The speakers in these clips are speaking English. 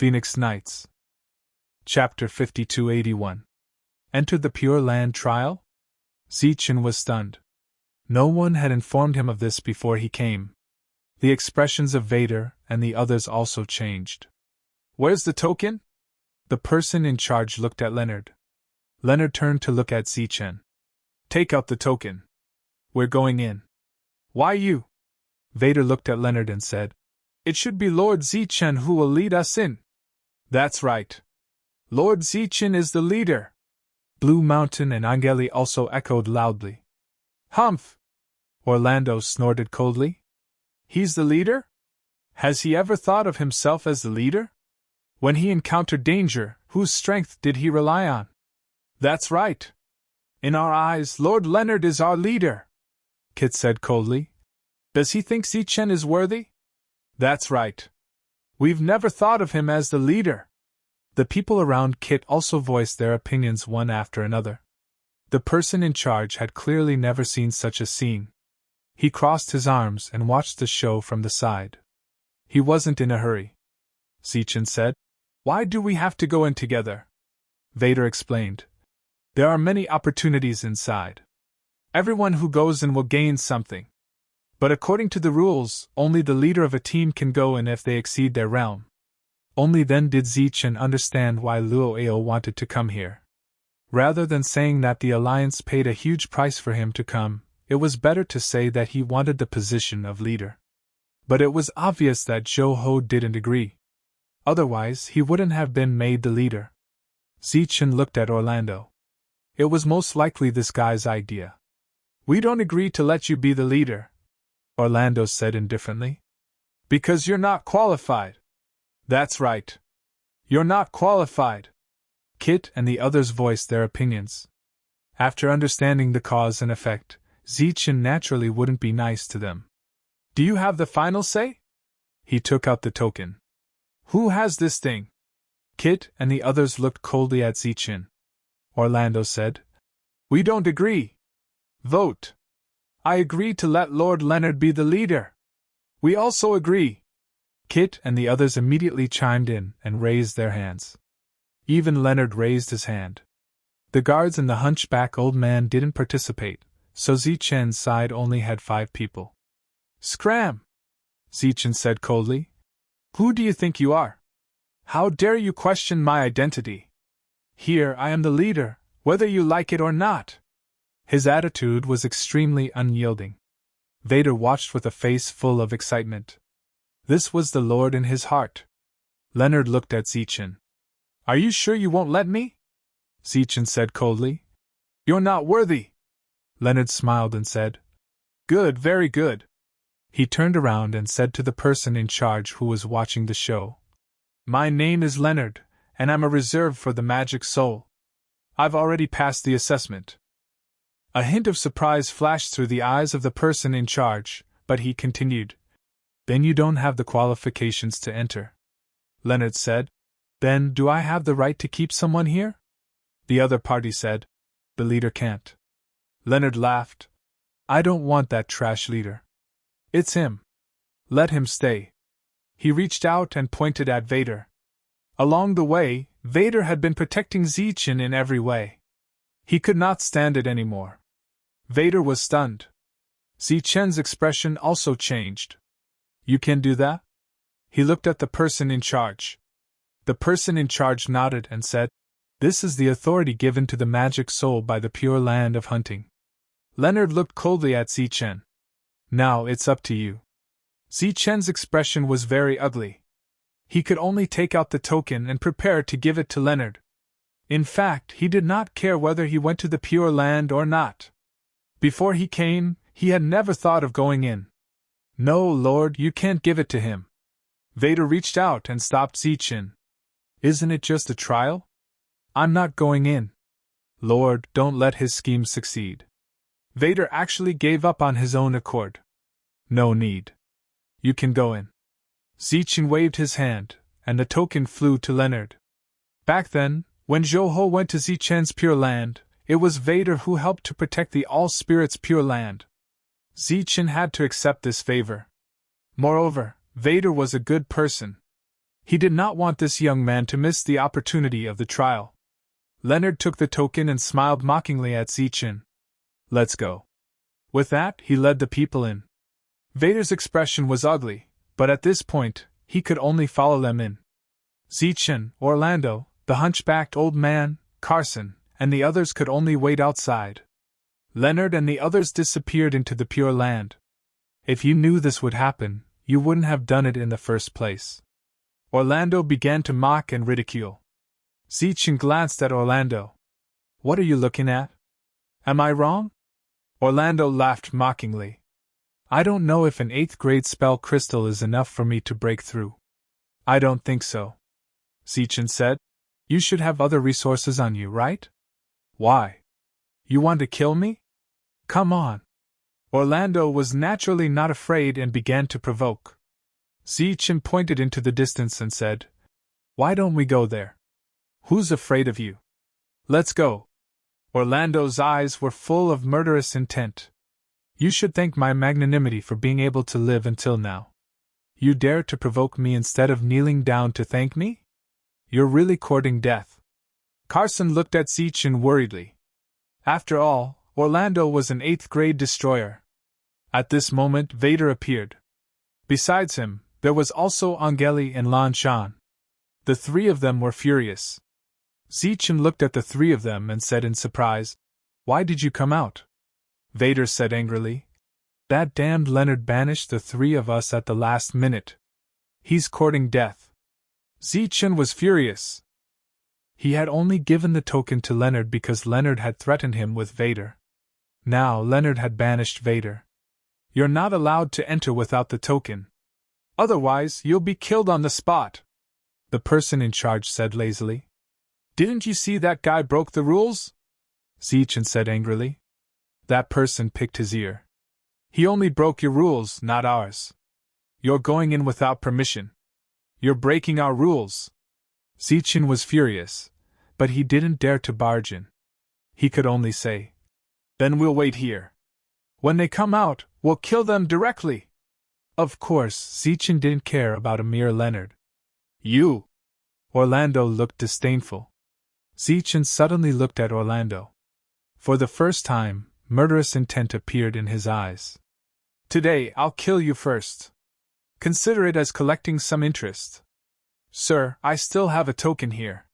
Phoenix Nights. Chapter 5281. Entered the Pure Land trial? Zichen was stunned. No one had informed him of this before he came. The expressions of Vader and the others also changed. Where's the token? The person in charge looked at Leonard. Leonard turned to look at Zichen. Take out the token. We're going in. Why you? Vader looked at Leonard and said, It should be Lord Zichen who will lead us in. That's right. Lord Zichen is the leader. Blue Mountain and Angeli also echoed loudly. Humph! Orlando snorted coldly. He's the leader? Has he ever thought of himself as the leader? When he encountered danger, whose strength did he rely on? That's right. In our eyes, Lord Leonard is our leader, Kit said coldly. Does he think Zichen is worthy? That's right. We've never thought of him as the leader. The people around Kit also voiced their opinions one after another. The person in charge had clearly never seen such a scene. He crossed his arms and watched the show from the side. He wasn't in a hurry. Zichen said, Why do we have to go in together? Vader explained. There are many opportunities inside. Everyone who goes in will gain something. But according to the rules, only the leader of a team can go in if they exceed their realm. Only then did Zichen understand why Luoeo wanted to come here. Rather than saying that the Alliance paid a huge price for him to come, it was better to say that he wanted the position of leader. But it was obvious that Zhou didn't agree. Otherwise, he wouldn't have been made the leader. Zichen looked at Orlando. It was most likely this guy's idea. We don't agree to let you be the leader, Orlando said indifferently. Because you're not qualified. That's right. You're not qualified. Kit and the others voiced their opinions. After understanding the cause and effect, Zichen naturally wouldn't be nice to them. Do you have the final say? He took out the token. Who has this thing? Kit and the others looked coldly at Zichen. Orlando said, We don't agree. Vote. I agree to let Lord Leonard be the leader. We also agree. Kit and the others immediately chimed in and raised their hands. Even Leonard raised his hand. The guards and the hunchback old man didn't participate, so Zichen's side only had 5 people. Scram! Zichen said coldly. Who do you think you are? How dare you question my identity? Here I am the leader, whether you like it or not. His attitude was extremely unyielding. Vader watched with a face full of excitement. This was the Lord in his heart. Leonard looked at Zichen. Are you sure you won't let me? Zichen said coldly. You're not worthy. Leonard smiled and said, Good, very good. He turned around and said to the person in charge who was watching the show, My name is Leonard, and I'm a reserve for the magic soul. I've already passed the assessment. A hint of surprise flashed through the eyes of the person in charge, but he continued. Then you don't have the qualifications to enter. Leonard said. Then do I have the right to keep someone here? The other party said. The leader can't. Leonard laughed. I don't want that trash leader. It's him. Let him stay. He reached out and pointed at Vader. Along the way, Vader had been protecting Zichen in every way. He could not stand it anymore. Vader was stunned. Zichen's expression also changed. You can do that? He looked at the person in charge. The person in charge nodded and said, This is the authority given to the magic soul by the Pure Land of Hunting. Leonard looked coldly at Zichen. Now it's up to you. Zichen's expression was very ugly. He could only take out the token and prepare to give it to Leonard. In fact, he did not care whether he went to the Pure Land or not. Before he came, he had never thought of going in. No, Lord, you can't give it to him. Vader reached out and stopped Zichen. Isn't it just a trial? I'm not going in. Lord, don't let his scheme succeed. Vader actually gave up on his own accord. No need. You can go in. Zichen waved his hand, and the token flew to Leonard. Back then, when Zhou went to Zichen's Pure Land, it was Vader who helped to protect the All-Spirits Pure Land. Zichen had to accept this favor. Moreover, Vader was a good person. He did not want this young man to miss the opportunity of the trial. Leonard took the token and smiled mockingly at Ziethen. "Let's go." With that, he led the people in. Vader's expression was ugly, but at this point, he could only follow them in. Ziethen, Orlando, the hunchbacked old man, Carson, and the others could only wait outside. Leonard and the others disappeared into the Pure Land. If you knew this would happen, you wouldn't have done it in the first place. Orlando began to mock and ridicule. Ziethen glanced at Orlando. "What are you looking at? Am I wrong?" Orlando laughed mockingly. "I don't know if an 8th grade spell crystal is enough for me to break through." "I don't think so," Ziethen said. "You should have other resources on you, right?" "Why? You want to kill me? Come on." Orlando was naturally not afraid and began to provoke. Ziethen pointed into the distance and said, "Why don't we go there? Who's afraid of you? Let's go." Orlando's eyes were full of murderous intent. "You should thank my magnanimity for being able to live until now. You dare to provoke me instead of kneeling down to thank me? You're really courting death." Carson looked at Ziethen worriedly. After all, Orlando was an 8th grade destroyer. At this moment, Vader appeared. Besides him, there was also Angeli and Lan Shan. The three of them were furious. Ziethen looked at the three of them and said in surprise, "Why did you come out?" Vader said angrily, "That damned Leonard banished the three of us at the last minute. He's courting death." Ziethen was furious. He had only given the token to Leonard because Leonard had threatened him with Vader. Now Leonard had banished Vader. "You're not allowed to enter without the token. Otherwise, you'll be killed on the spot," the person in charge said lazily. "Didn't you see that guy broke the rules?" Ziethen said angrily. That person picked his ear. "He only broke your rules, not ours. You're going in without permission. You're breaking our rules." Ziethen was furious, but he didn't dare to barge in. He could only say, "Then we'll wait here. When they come out, we'll kill them directly." Of course, Ziethen didn't care about a mere Leonard. "You!" Orlando looked disdainful. Ziethen suddenly looked at Orlando. For the first time, murderous intent appeared in his eyes. "Today, I'll kill you first. Consider it as collecting some interest." "Sir, I still have a token here."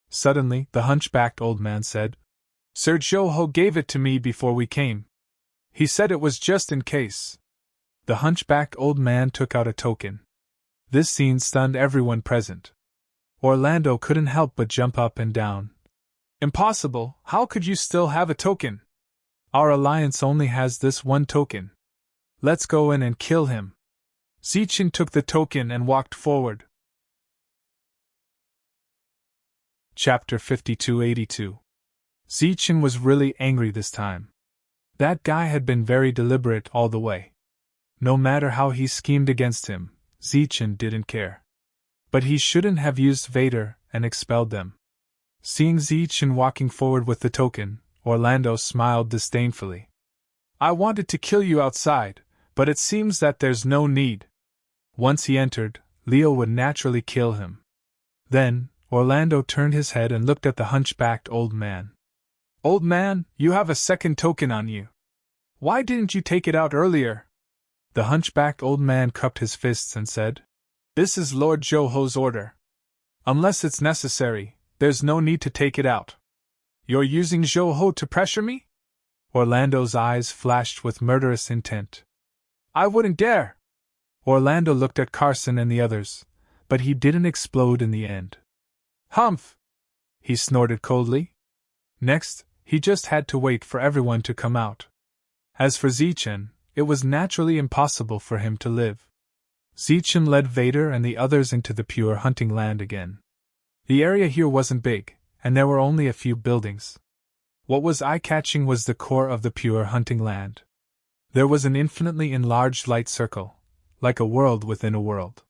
Suddenly, the hunchbacked old man said, "Sir Joe-Ho gave it to me before we came. He said it was just in case." The hunchbacked old man took out a token. This scene stunned everyone present. Orlando couldn't help but jump up and down. "Impossible! How could you still have a token? Our alliance only has this one token. Let's go in and kill him." Ziethen took the token and walked forward. Chapter 5282. Ziethen was really angry this time. That guy had been very deliberate all the way. No matter how he schemed against him, Ziethen didn't care. But he shouldn't have used Vader and expelled them. Seeing Ziethen walking forward with the token, Orlando smiled disdainfully. "I wanted to kill you outside, but it seems that there's no need." Once he entered, Leo would naturally kill him. Then, Orlando turned his head and looked at the hunchbacked old man. "Old man, you have a second token on you. Why didn't you take it out earlier?" The hunchbacked old man cupped his fists and said, "This is Lord Joe-Ho's order. Unless it's necessary, there's no need to take it out." "You're using Joe-Ho to pressure me?" Orlando's eyes flashed with murderous intent. "I wouldn't dare!" Orlando looked at Carson and the others, but he didn't explode in the end. "Humph!" he snorted coldly. Next, he just had to wait for everyone to come out. As for Ziethen, it was naturally impossible for him to live. Ziethen led Vader and the others into the Pure Hunting Land again. The area here wasn't big, and there were only a few buildings. What was eye-catching was the core of the Pure Hunting Land. There was an infinitely enlarged light circle, like a world within a world.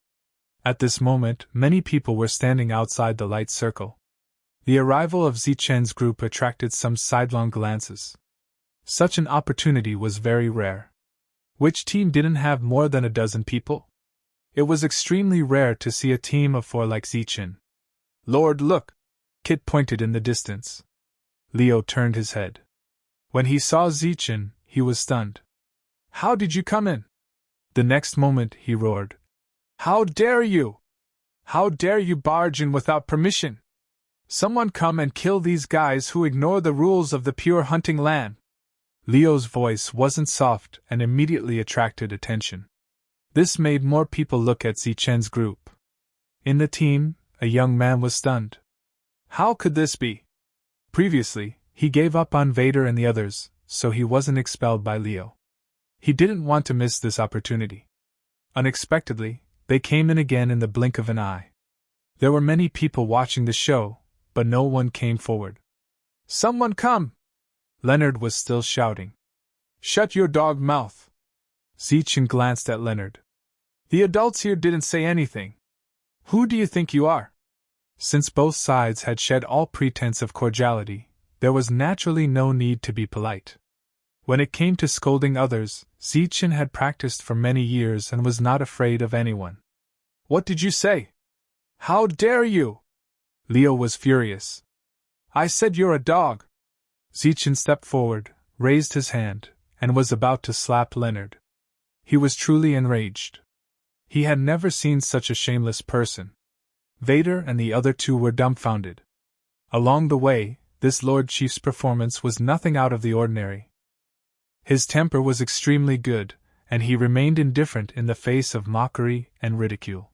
At this moment, many people were standing outside the light circle. The arrival of Ziethen's group attracted some sidelong glances. Such an opportunity was very rare. Which team didn't have more than a dozen people? It was extremely rare to see a team of 4 like Zichen. Lord, look! Kit pointed in the distance. Leo turned his head. When he saw Zichen, he was stunned. How did you come in? The next moment he roared. How dare you! How dare you barge in without permission? Someone come and kill these guys who ignore the rules of the pure hunting land. Leo's voice wasn't soft and immediately attracted attention. This made more people look at Zichen's group. In the team, a young man was stunned. How could this be? Previously, he gave up on Vader and the others, so he wasn't expelled by Leo. He didn't want to miss this opportunity. Unexpectedly, they came in again in the blink of an eye. There were many people watching the show, but no one came forward. Someone come! Leonard was still shouting. Shut your dog mouth! Zichen glanced at Leonard. The adults here didn't say anything. Who do you think you are? Since both sides had shed all pretense of cordiality, there was naturally no need to be polite. When it came to scolding others, Zichen had practiced for many years and was not afraid of anyone. What did you say? How dare you? Leo was furious. I said you're a dog. Zichen stepped forward, raised his hand, and was about to slap Leonard. He was truly enraged. He had never seen such a shameless person. Vader and the other 2 were dumbfounded. Along the way, this Lord Chief's performance was nothing out of the ordinary. His temper was extremely good, and he remained indifferent in the face of mockery and ridicule.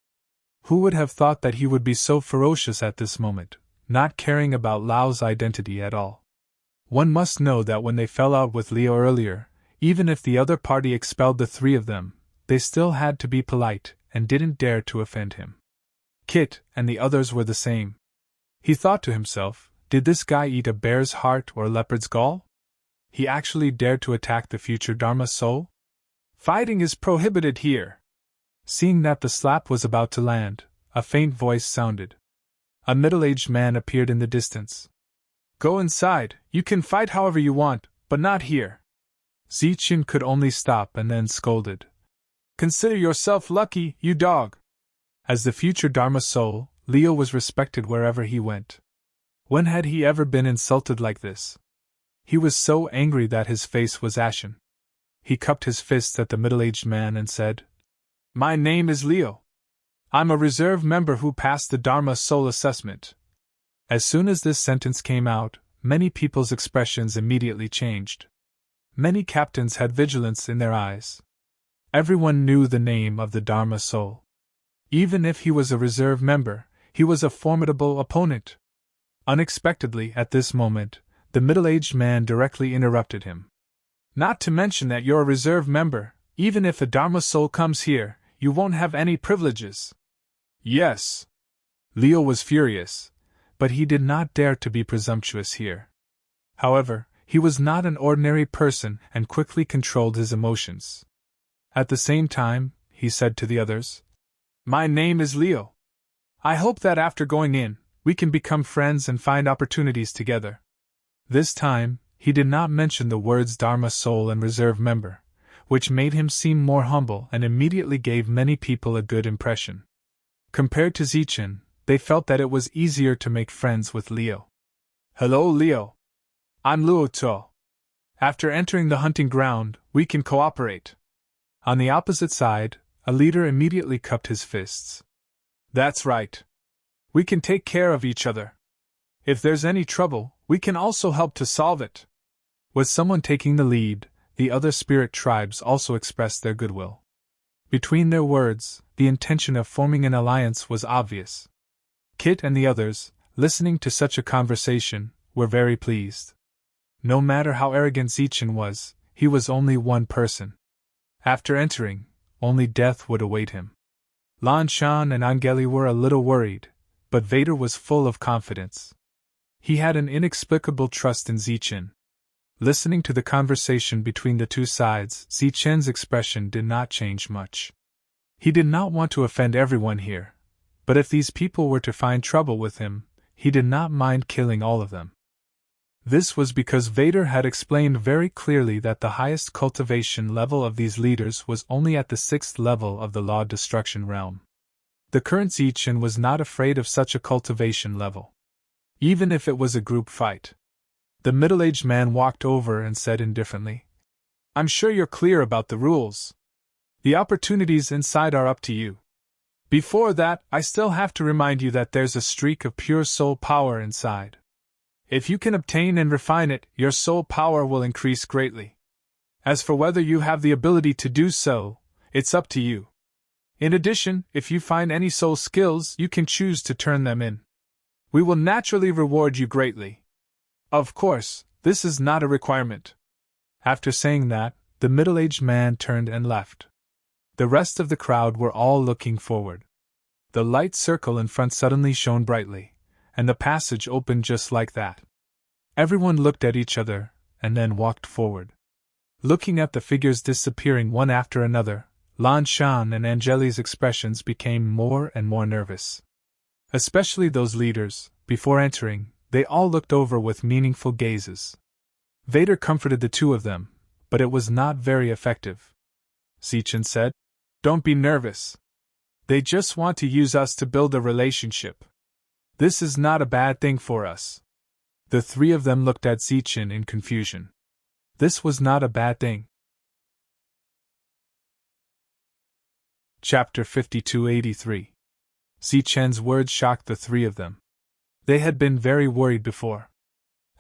Who would have thought that he would be so ferocious at this moment, not caring about Lao's identity at all? One must know that when they fell out with Leo earlier, even if the other party expelled the 3 of them, they still had to be polite and didn't dare to offend him. Kit and the others were the same. He thought to himself, did this guy eat a bear's heart or leopard's gall? He actually dared to attack the future Dharma soul? Fighting is prohibited here. Seeing that the slap was about to land, a faint voice sounded. A middle-aged man appeared in the distance. Go inside, you can fight however you want, but not here. Zichen could only stop and then scolded. Consider yourself lucky, you dog. As the future Dharma soul, Leo was respected wherever he went. When had he ever been insulted like this? He was so angry that his face was ashen. He cupped his fists at the middle-aged man and said, My name is Leo. I'm a reserve member who passed the Dharma soul assessment. As soon as this sentence came out, many people's expressions immediately changed. Many captains had vigilance in their eyes. Everyone knew the name of the Dharma soul. Even if he was a reserve member, he was a formidable opponent. Unexpectedly, at this moment, the middle-aged man directly interrupted him. Not to mention that you're a reserve member, even if a Dharma soul comes here, you won't have any privileges. Yes. Leo was furious, but he did not dare to be presumptuous here. However, he was not an ordinary person and quickly controlled his emotions. At the same time, he said to the others, My name is Leo. I hope that after going in, we can become friends and find opportunities together. This time, he did not mention the words Dharma soul and reserve member, which made him seem more humble and immediately gave many people a good impression. Compared to Zichen, they felt that it was easier to make friends with Leo. Hello, Leo. I'm Luo To. After entering the hunting ground, we can cooperate. On the opposite side, a leader immediately cupped his fists. That's right. We can take care of each other. If there's any trouble, we can also help to solve it. With someone taking the lead, the other spirit tribes also expressed their goodwill. Between their words, the intention of forming an alliance was obvious. Kit and the others, listening to such a conversation, were very pleased. No matter how arrogant Zichen was, he was only one person. After entering, only death would await him. Lan Shan and Angeli were a little worried, but Vader was full of confidence. He had an inexplicable trust in Zichen. Listening to the conversation between the 2 sides, Zichen's expression did not change much. He did not want to offend everyone here, but if these people were to find trouble with him, he did not mind killing all of them. This was because Vader had explained very clearly that the highest cultivation level of these leaders was only at the 6th level of the Law Destruction realm. The current Zichen was not afraid of such a cultivation level, even if it was a group fight. The middle-aged man walked over and said indifferently, "I'm sure you're clear about the rules. The opportunities inside are up to you. Before that, I still have to remind you that there's a streak of pure soul power inside. If you can obtain and refine it, your soul power will increase greatly. As for whether you have the ability to do so, it's up to you. In addition, if you find any soul skills, you can choose to turn them in. We will naturally reward you greatly. Of course, this is not a requirement." After saying that, the middle-aged man turned and left. The rest of the crowd were all looking forward. The light circle in front suddenly shone brightly, and the passage opened just like that. Everyone looked at each other, and then walked forward. Looking at the figures disappearing one after another, Lan Shan and Angeli's expressions became more and more nervous. Especially those leaders. Before entering, they all looked over with meaningful gazes. Vader comforted the two of them, but it was not very effective. Zichen said, "Don't be nervous. They just want to use us to build a relationship. This is not a bad thing for us." The three of them looked at Zichen in confusion. This was not a bad thing. Chapter 5283. Zichen's words shocked the three of them. They had been very worried before.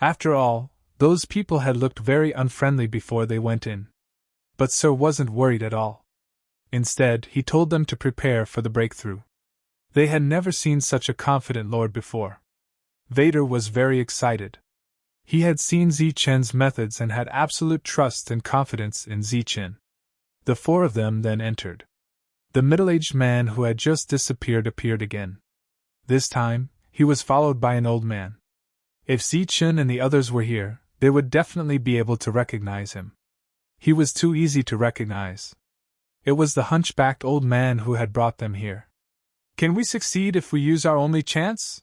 After all, those people had looked very unfriendly before they went in. But Sir wasn't worried at all. Instead, he told them to prepare for the breakthrough. They had never seen such a confident lord before. Vader was very excited. He had seen Zichen's methods and had absolute trust and confidence in Zichen. The four of them then entered. The middle-aged man who had just disappeared appeared again. This time, he was followed by an old man. If Zichen and the others were here, they would definitely be able to recognize him. He was too easy to recognize. It was the hunchbacked old man who had brought them here. "Can we succeed if we use our only chance?"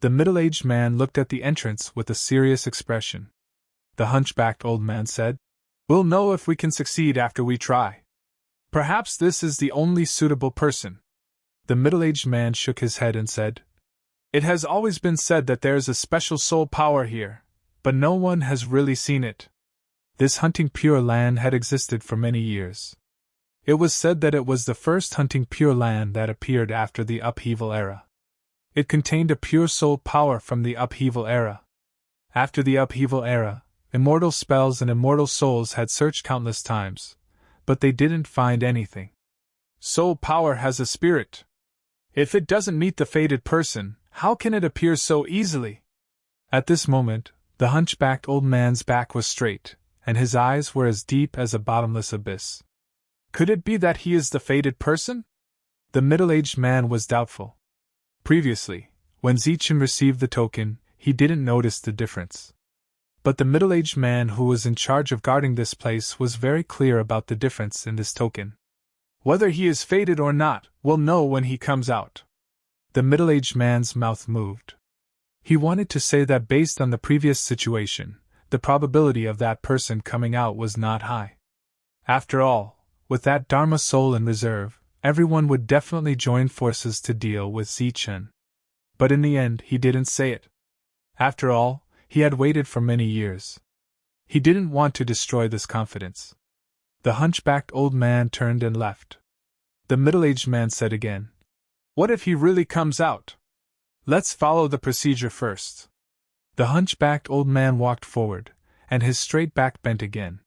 The middle-aged man looked at the entrance with a serious expression. The hunchbacked old man said, "We'll know if we can succeed after we try. Perhaps this is the only suitable person." The middle-aged man shook his head and said, "It has always been said that there is a special soul power here, but no one has really seen it." This hunting pure land had existed for many years. It was said that it was the first hunting pure land that appeared after the upheaval era. It contained a pure soul power from the upheaval era. After the upheaval era, immortal spells and immortal souls had searched countless times, but they didn't find anything. Soul power has a spirit. If it doesn't meet the fated person, how can it appear so easily? At this moment, the hunchbacked old man's back was straight, and his eyes were as deep as a bottomless abyss. Could it be that he is the fated person? The middle-aged man was doubtful. Previously, when Zichen received the token, he didn't notice the difference. But the middle-aged man who was in charge of guarding this place was very clear about the difference in this token. Whether he is fated or not, we'll know when he comes out. The middle-aged man's mouth moved. He wanted to say that based on the previous situation, the probability of that person coming out was not high. After all, with that Dharma soul in reserve, everyone would definitely join forces to deal with Zichen. But in the end, he didn't say it. After all, he had waited for many years. He didn't want to destroy this confidence. The hunchbacked old man turned and left. The middle-aged man said again, "What if he really comes out? Let's follow the procedure first." The hunchbacked old man walked forward, and his straight back bent again.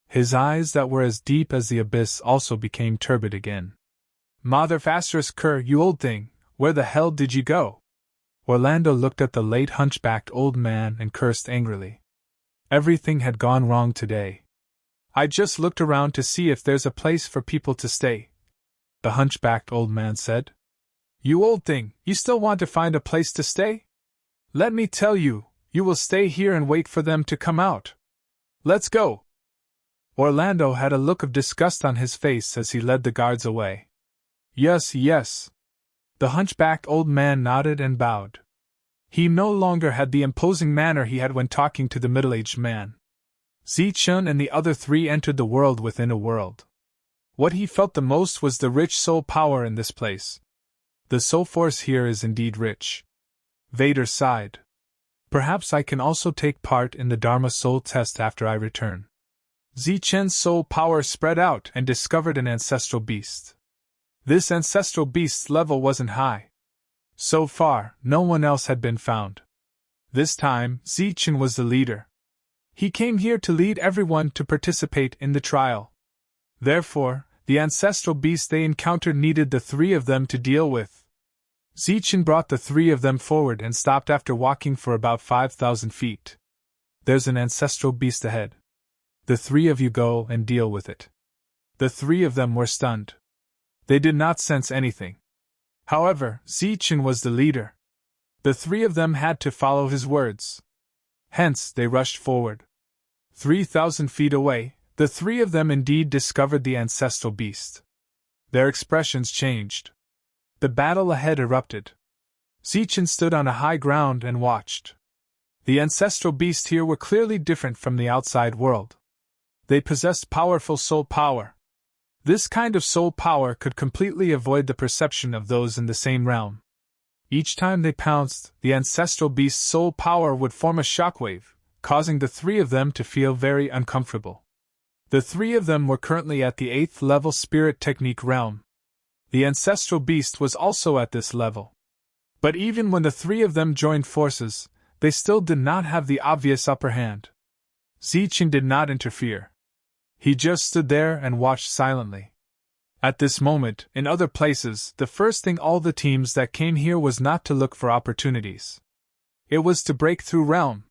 His eyes that were as deep as the abyss also became turbid again. "Mother Fasterus Cur, you old thing, where the hell did you go?" Orlando looked at the late hunchbacked old man and cursed angrily. Everything had gone wrong today. "I just looked around to see if there's a place for people to stay," the hunchbacked old man said. "You old thing, you still want to find a place to stay? Let me tell you, you will stay here and wait for them to come out. Let's go." Orlando had a look of disgust on his face as he led the guards away. "Yes, yes." The hunchbacked old man nodded and bowed. He no longer had the imposing manner he had when talking to the middle-aged man. Zichun and the other three entered the world within a world. What he felt the most was the rich soul power in this place. The soul force here is indeed rich. Vader sighed. Perhaps I can also take part in the Dharma soul test after I return. Zichen's soul power spread out and discovered an ancestral beast. This ancestral beast's level wasn't high. So far, no one else had been found. This time, Zichen was the leader. He came here to lead everyone to participate in the trial. Therefore, the ancestral beast they encountered needed the three of them to deal with. Zichen brought the three of them forward and stopped after walking for about 5,000 feet. There's an ancestral beast ahead. The three of you go and deal with it. The three of them were stunned. They did not sense anything. However, Zichen was the leader. The three of them had to follow his words. Hence, they rushed forward. 3,000 feet away, the three of them indeed discovered the ancestral beast. Their expressions changed. The battle ahead erupted. Zichen stood on a high ground and watched. The ancestral beasts here were clearly different from the outside world. They possessed powerful soul power. This kind of soul power could completely avoid the perception of those in the same realm. Each time they pounced, the ancestral beast's soul power would form a shockwave, causing the three of them to feel very uncomfortable. The three of them were currently at the 8th level spirit technique realm. The ancestral beast was also at this level. But even when the three of them joined forces, they still did not have the obvious upper hand. Zichen did not interfere. He just stood there and watched silently. At this moment, in other places, the first thing all the teams that came here was not to look for opportunities. It was to break through realm.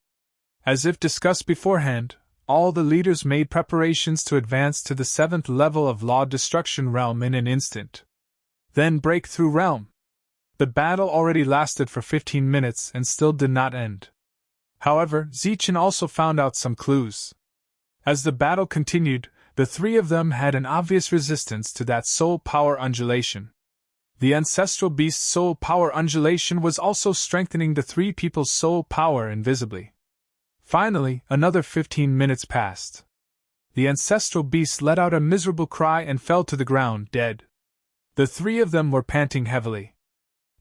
As if discussed beforehand, all the leaders made preparations to advance to the 7th level of Law Destruction realm in an instant. Then break through realm. The battle already lasted for 15 minutes and still did not end. However, Zichen also found out some clues. As the battle continued, the three of them had an obvious resistance to that soul power undulation. The ancestral beast's soul power undulation was also strengthening the three people's soul power invisibly. Finally, another 15 minutes passed. The ancestral beast let out a miserable cry and fell to the ground, dead. The three of them were panting heavily.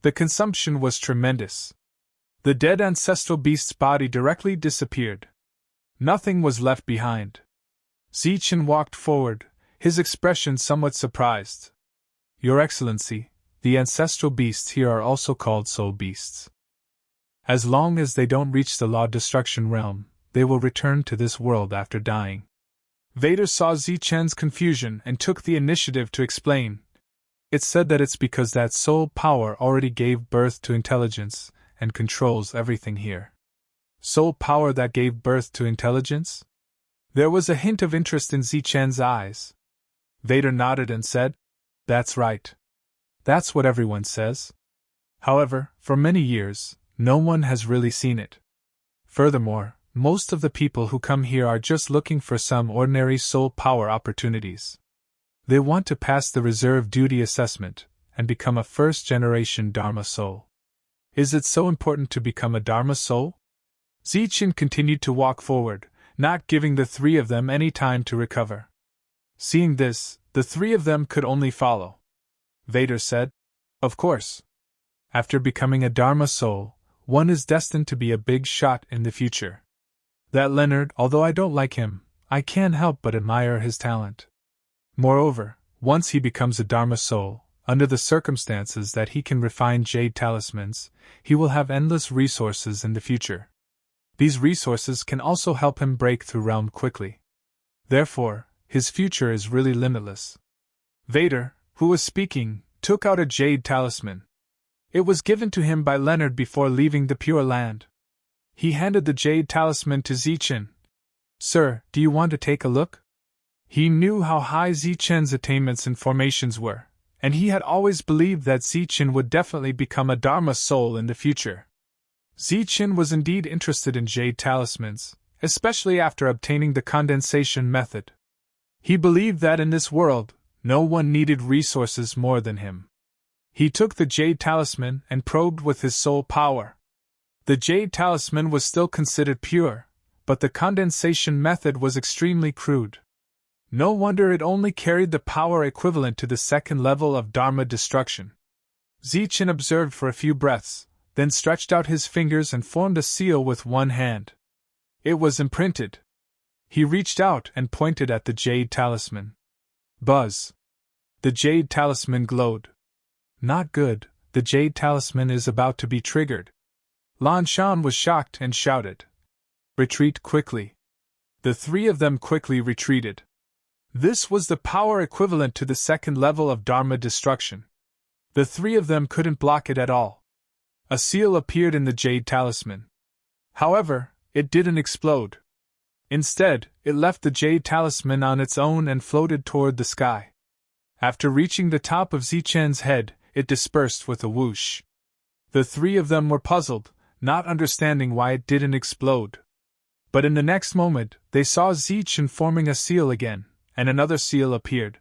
The consumption was tremendous. The dead ancestral beast's body directly disappeared. Nothing was left behind. Zichen walked forward, his expression somewhat surprised. Your Excellency, the ancestral beasts here are also called soul beasts. As long as they don't reach the Law Destruction realm, they will return to this world after dying. Vader saw Zichen's confusion and took the initiative to explain. It's said that it's because that soul power already gave birth to intelligence and controls everything here. Soul power that gave birth to intelligence? There was a hint of interest in Zichen's eyes. Vader nodded and said, That's right. That's what everyone says. However, for many years, no one has really seen it. Furthermore, most of the people who come here are just looking for some ordinary soul power opportunities. They want to pass the reserve duty assessment and become a first-generation Dharma soul. Is it so important to become a Dharma soul? Zichen continued to walk forward, not giving the three of them any time to recover. Seeing this, the three of them could only follow. Vader said, Of course. After becoming a Dharma soul, one is destined to be a big shot in the future. That Leonard, although I don't like him, I can't help but admire his talent. Moreover, once he becomes a Dharma soul, under the circumstances that he can refine jade talismans, he will have endless resources in the future. These resources can also help him break through realm quickly. Therefore, his future is really limitless. Vader, who was speaking, took out a jade talisman. It was given to him by Leonard before leaving the Pure Land. He handed the jade talisman to Zichen. Sir, do you want to take a look? He knew how high Zichen's attainments and formations were, and he had always believed that Zichen would definitely become a Dharma soul in the future. Zichen was indeed interested in jade talismans, especially after obtaining the condensation method. He believed that in this world, no one needed resources more than him. He took the jade talisman and probed with his soul power. The jade talisman was still considered pure, but the condensation method was extremely crude. No wonder it only carried the power equivalent to the second level of Dharma destruction. Zichen observed for a few breaths, then stretched out his fingers and formed a seal with one hand. It was imprinted. He reached out and pointed at the jade talisman. Buzz! The jade talisman glowed. Not good, the jade talisman is about to be triggered. Lan Shan was shocked and shouted, "Retreat quickly!" The three of them quickly retreated. This was the power equivalent to the second level of Dharma destruction. The three of them couldn't block it at all. A seal appeared in the jade talisman. However, it didn't explode. Instead, it left the jade talisman on its own and floated toward the sky. After reaching the top of Zichen's head, it dispersed with a whoosh. The three of them were puzzled, not understanding why it didn't explode. But in the next moment, they saw Zichen forming a seal again, and another seal appeared.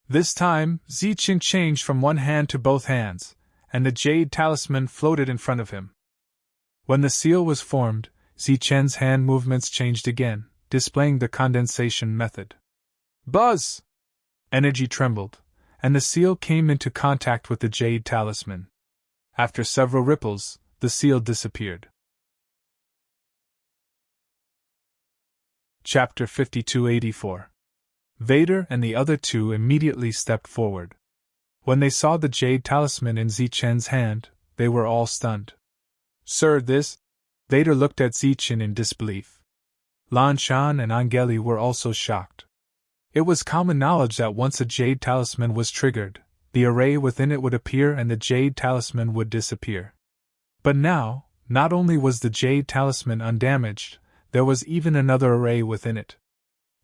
This time, Zichen changed from one hand to both hands, and the jade talisman floated in front of him. When the seal was formed, Zichen's hand movements changed again, displaying the condensation method. Buzz! Energy trembled, and the seal came into contact with the jade talisman. After several ripples, the seal disappeared. Chapter 5284. Vader and the other two immediately stepped forward. When they saw the jade talisman in Zichen's hand, they were all stunned. Sir, this? Vader looked at Zichen in disbelief. Lan Shan and Angeli were also shocked. It was common knowledge that once a jade talisman was triggered, the array within it would appear and the jade talisman would disappear. But now, not only was the jade talisman undamaged, there was even another array within it.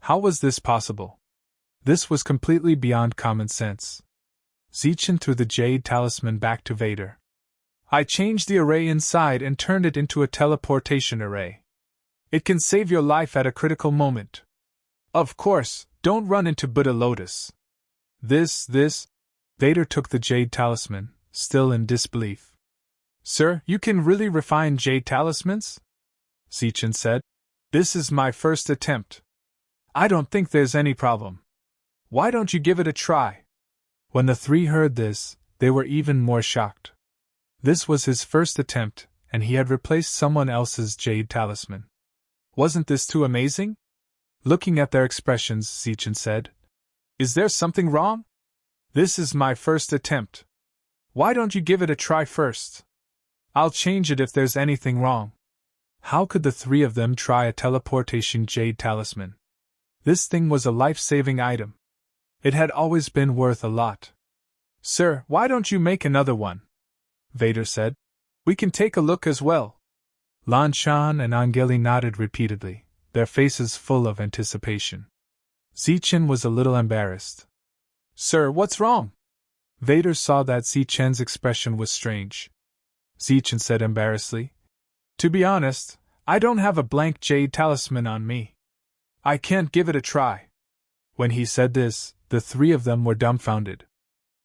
How was this possible? This was completely beyond common sense. Zichen threw the jade talisman back to Vader. I changed the array inside and turned it into a teleportation array. It can save your life at a critical moment. Of course, don't run into Buddha Lotus. This. Vader took the jade talisman, still in disbelief. Sir, you can really refine jade talismans? Zichen said. This is my first attempt. I don't think there's any problem. Why don't you give it a try? When the three heard this, they were even more shocked. This was his first attempt, and he had replaced someone else's jade talisman. Wasn't this too amazing? Looking at their expressions, Zichen said, Is there something wrong? This is my first attempt. Why don't you give it a try first? I'll change it if there's anything wrong. How could the three of them try a teleportation jade talisman? This thing was a life-saving item. It had always been worth a lot. Sir, why don't you make another one? Vader said. We can take a look as well. Lan Shan and Angeli nodded repeatedly, their faces full of anticipation. Zichen was a little embarrassed. Sir, what's wrong? Vader saw that Zichen's expression was strange. Zichen said embarrassedly, To be honest, I don't have a blank jade talisman on me. I can't give it a try. When he said this, the three of them were dumbfounded.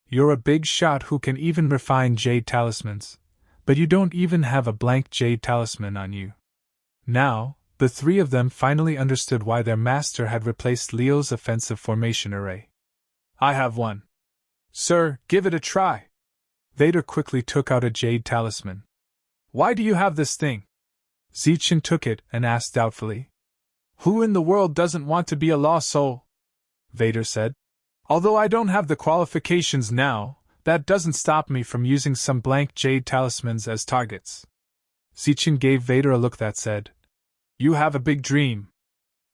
You're a big shot who can even refine jade talismans, but you don't even have a blank jade talisman on you. Now, the three of them finally understood why their master had replaced Leo's offensive formation array. I have one. Sir, give it a try. Vader quickly took out a jade talisman. Why do you have this thing? Zichen took it and asked doubtfully. Who in the world doesn't want to be a lost soul? Vader said. Although I don't have the qualifications now, that doesn't stop me from using some blank jade talismans as targets. Zichen gave Vader a look that said, You have a big dream.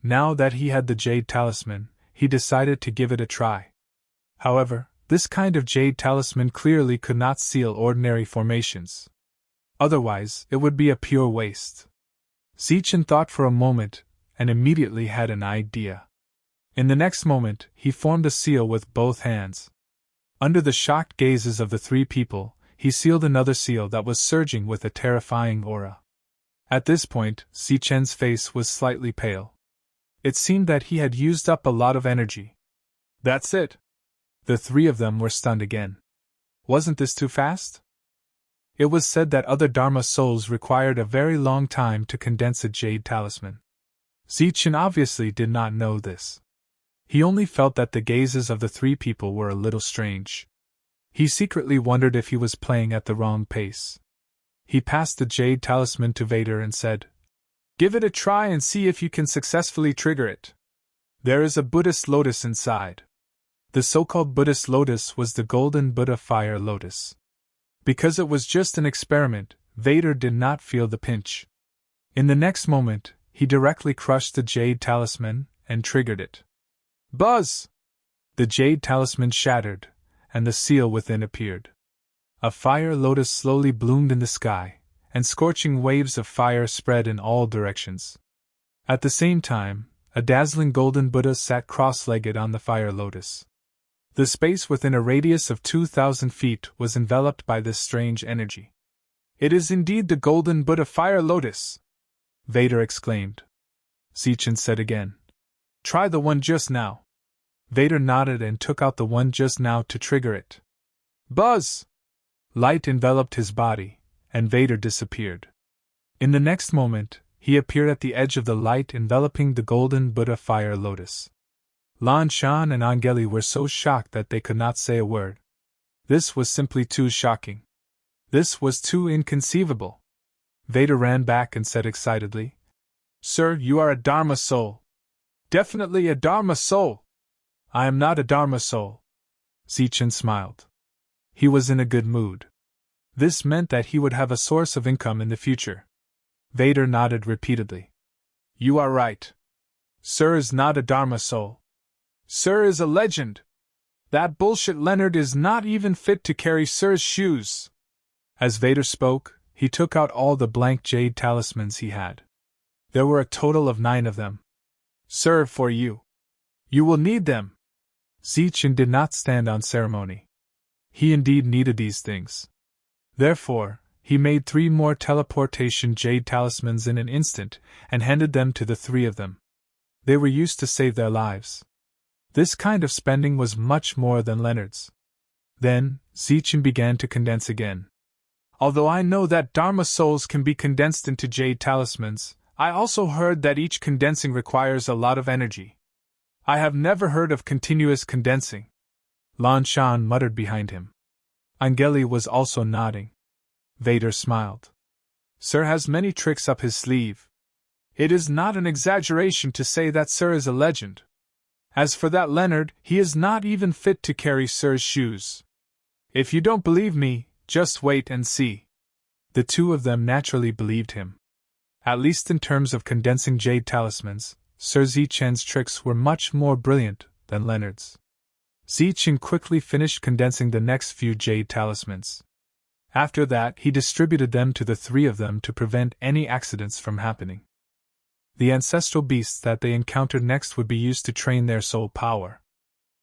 Now that he had the jade talisman, he decided to give it a try. However, this kind of jade talisman clearly could not seal ordinary formations. Otherwise, it would be a pure waste. Zichen thought for a moment, and immediately had an idea. In the next moment, he formed a seal with both hands. Under the shocked gazes of the three people, he sealed another seal that was surging with a terrifying aura. At this point, Zichen's face was slightly pale. It seemed that he had used up a lot of energy. That's it. The three of them were stunned again. Wasn't this too fast? It was said that other Dharma souls required a very long time to condense a jade talisman. Zichen obviously did not know this. He only felt that the gazes of the three people were a little strange. He secretly wondered if he was playing at the wrong pace. He passed the jade talisman to Vader and said, "Give it a try and see if you can successfully trigger it. There is a Buddhist lotus inside." The so-called Buddhist lotus was the golden Buddha fire lotus. Because it was just an experiment, Vader did not feel the pinch. In the next moment, he directly crushed the jade talisman and triggered it. Buzz! The jade talisman shattered, and the seal within appeared. A fire lotus slowly bloomed in the sky, and scorching waves of fire spread in all directions. At the same time, a dazzling golden Buddha sat cross-legged on the fire lotus. The space within a radius of 2,000 feet was enveloped by this strange energy. "It is indeed the golden Buddha fire lotus!" Vader exclaimed. Zichen said again, "Try the one just now." Vader nodded and took out the one just now to trigger it. Buzz! Light enveloped his body, and Vader disappeared. In the next moment, he appeared at the edge of the light enveloping the golden Buddha fire lotus. Lan Shan and Angeli were so shocked that they could not say a word. This was simply too shocking. This was too inconceivable. Vader ran back and said excitedly, "Sir, you are a Dharma soul. Definitely a Dharma soul." "I am not a Dharma soul." Zichen smiled. He was in a good mood. This meant that he would have a source of income in the future. Vader nodded repeatedly. "You are right. Sir is not a Dharma soul. Sir is a legend. That bullshit Leonard is not even fit to carry Sir's shoes." As Vader spoke, he took out all the blank jade talismans he had. There were a total of 9 of them. "Sir, for you. You will need them." Zichen did not stand on ceremony. He indeed needed these things. Therefore, he made 3 more teleportation jade talismans in an instant and handed them to the 3 of them. They were used to save their lives. This kind of spending was much more than Leonard's. Then, Zichen began to condense again. "Although I know that Dharma souls can be condensed into jade talismans, I also heard that each condensing requires a lot of energy. I have never heard of continuous condensing." Lan Shan muttered behind him. Angeli was also nodding. Vader smiled. "Sir has many tricks up his sleeve. It is not an exaggeration to say that Sir is a legend. As for that Leonard, he is not even fit to carry Sir's shoes. If you don't believe me, just wait and see." The 2 of them naturally believed him. At least in terms of condensing jade talismans, Sir Zichen's tricks were much more brilliant than Leonard's. Zichen quickly finished condensing the next few jade talismans. After that, he distributed them to the 3 of them to prevent any accidents from happening. The ancestral beasts that they encountered next would be used to train their soul power.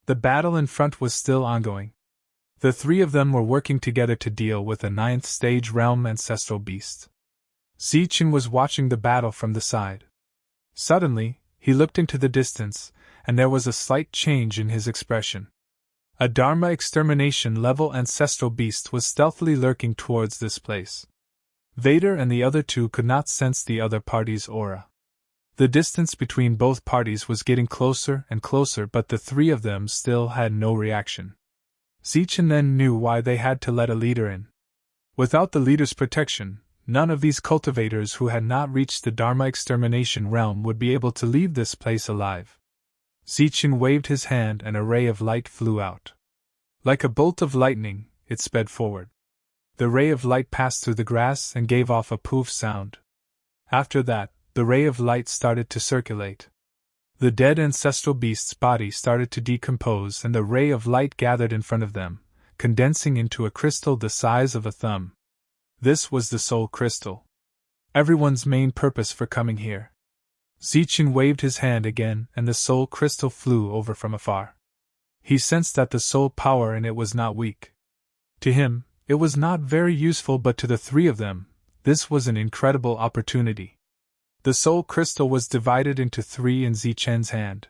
The battle in front was still ongoing. The 3 of them were working together to deal with a 9th stage realm ancestral beast. Zichen was watching the battle from the side. Suddenly, he looked into the distance, and there was a slight change in his expression. A Dharma extermination level ancestral beast was stealthily lurking towards this place. Vader and the other 2 could not sense the other party's aura. The distance between both parties was getting closer and closer, but the 3 of them still had no reaction. Zichen then knew why they had to let a leader in. Without the leader's protection, none of these cultivators who had not reached the Dharma extermination realm would be able to leave this place alive. Zichen waved his hand and a ray of light flew out. Like a bolt of lightning, it sped forward. The ray of light passed through the grass and gave off a poof sound. After that, the ray of light started to circulate. The dead ancestral beast's body started to decompose and the ray of light gathered in front of them, condensing into a crystal the size of a thumb. This was the soul crystal. Everyone's main purpose for coming here. Zichen waved his hand again and the soul crystal flew over from afar. He sensed that the soul power in it was not weak. To him, it was not very useful, but to the 3 of them, this was an incredible opportunity. The soul crystal was divided into 3 in Zichen's hand.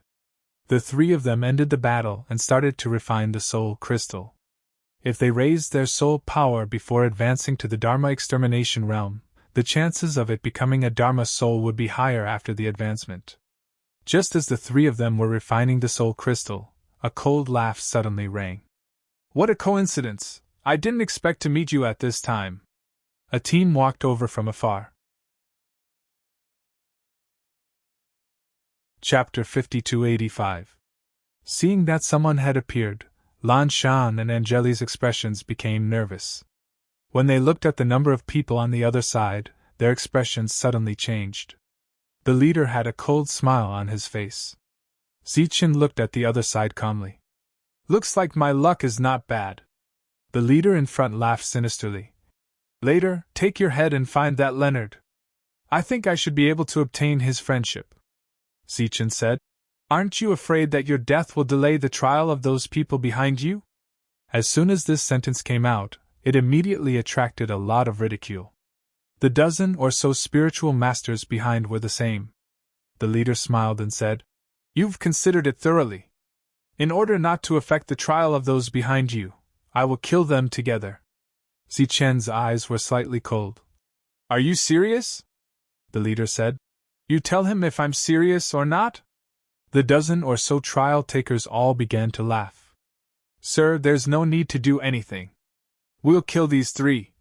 The 3 of them ended the battle and started to refine the soul crystal. If they raised their soul power before advancing to the Dharma extermination realm, the chances of it becoming a Dharma soul would be higher after the advancement. Just as the three of them were refining the soul crystal, a cold laugh suddenly rang. What a coincidence! I didn't expect to meet you at this time. A team walked over from afar. Chapter 5285. Seeing that someone had appeared, Lan Shan and Angeli's expressions became nervous. When they looked at the number of people on the other side, their expressions suddenly changed. The leader had a cold smile on his face. Zichen looked at the other side calmly. Looks like my luck is not bad. The leader in front laughed sinisterly. Later, take your head and find that Leonard. I think I should be able to obtain his friendship. Zichen said. Aren't you afraid that your death will delay the trial of those people behind you? As soon as this sentence came out, it immediately attracted a lot of ridicule. The dozen or so spiritual masters behind were the same. The leader smiled and said, You've considered it thoroughly. In order not to affect the trial of those behind you, I will kill them together. Zichen's eyes were slightly cold. Are you serious? The leader said. You tell him if I'm serious or not? The dozen or so trial takers all began to laugh. Sir, there's no need to do anything. We'll kill these three.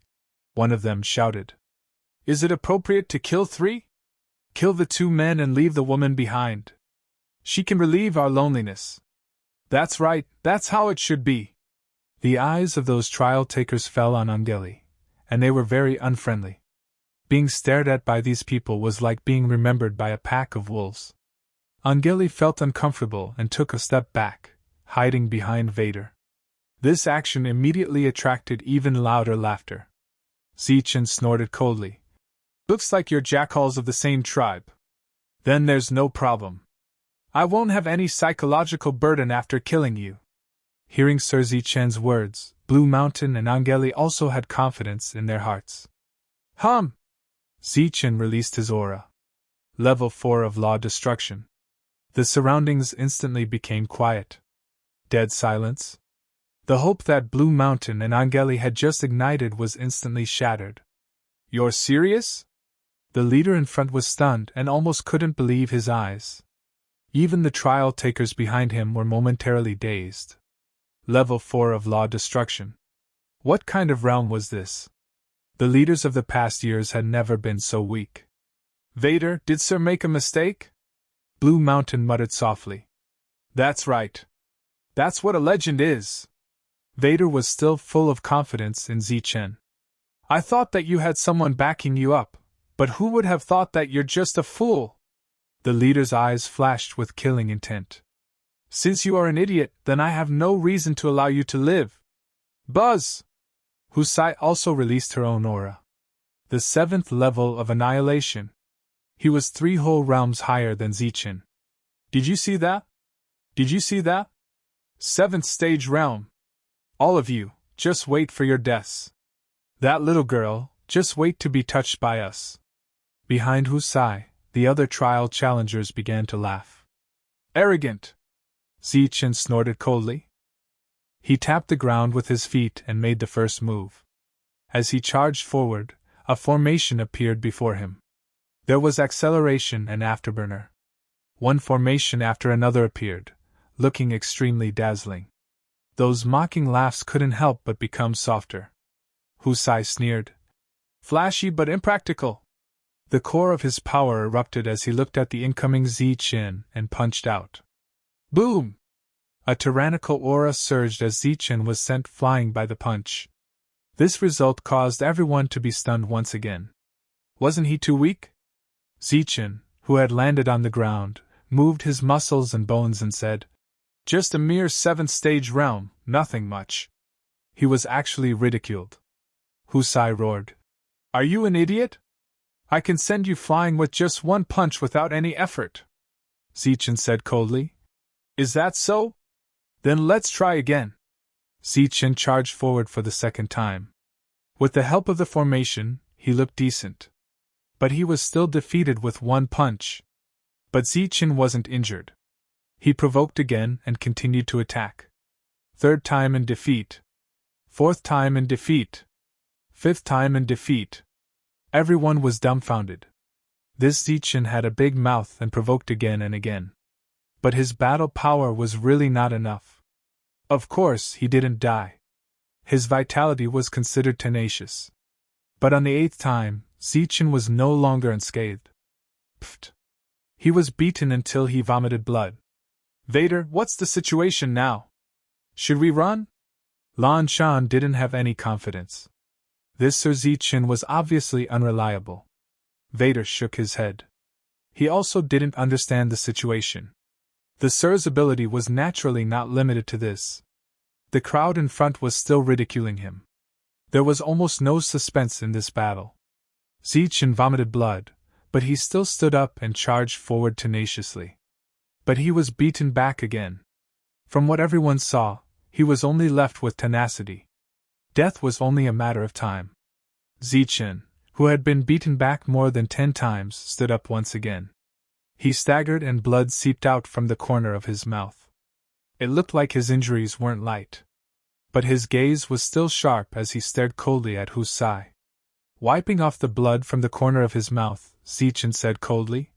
One of them shouted. Is it appropriate to kill three? Kill the two men and leave the woman behind. She can relieve our loneliness. That's right, that's how it should be. The eyes of those trial takers fell on Angeli, and they were very unfriendly. Being stared at by these people was like being remembered by a pack of wolves. Angeli felt uncomfortable and took a step back, hiding behind Vader. This action immediately attracted even louder laughter. Zichen snorted coldly. Looks like you're jackals of the same tribe. Then there's no problem. I won't have any psychological burden after killing you. Hearing Sir Zichen's words, Blue Mountain and Angeli also had confidence in their hearts. Zichen released his aura. Level 4 of Law Destruction. The surroundings instantly became quiet. Dead silence. The hope that Blue Mountain and Angeli had just ignited was instantly shattered. You're serious? The leader in front was stunned and almost couldn't believe his eyes. Even the trial takers behind him were momentarily dazed. Level 4 of Law Destruction. What kind of realm was this? The leaders of the past years had never been so weak. Vader, did Sir make a mistake? Blue Mountain muttered softly. That's right. That's what a legend is. Vader was still full of confidence in Zichen. I thought that you had someone backing you up, but who would have thought that you're just a fool? The leader's eyes flashed with killing intent. Since you are an idiot, then I have no reason to allow you to live. Buzz! Husai also released her own aura. The 7th level of annihilation. He was 3 whole realms higher than Zichen. Did you see that? Did you see that? 7th stage realm. All of you, just wait for your deaths. That little girl, just wait to be touched by us. Behind Husai, the other trial challengers began to laugh. Arrogant! Zichen snorted coldly. He tapped the ground with his feet and made the first move. As he charged forward, a formation appeared before him. There was acceleration and afterburner. One formation after another appeared, looking extremely dazzling. Those mocking laughs couldn't help but become softer. Husai sneered. Flashy but impractical. The core of his power erupted as he looked at the incoming Zichen and punched out. Boom! A tyrannical aura surged as Zichen was sent flying by the punch. This result caused everyone to be stunned once again. Wasn't he too weak? Zichen, who had landed on the ground, moved his muscles and bones and said, Just a mere 7th stage realm, nothing much. He was actually ridiculed. Husai roared. Are you an idiot? I can send you flying with just one punch without any effort. Zichen said coldly. Is that so? Then let's try again. Zichen charged forward for the second time. With the help of the formation, he looked decent. But he was still defeated with one punch. But Zichen wasn't injured. He provoked again and continued to attack. Third time in defeat. Fourth time in defeat. Fifth time in defeat. Everyone was dumbfounded. This Zichen had a big mouth and provoked again and again. But his battle power was really not enough. Of course, he didn't die. His vitality was considered tenacious. But on the eighth time, Zichen was no longer unscathed. Pfft. He was beaten until he vomited blood. Vader, what's the situation now? Should we run? Lan Shan didn't have any confidence. This Sir Zichen was obviously unreliable. Vader shook his head. He also didn't understand the situation. The Sir's ability was naturally not limited to this. The crowd in front was still ridiculing him. There was almost no suspense in this battle. Zichen vomited blood, but he still stood up and charged forward tenaciously. But he was beaten back again. From what everyone saw, he was only left with tenacity. Death was only a matter of time. Zichen, who had been beaten back more than 10 times, stood up once again. He staggered and blood seeped out from the corner of his mouth. It looked like his injuries weren't light. But his gaze was still sharp as he stared coldly at Hu Sai. Wiping off the blood from the corner of his mouth, Zichen said coldly,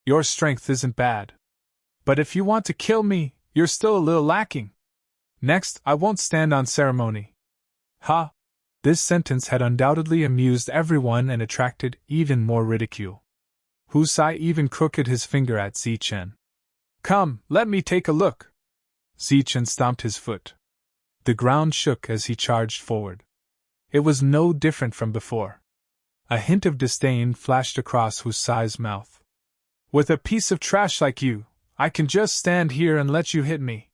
"Your strength isn't bad. But if you want to kill me, you're still a little lacking. Next, I won't stand on ceremony." Ha! This sentence had undoubtedly amused everyone and attracted even more ridicule. Hu Sai even crooked his finger at Zichen. "Come, let me take a look." Zichen stomped his foot. The ground shook as he charged forward. It was no different from before. A hint of disdain flashed across Hu Sai's mouth. "With a piece of trash like you, I can just stand here and let you hit me.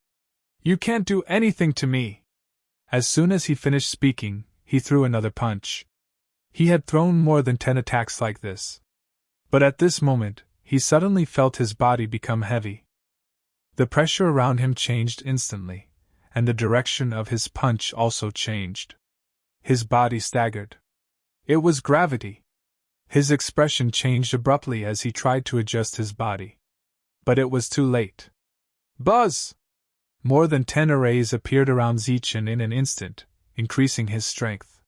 You can't do anything to me." As soon as he finished speaking, he threw another punch. He had thrown more than 10 attacks like this. But at this moment, he suddenly felt his body become heavy. The pressure around him changed instantly, and the direction of his punch also changed. His body staggered. It was gravity. His expression changed abruptly as he tried to adjust his body. But it was too late. Buzz! More than 10 arrays appeared around Zichen in an instant, increasing his strength.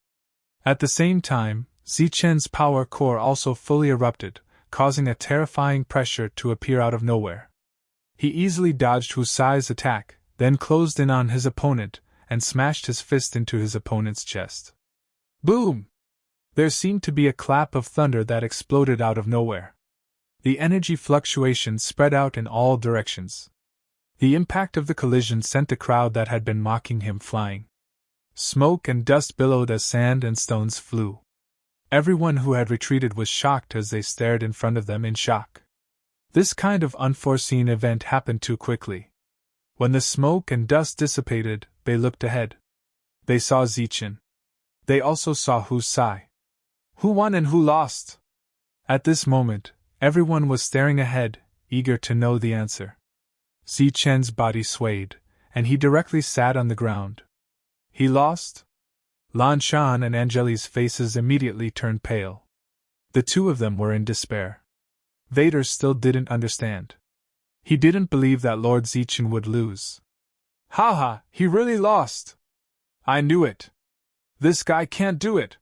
At the same time, Zichen's power core also fully erupted, causing a terrifying pressure to appear out of nowhere. He easily dodged Hu Sai's attack, then closed in on his opponent, and smashed his fist into his opponent's chest. Boom! There seemed to be a clap of thunder that exploded out of nowhere. The energy fluctuations spread out in all directions. The impact of the collision sent the crowd that had been mocking him flying. Smoke and dust billowed as sand and stones flew. Everyone who had retreated was shocked as they stared in front of them in shock. This kind of unforeseen event happened too quickly. When the smoke and dust dissipated, they looked ahead. They saw Zichen. They also saw Hu Sai. Who won and who lost? At this moment, everyone was staring ahead, eager to know the answer. Zichen's body swayed, and he directly sat on the ground. He lost? Lan Shan and Angeli's faces immediately turned pale. The two of them were in despair. Vader still didn't understand. He didn't believe that Lord Zichen would lose. Haha, he really lost! I knew it! This guy can't do it!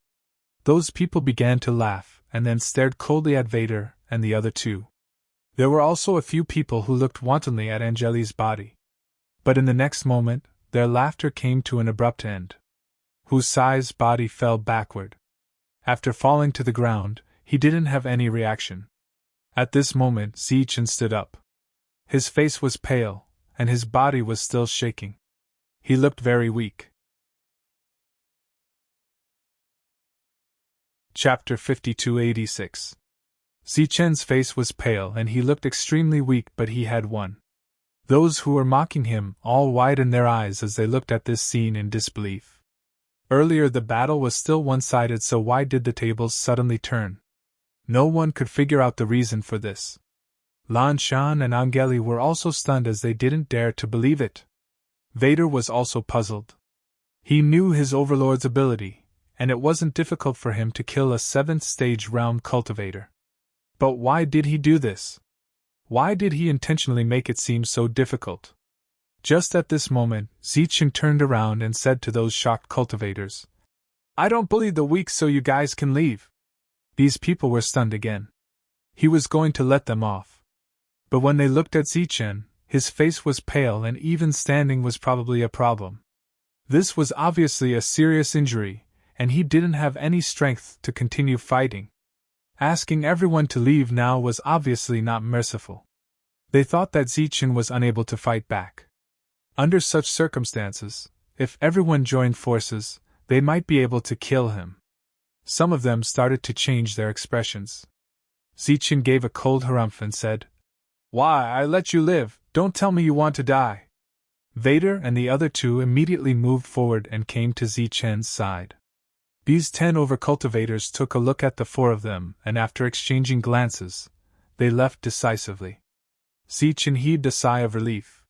Those people began to laugh, and then stared coldly at Vader and the other two. There were also a few people who looked wantonly at Angeli's body. But in the next moment, their laughter came to an abrupt end. Hu Sai's body fell backward. After falling to the ground, he didn't have any reaction. At this moment, Zichen stood up. His face was pale, and his body was still shaking. He looked very weak. Chapter 5286. Zichen's face was pale and he looked extremely weak, but he had won. Those who were mocking him all widened their eyes as they looked at this scene in disbelief. Earlier the battle was still one-sided, so why did the tables suddenly turn? No one could figure out the reason for this. Lan Shan and Angeli were also stunned as they didn't dare to believe it. Vader was also puzzled. He knew his overlord's ability, and it wasn't difficult for him to kill a 7th-stage realm cultivator. But why did he do this? Why did he intentionally make it seem so difficult? Just at this moment, Zichen turned around and said to those shocked cultivators, "I don't bully the weak, so you guys can leave." These people were stunned again. He was going to let them off. But when they looked at Zichen, his face was pale and even standing was probably a problem. This was obviously a serious injury, and he didn't have any strength to continue fighting. Asking everyone to leave now was obviously not merciful. They thought that Zichen was unable to fight back. Under such circumstances, if everyone joined forces, they might be able to kill him. Some of them started to change their expressions. Zichen gave a cold harumph and said, "Why, I let you live, don't tell me you want to die." Vader and the other two immediately moved forward and came to Zichen's side. These 10 overcultivators took a look at the 4 of them, and after exchanging glances, they left decisively. Zichen heaved a sigh of relief.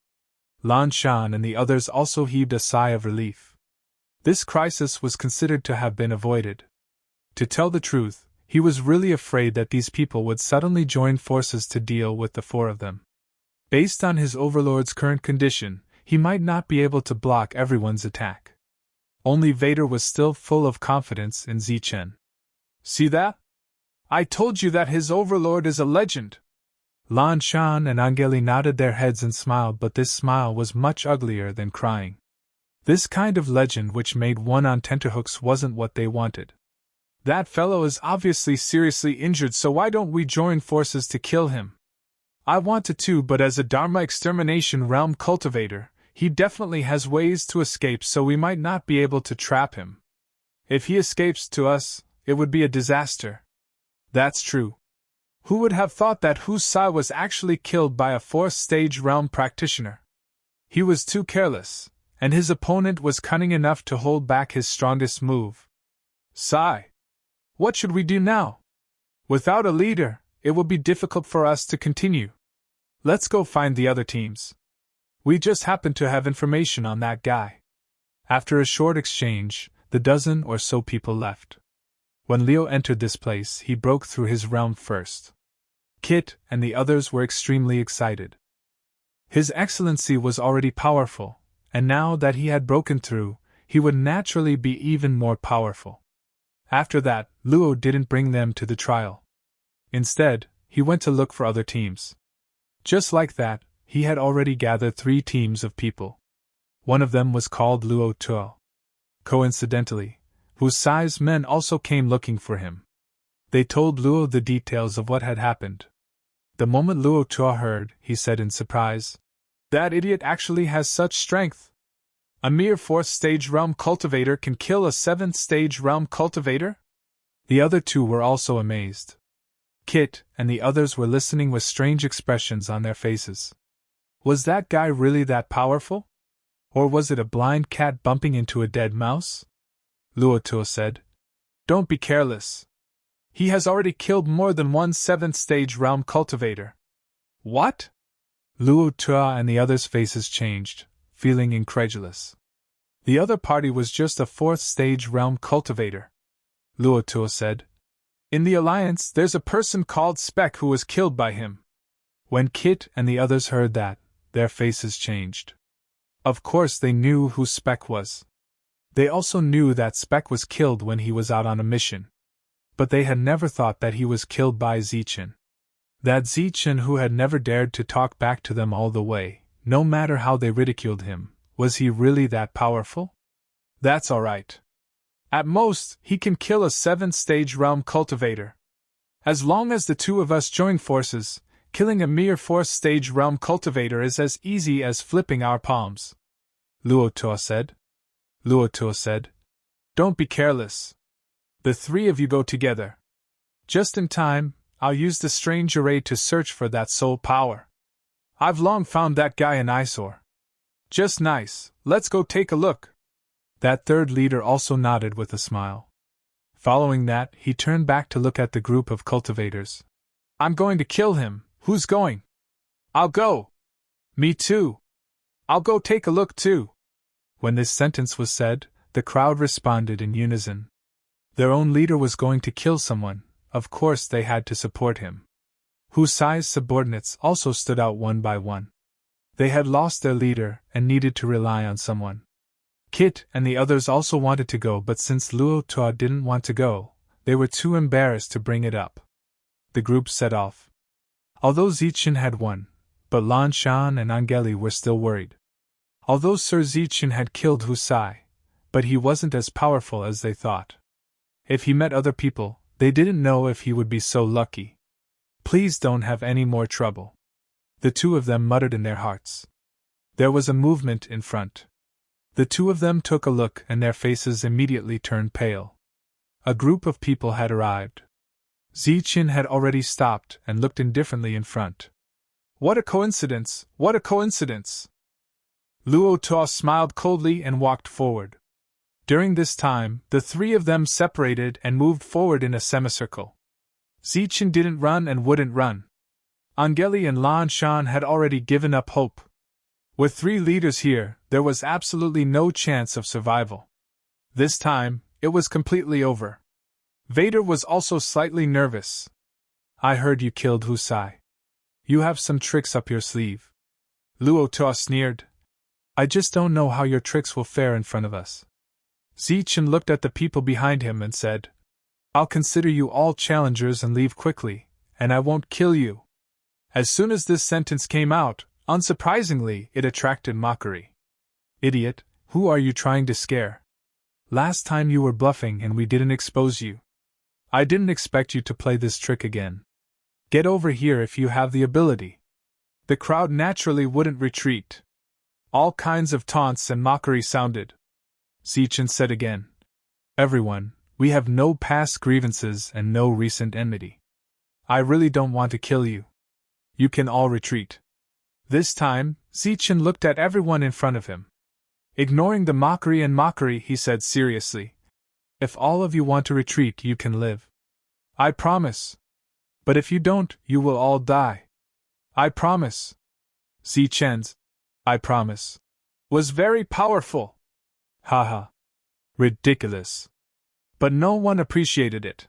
Lan Shan and the others also heaved a sigh of relief. This crisis was considered to have been avoided. To tell the truth, he was really afraid that these people would suddenly join forces to deal with the 4 of them. Based on his overlord's current condition, he might not be able to block everyone's attack. Only Vader was still full of confidence in Zichen. "See that? I told you that his overlord is a legend." Lan Shan and Angeli nodded their heads and smiled, but this smile was much uglier than crying. This kind of legend which made one on tenterhooks wasn't what they wanted. "That fellow is obviously seriously injured, so why don't we join forces to kill him? I wanted to, but as a Dharma extermination realm cultivator, he definitely has ways to escape, so we might not be able to trap him. If he escapes to us, it would be a disaster." "That's true. Who would have thought that Hu Sai was actually killed by a 4th-stage realm practitioner? He was too careless, and his opponent was cunning enough to hold back his strongest move. Sai, what should we do now? Without a leader, it will be difficult for us to continue. Let's go find the other teams. We just happen to have information on that guy." After a short exchange, the dozen or so people left. When Leo entered this place, he broke through his realm first. Kit and the others were extremely excited. His Excellency was already powerful, and now that he had broken through, he would naturally be even more powerful. After that, Luo didn't bring them to the trial. Instead, he went to look for other teams. Just like that, he had already gathered 3 teams of people. One of them was called Luo Tuo. Coincidentally, Hu Sai's men also came looking for him. They told Luo the details of what had happened. The moment Luo Tuo heard, he said in surprise, "That idiot actually has such strength! A mere 4th-stage realm cultivator can kill a 7th-stage realm cultivator?" The other 2 were also amazed. Kit and the others were listening with strange expressions on their faces. Was that guy really that powerful? Or was it a blind cat bumping into a dead mouse? Luo Tuo said, "Don't be careless. He has already killed more than one 7th-stage realm cultivator." "What?" Luo Tuo and the others' faces changed, feeling incredulous. "The other party was just a 4th-stage realm cultivator," Luo Tuo said. "In the Alliance, there's a person called Speck who was killed by him." When Kit and the others heard that, their faces changed. Of course they knew who Speck was. They also knew that Speck was killed when he was out on a mission. But they had never thought that he was killed by Zichen. That Zichen who had never dared to talk back to them all the way, no matter how they ridiculed him, was he really that powerful? "That's alright. At most, he can kill a 7th-stage realm cultivator. As long as the 2 of us join forces, killing a mere 4th-stage realm cultivator is as easy as flipping our palms," Luo Tuo said. Luo Tuo said, "Don't be careless. The 3 of you go together. Just in time, I'll use the strange array to search for that soul power. I've long found that guy an eyesore. Just nice, let's go take a look." That 3rd leader also nodded with a smile. Following that, he turned back to look at the group of cultivators. "I'm going to kill him. Who's going?" "I'll go." "Me too." "I'll go take a look too." When this sentence was said, the crowd responded in unison. Their own leader was going to kill someone, of course they had to support him. Hu Sai's subordinates also stood out one by one. They had lost their leader and needed to rely on someone. Kit and the others also wanted to go, but since Luo Tua didn't want to go, they were too embarrassed to bring it up. The group set off. Although Zichen had won, but Lan Shan and Angeli were still worried. Although Sir Zichen had killed Husai, but he wasn't as powerful as they thought. If he met other people, they didn't know if he would be so lucky. Please don't have any more trouble. The two of them muttered in their hearts. There was a movement in front. The two of them took a look and their faces immediately turned pale. A group of people had arrived. Zichen had already stopped and looked indifferently in front. What a coincidence! What a coincidence! Luo Tua smiled coldly and walked forward. During this time, the three of them separated and moved forward in a semicircle. Zichen didn't run and wouldn't run. Angeli and Lan Shan had already given up hope. With three leaders here, there was absolutely no chance of survival. This time, it was completely over. Vader was also slightly nervous. I heard you killed Husai. You have some tricks up your sleeve. Luo Tua sneered. I just don't know how your tricks will fare in front of us. Zichen looked at the people behind him and said, I'll consider you all challengers and leave quickly, and I won't kill you. As soon as this sentence came out, unsurprisingly, it attracted mockery. Idiot, who are you trying to scare? Last time you were bluffing and we didn't expose you. I didn't expect you to play this trick again. Get over here if you have the ability. The crowd naturally wouldn't retreat. All kinds of taunts and mockery sounded. Zichen said again, Everyone, we have no past grievances and no recent enmity. I really don't want to kill you. You can all retreat. This time, Zichen looked at everyone in front of him. Ignoring the mockery, he said seriously, If all of you want to retreat, you can live. I promise. But if you don't, you will all die. I promise. Zichen's I promise was very powerful. Haha. Ridiculous. But no one appreciated it.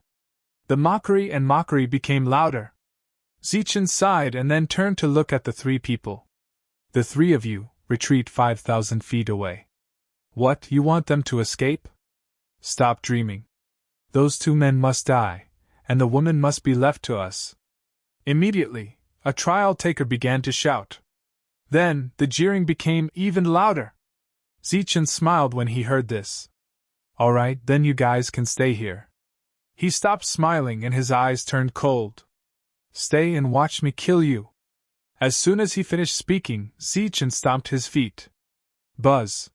The mockery became louder. Zichen sighed and then turned to look at the three people. The three of you, retreat 5,000 feet away. What, you want them to escape? Stop dreaming. Those two men must die, and the woman must be left to us. Immediately, a trial taker began to shout. Then, the jeering became even louder. Zichen smiled when he heard this. All right, then you guys can stay here. He stopped smiling and his eyes turned cold. Stay and watch me kill you. As soon as he finished speaking, Zichen stomped his feet. Buzz.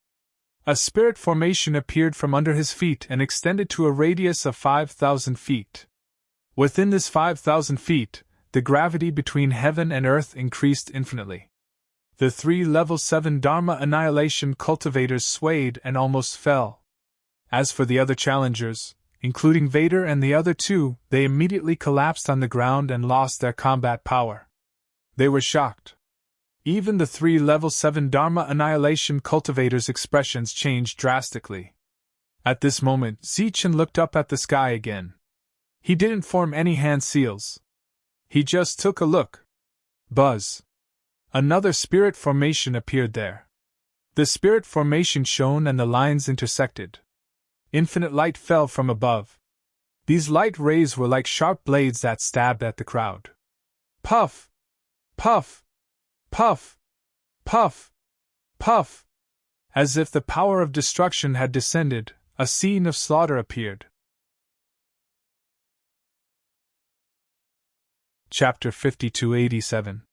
A spirit formation appeared from under his feet and extended to a radius of 5,000 feet. Within this 5,000 feet, the gravity between heaven and earth increased infinitely. The three level 7 Dharma annihilation cultivators swayed and almost fell. As for the other challengers, including Vader and the other two, they immediately collapsed on the ground and lost their combat power. They were shocked. Even the three level 7 Dharma annihilation cultivators' expressions changed drastically. At this moment, Zichen looked up at the sky again. He didn't form any hand seals. He just took a look. Buzz. Another spirit formation appeared there. The spirit formation shone and the lines intersected. Infinite light fell from above. These light rays were like sharp blades that stabbed at the crowd. Puff! Puff! Puff! Puff! Puff! As if the power of destruction had descended, a scene of slaughter appeared. Chapter 5287.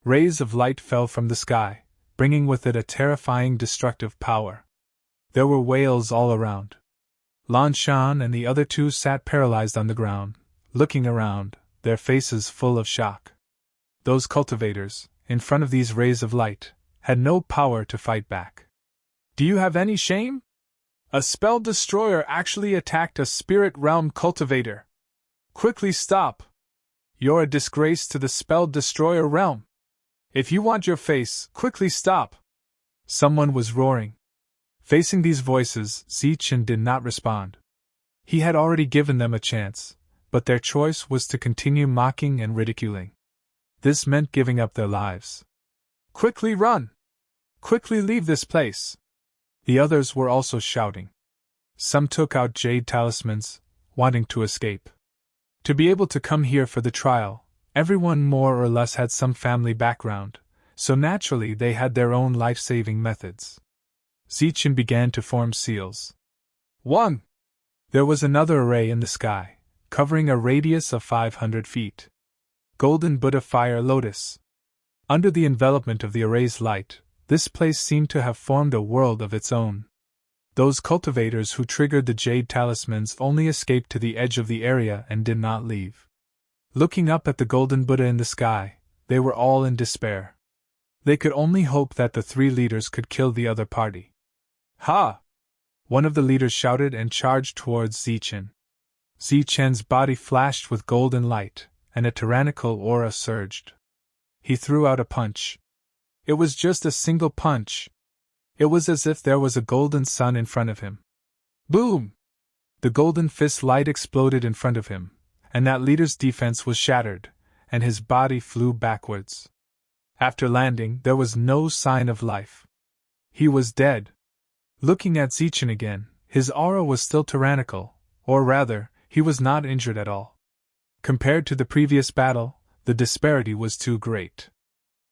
Rays of light fell from the sky, bringing with it a terrifying destructive power. There were wails all around. Lan Shan and the other two sat paralyzed on the ground, looking around, their faces full of shock. Those cultivators, in front of these rays of light, had no power to fight back. Do you have any shame? A spell destroyer actually attacked a spirit realm cultivator. Quickly stop! You're a disgrace to the spell destroyer realm. If you want your face, quickly stop! Someone was roaring. Facing these voices, Zichen did not respond. He had already given them a chance, but their choice was to continue mocking and ridiculing. This meant giving up their lives. Quickly run! Quickly leave this place! The others were also shouting. Some took out jade talismans, wanting to escape. To be able to come here for the trial, everyone more or less had some family background, so naturally they had their own life-saving methods. Zichen began to form seals. 1. There was another array in the sky, covering a radius of 500 feet. Golden Buddha Fire Lotus. Under the envelopment of the array's light, this place seemed to have formed a world of its own. Those cultivators who triggered the jade talismans only escaped to the edge of the area and did not leave. Looking up at the golden Buddha in the sky, they were all in despair. They could only hope that the 3 leaders could kill the other party. Ha! One of the leaders shouted and charged towards Zichen. Zichen's body flashed with golden light, and a tyrannical aura surged. He threw out a punch. It was just a single punch. It was as if there was a golden sun in front of him. Boom! The golden fist light exploded in front of him, and that leader's defense was shattered, and his body flew backwards. After landing, there was no sign of life. He was dead. Looking at Zichen again, his aura was still tyrannical, or rather, he was not injured at all. Compared to the previous battle, the disparity was too great.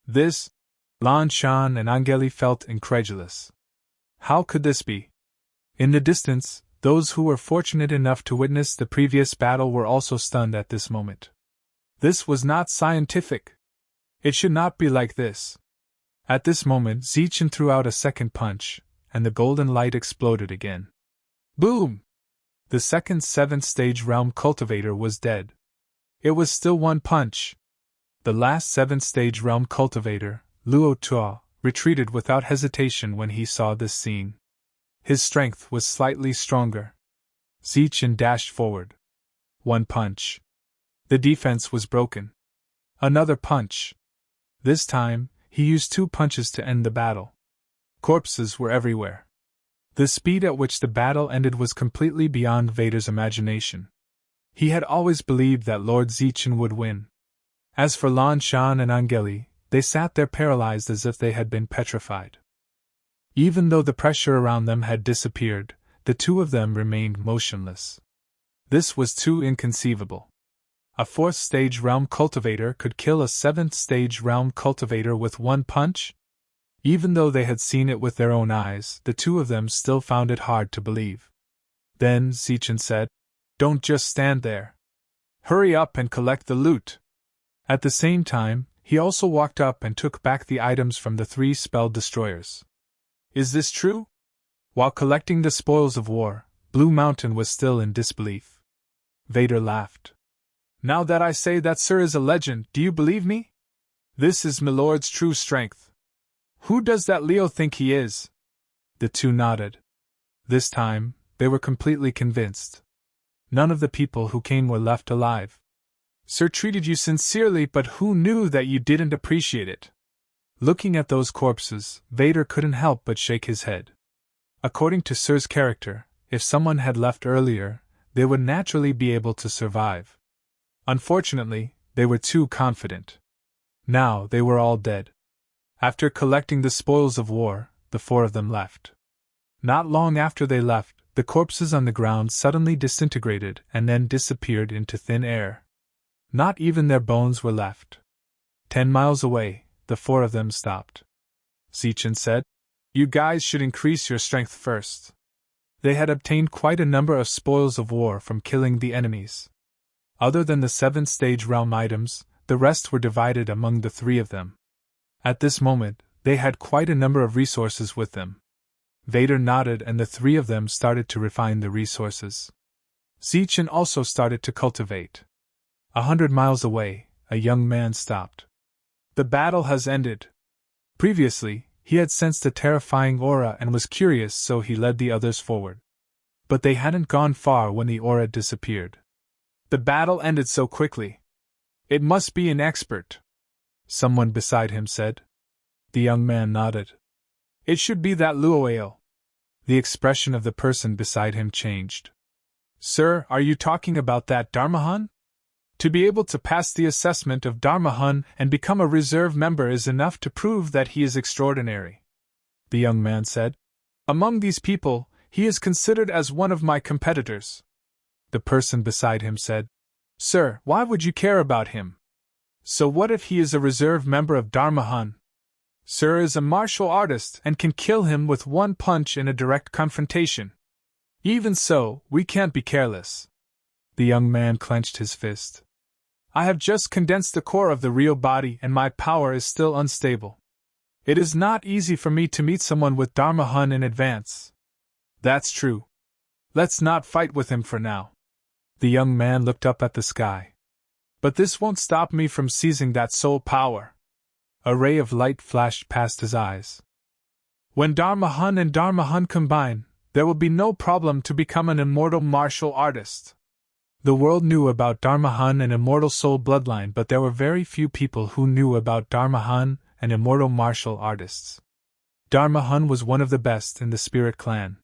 This, Lan Shan and Angeli felt incredulous. How could this be? In the distance, those who were fortunate enough to witness the previous battle were also stunned at this moment. This was not scientific. It should not be like this. At this moment, Zichen threw out a second punch, and the golden light exploded again. Boom! The second 7th stage realm cultivator was dead. It was still one punch. The last 7th stage realm cultivator, Luo Tuo, retreated without hesitation when he saw this scene. His strength was slightly stronger. Zichen dashed forward. One punch. The defense was broken. Another punch. This time, he used 2 punches to end the battle. Corpses were everywhere. The speed at which the battle ended was completely beyond Vader's imagination. He had always believed that Lord Zichen would win. As for Lan Shan and Angeli, they sat there paralyzed as if they had been petrified. Even though the pressure around them had disappeared, the 2 of them remained motionless. This was too inconceivable. A 4th stage realm cultivator could kill a 7th stage realm cultivator with one punch? Even though they had seen it with their own eyes, the 2 of them still found it hard to believe. Then Zichen said, "Don't just stand there. Hurry up and collect the loot." At the same time, he also walked up and took back the items from the 3 spell destroyers. Is this true? While collecting the spoils of war, Blue Mountain was still in disbelief. Vader laughed. "Now that I say that Sir is a legend, do you believe me? This is Milord's true strength. Who does that Leo think he is?" The 2 nodded. This time, they were completely convinced. None of the people who came were left alive. "Sir treated you sincerely, but who knew that you didn't appreciate it?" Looking at those corpses, Vader couldn't help but shake his head. According to Sir's character, if someone had left earlier, they would naturally be able to survive. Unfortunately, they were too confident. Now they were all dead. After collecting the spoils of war, the 4 of them left. Not long after they left, the corpses on the ground suddenly disintegrated and then disappeared into thin air. Not even their bones were left. 10 miles away, the 4 of them stopped. Zichen said, "You guys should increase your strength first." They had obtained quite a number of spoils of war from killing the enemies. Other than the 7th stage realm items, the rest were divided among the 3 of them. At this moment, they had quite a number of resources with them. Vader nodded and the 3 of them started to refine the resources. Zichen also started to cultivate. 100 miles away, a young man stopped. "The battle has ended." Previously, he had sensed a terrifying aura and was curious, so he led the others forward. But they hadn't gone far when the aura disappeared. "The battle ended so quickly. It must be an expert," someone beside him said. The young man nodded. "It should be that Luoeo." The expression of the person beside him changed. "Sir, are you talking about that Dharmahan?" To be able to pass the assessment of Dharma Hun and become a reserve member is enough to prove that he is extraordinary," the young man said. "Among these people, he is considered as one of my competitors." The person beside him said, "Sir, why would you care about him? So what if he is a reserve member of Dharma Hun? Sir is a martial artist and can kill him with one punch in a direct confrontation. Even so, we can't be careless." The young man clenched his fist. "I have just condensed the core of the real body and my power is still unstable. It is not easy for me to meet someone with Dharma Hun in advance." "That's true. Let's not fight with him for now." The young man looked up at the sky. "But this won't stop me from seizing that soul power." A ray of light flashed past his eyes. "When Dharma Hun and Dharma Hun combine, there will be no problem to become an immortal martial artist." The world knew about Dharma Hun and immortal soul bloodline, but there were very few people who knew about Dharma Hun and immortal martial artists. Dharma Hun was one of the best in the spirit clan.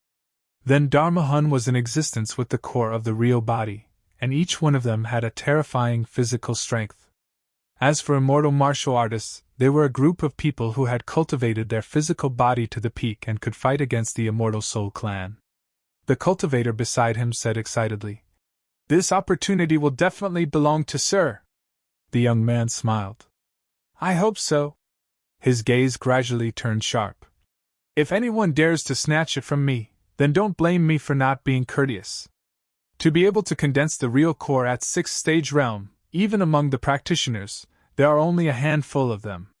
Then Dharma Hun was in existence with the core of the real body, and each one of them had a terrifying physical strength. As for immortal martial artists, they were a group of people who had cultivated their physical body to the peak and could fight against the immortal soul clan. The cultivator beside him said excitedly, "This opportunity will definitely belong to Sir." The young man smiled. "I hope so." His gaze gradually turned sharp. "If anyone dares to snatch it from me, then don't blame me for not being courteous. To be able to condense the real core at 6th stage realm, even among the practitioners, there are only a handful of them.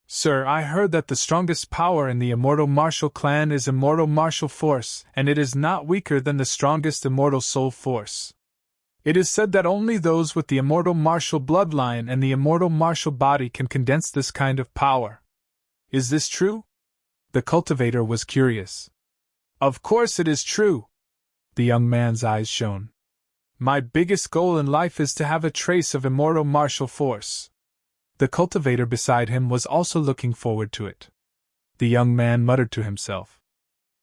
Sir, I heard that the strongest power in the immortal martial clan is immortal martial force, and it is not weaker than the strongest immortal soul force. It is said that only those with the immortal martial bloodline and the immortal martial body can condense this kind of power. Is this true?" The cultivator was curious. "Of course it is true." The young man's eyes shone. "My biggest goal in life is to have a trace of immortal martial force." The cultivator beside him was also looking forward to it. The young man muttered to himself,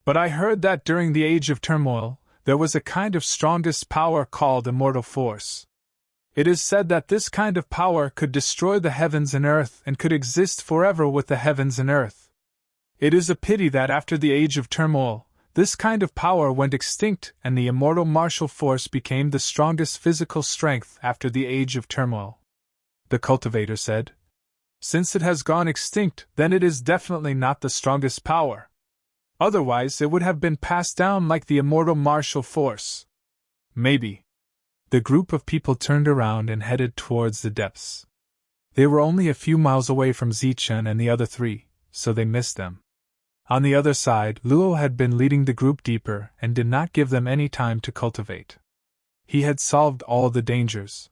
"But I heard that during the age of turmoil, there was a kind of strongest power called immortal force. It is said that this kind of power could destroy the heavens and earth and could exist forever with the heavens and earth. It is a pity that after the age of turmoil, this kind of power went extinct and the immortal martial force became the strongest physical strength after the age of turmoil." The cultivator said, "Since it has gone extinct, then it is definitely not the strongest power. Otherwise it would have been passed down like the immortal martial force." "Maybe." The group of people turned around and headed towards the depths. They were only a few miles away from Zichun and the other three, so they missed them. On the other side, Luo had been leading the group deeper and did not give them any time to cultivate. He had solved all the dangers.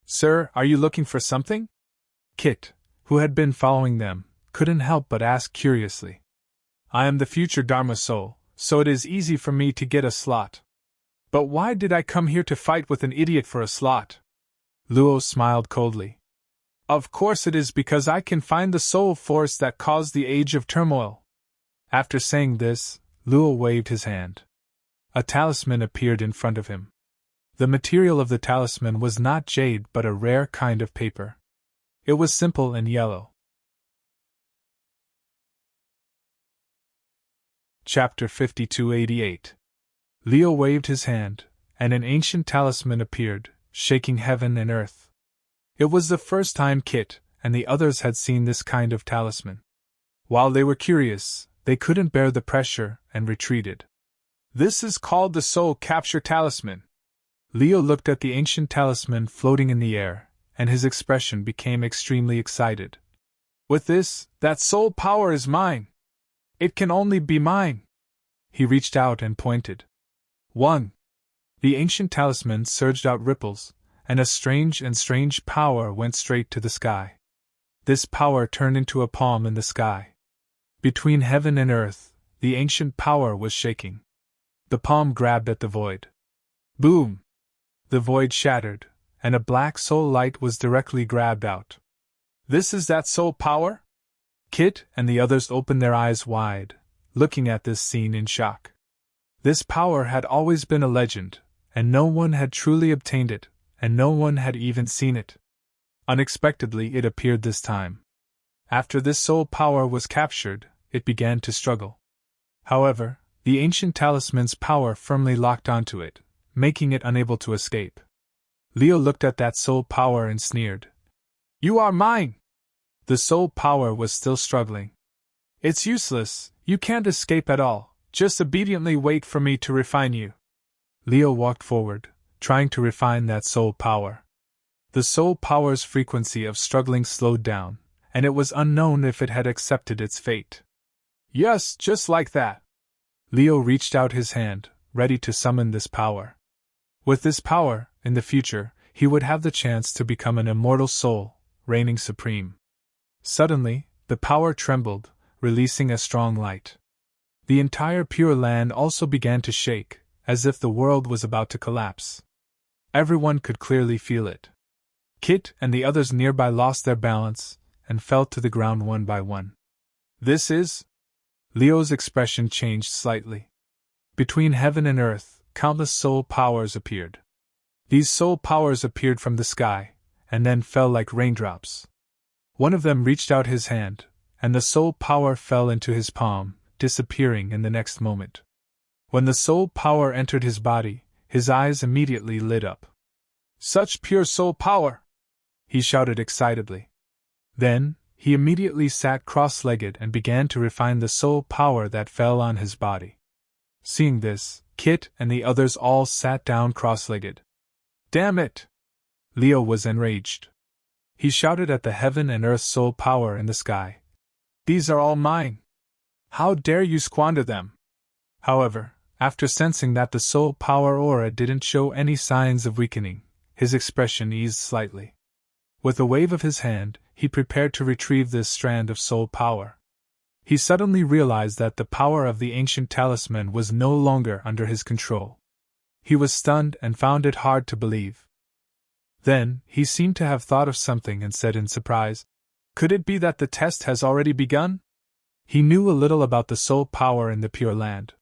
"Sir, are you looking for something?" Kit, who had been following them, couldn't help but ask curiously. "I am the future Dharma soul, so it is easy for me to get a slot. But why did I come here to fight with an idiot for a slot?" Luo smiled coldly. "Of course it is because I can find the soul force that caused the age of turmoil." After saying this, Luo waved his hand. A talisman appeared in front of him. The material of the talisman was not jade but a rare kind of paper. It was simple and yellow. Chapter 5288. Leo waved his hand, and an ancient talisman appeared, shaking heaven and earth. It was the first time Kit and the others had seen this kind of talisman. While they were curious, they couldn't bear the pressure and retreated. "This is called the Soul Capture Talisman." Leo looked at the ancient talisman floating in the air, and his expression became extremely excited. "With this, that soul power is mine. It can only be mine." He reached out and pointed. 1. The ancient talisman surged out ripples, and a strange power went straight to the sky. This power turned into a palm in the sky. Between heaven and earth, the ancient power was shaking. The palm grabbed at the void. Boom! The void shattered, and a black soul light was directly grabbed out. "This is that soul power?" Kit and the others opened their eyes wide, looking at this scene in shock. This power had always been a legend, and no one had truly obtained it, and no one had even seen it. Unexpectedly, it appeared this time. After this soul power was captured, it began to struggle. However, the ancient talisman's power firmly locked onto it, making it unable to escape. Leo looked at that soul power and sneered. "You are mine!" The soul power was still struggling. "It's useless, you can't escape at all, just obediently wait for me to refine you." Leo walked forward, trying to refine that soul power. The soul power's frequency of struggling slowed down, and it was unknown if it had accepted its fate. "Yes, just like that." Leo reached out his hand, ready to summon this power. With this power, in the future, he would have the chance to become an immortal soul, reigning supreme. Suddenly, the power trembled, releasing a strong light. The entire Pure Land also began to shake, as if the world was about to collapse. Everyone could clearly feel it. Kit and the others nearby lost their balance, and fell to the ground one by one. "This is?" Leo's expression changed slightly. Between heaven and earth, countless soul powers appeared. These soul powers appeared from the sky, and then fell like raindrops. One of them reached out his hand, and the soul power fell into his palm, disappearing in the next moment. When the soul power entered his body, his eyes immediately lit up. "Such pure soul power!" he shouted excitedly. Then, he immediately sat cross-legged and began to refine the soul power that fell on his body. Seeing this, Kit and the others all sat down cross-legged. "Damn it!" Leo was enraged. He shouted at the heaven and earth soul power in the sky. "These are all mine! How dare you squander them?" However, after sensing that the soul power aura didn't show any signs of weakening, his expression eased slightly. With a wave of his hand, he prepared to retrieve this strand of soul power. He suddenly realized that the power of the ancient talisman was no longer under his control. He was stunned and found it hard to believe. Then, he seemed to have thought of something and said in surprise, "Could it be that the test has already begun?" He knew a little about the soul power in the Pure Land.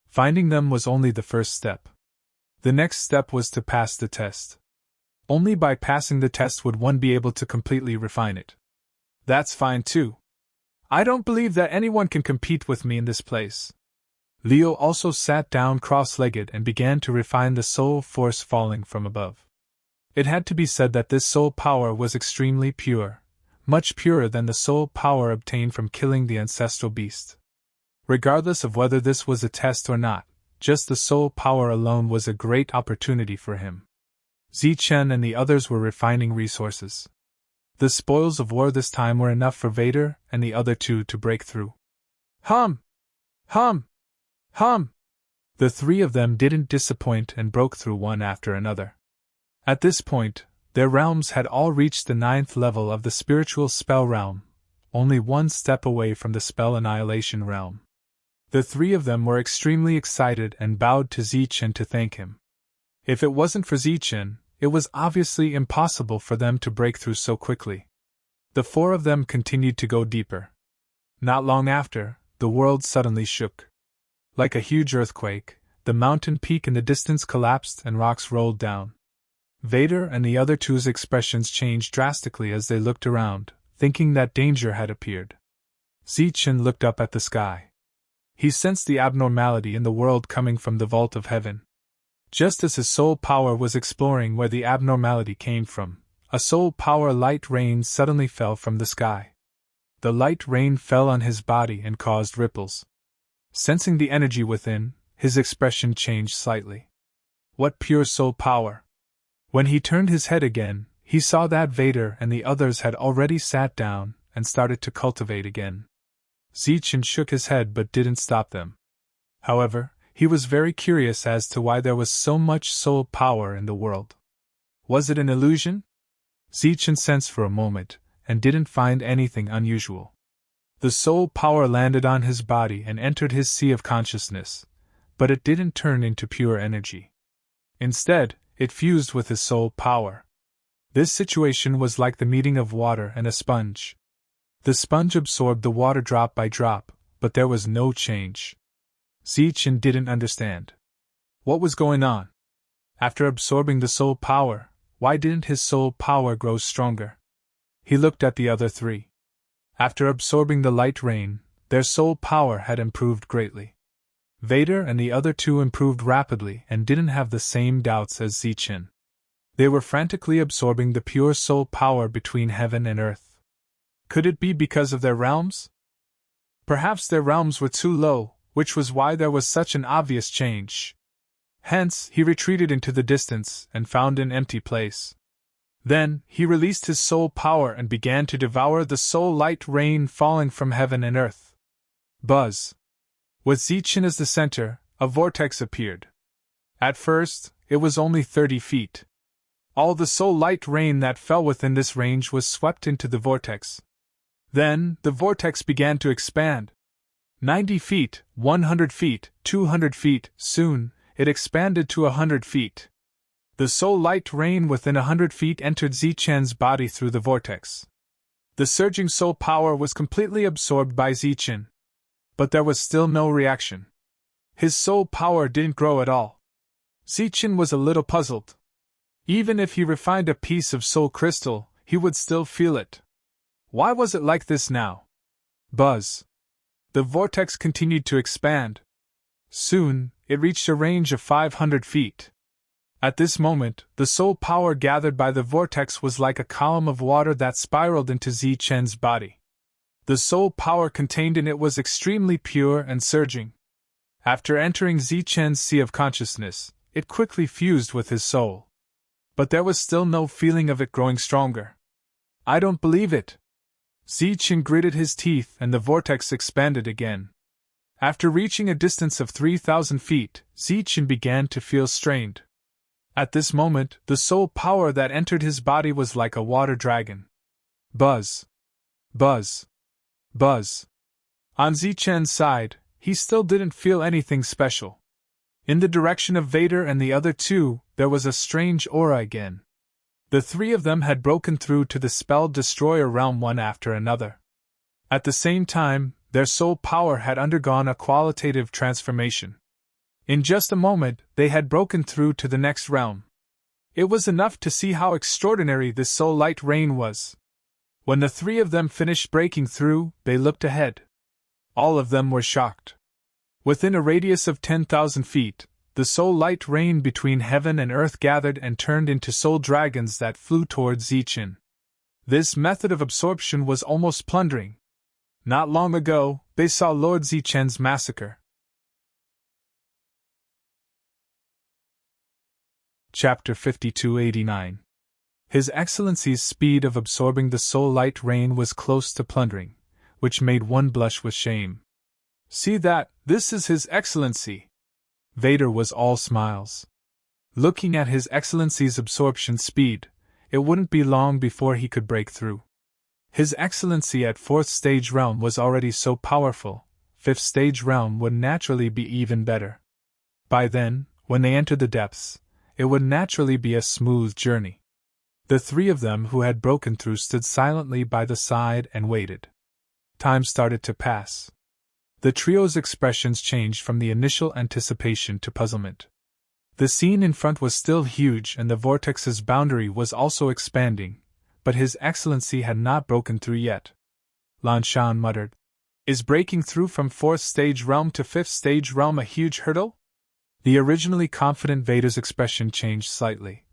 Finding them was only the first step. The next step was to pass the test. Only by passing the test would one be able to completely refine it. "That's fine too. I don't believe that anyone can compete with me in this place." Leo also sat down cross-legged and began to refine the soul force falling from above. It had to be said that this soul power was extremely pure, much purer than the soul power obtained from killing the ancestral beast. Regardless of whether this was a test or not, just the soul power alone was a great opportunity for him. Zichen and the others were refining resources. The spoils of war this time were enough for Vader and the other two to break through. Hum! Hum! Hum! The three of them didn't disappoint and broke through one after another. At this point, their realms had all reached the 9th level of the spiritual spell realm, only one step away from the spell annihilation realm. The three of them were extremely excited and bowed to Zichen to thank him. If it wasn't for Zichen, it was obviously impossible for them to break through so quickly. The four of them continued to go deeper. Not long after, the world suddenly shook. Like a huge earthquake, the mountain peak in the distance collapsed and rocks rolled down. Vader and the other two's expressions changed drastically as they looked around, thinking that danger had appeared. Zichen looked up at the sky. He sensed the abnormality in the world coming from the vault of heaven. Just as his soul power was exploring where the abnormality came from, a soul power light rain suddenly fell from the sky. The light rain fell on his body and caused ripples. Sensing the energy within, his expression changed slightly. What pure soul power! When he turned his head again, he saw that Vader and the others had already sat down and started to cultivate again. Zichen shook his head but didn't stop them. However, he was very curious as to why there was so much soul power in the world. Was it an illusion? Zichen sensed for a moment, and didn't find anything unusual. The soul power landed on his body and entered his sea of consciousness, but it didn't turn into pure energy. Instead, it fused with his soul power. This situation was like the meeting of water and a sponge. The sponge absorbed the water drop by drop, but there was no change. Zichen didn't understand. What was going on? After absorbing the soul power, why didn't his soul power grow stronger? He looked at the other three. After absorbing the light rain, their soul power had improved greatly. Vader and the other two improved rapidly and didn't have the same doubts as Zichen. They were frantically absorbing the pure soul power between heaven and earth. Could it be because of their realms? Perhaps their realms were too low, which was why there was such an obvious change. Hence, he retreated into the distance and found an empty place. Then, he released his soul power and began to devour the soul light rain falling from heaven and earth. Buzz! With Zichen as the center, a vortex appeared. At first, it was only 30 feet. All the soul light rain that fell within this range was swept into the vortex. Then, the vortex began to expand. 90 feet, 100 feet, 200 feet, soon, it expanded to 100 feet. The soul light rain within 100 feet entered Zichen's body through the vortex. The surging soul power was completely absorbed by Zichen. But there was still no reaction. His soul power didn't grow at all. Zichen was a little puzzled. Even if he refined a piece of soul crystal, he would still feel it. Why was it like this now? Buzz! The vortex continued to expand. Soon, it reached a range of 500 feet. At this moment, the soul power gathered by the vortex was like a column of water that spiraled into Zichen's body. The soul power contained in it was extremely pure and surging. After entering Zichen's sea of consciousness, it quickly fused with his soul. But there was still no feeling of it growing stronger. I don't believe it. Zichen gritted his teeth and the vortex expanded again. After reaching a distance of 3,000 feet, Zichen began to feel strained. At this moment, the soul power that entered his body was like a water dragon. Buzz! Buzz! Buzz! On Zichen's side, he still didn't feel anything special. In the direction of Vader and the other two, there was a strange aura again. The three of them had broken through to the spell destroyer realm one after another. At the same time, their soul power had undergone a qualitative transformation. In just a moment, they had broken through to the next realm. It was enough to see how extraordinary this soul light rain was. When the three of them finished breaking through, they looked ahead. All of them were shocked. Within a radius of 10,000 feet, the soul light rain between heaven and earth gathered and turned into soul dragons that flew towards Zichen. This method of absorption was almost plundering. Not long ago, they saw Lord Zichen's massacre. Chapter 5289. His Excellency's speed of absorbing the soul light rain was close to plundering, which made one blush with shame. See that, this is His Excellency! Vader was all smiles. Looking at His Excellency's absorption speed, it wouldn't be long before he could break through. His Excellency at 4th stage realm was already so powerful, 5th stage realm would naturally be even better. By then, when they entered the depths, it would naturally be a smooth journey. The three of them who had broken through stood silently by the side and waited. Time started to pass. The trio's expressions changed from the initial anticipation to puzzlement. The scene in front was still huge and the vortex's boundary was also expanding, but His Excellency had not broken through yet. Lan Shan muttered, "Is breaking through from 4th stage realm to 5th stage realm a huge hurdle?" The originally confident Vader's expression changed slightly.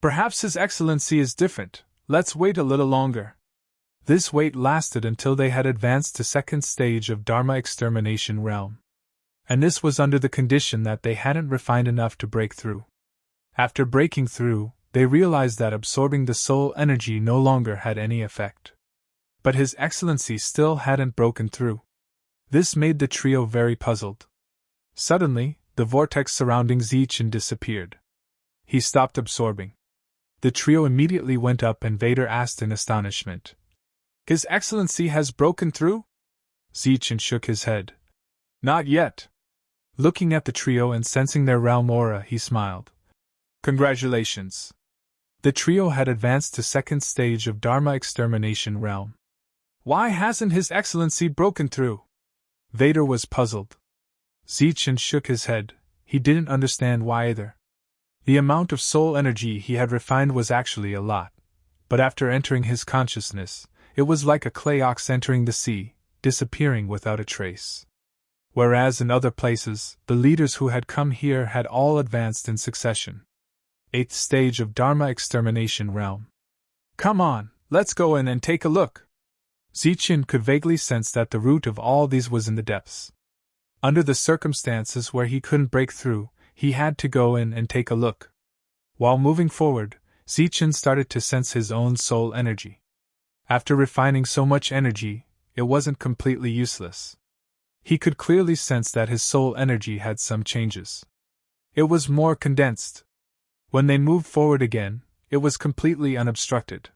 "Perhaps His Excellency is different, let's wait a little longer." This wait lasted until they had advanced to 2nd stage of Dharma extermination realm. And this was under the condition that they hadn't refined enough to break through. After breaking through, they realized that absorbing the soul energy no longer had any effect. But His Excellency still hadn't broken through. This made the trio very puzzled. Suddenly, the vortex surrounding Zichen disappeared. He stopped absorbing. The trio immediately went up and Vader asked in astonishment, "His Excellency has broken through?" Zichen shook his head. "Not yet." Looking at the trio and sensing their realm aura, he smiled. "Congratulations." The trio had advanced to 2nd stage of Dharma extermination realm. "Why hasn't His Excellency broken through?" Vader was puzzled. Zichen shook his head, he didn't understand why either. The amount of soul energy he had refined was actually a lot, but after entering his consciousness, it was like a clay ox entering the sea, disappearing without a trace. Whereas in other places, the leaders who had come here had all advanced in succession. 8th stage of Dharma extermination realm. Come on, let's go in and take a look. Zichen could vaguely sense that the root of all these was in the depths. Under the circumstances where he couldn't break through, he had to go in and take a look. While moving forward, Zichen started to sense his own soul energy. After refining so much energy, it wasn't completely useless. He could clearly sense that his soul energy had some changes. It was more condensed. When they moved forward again, it was completely unobstructed.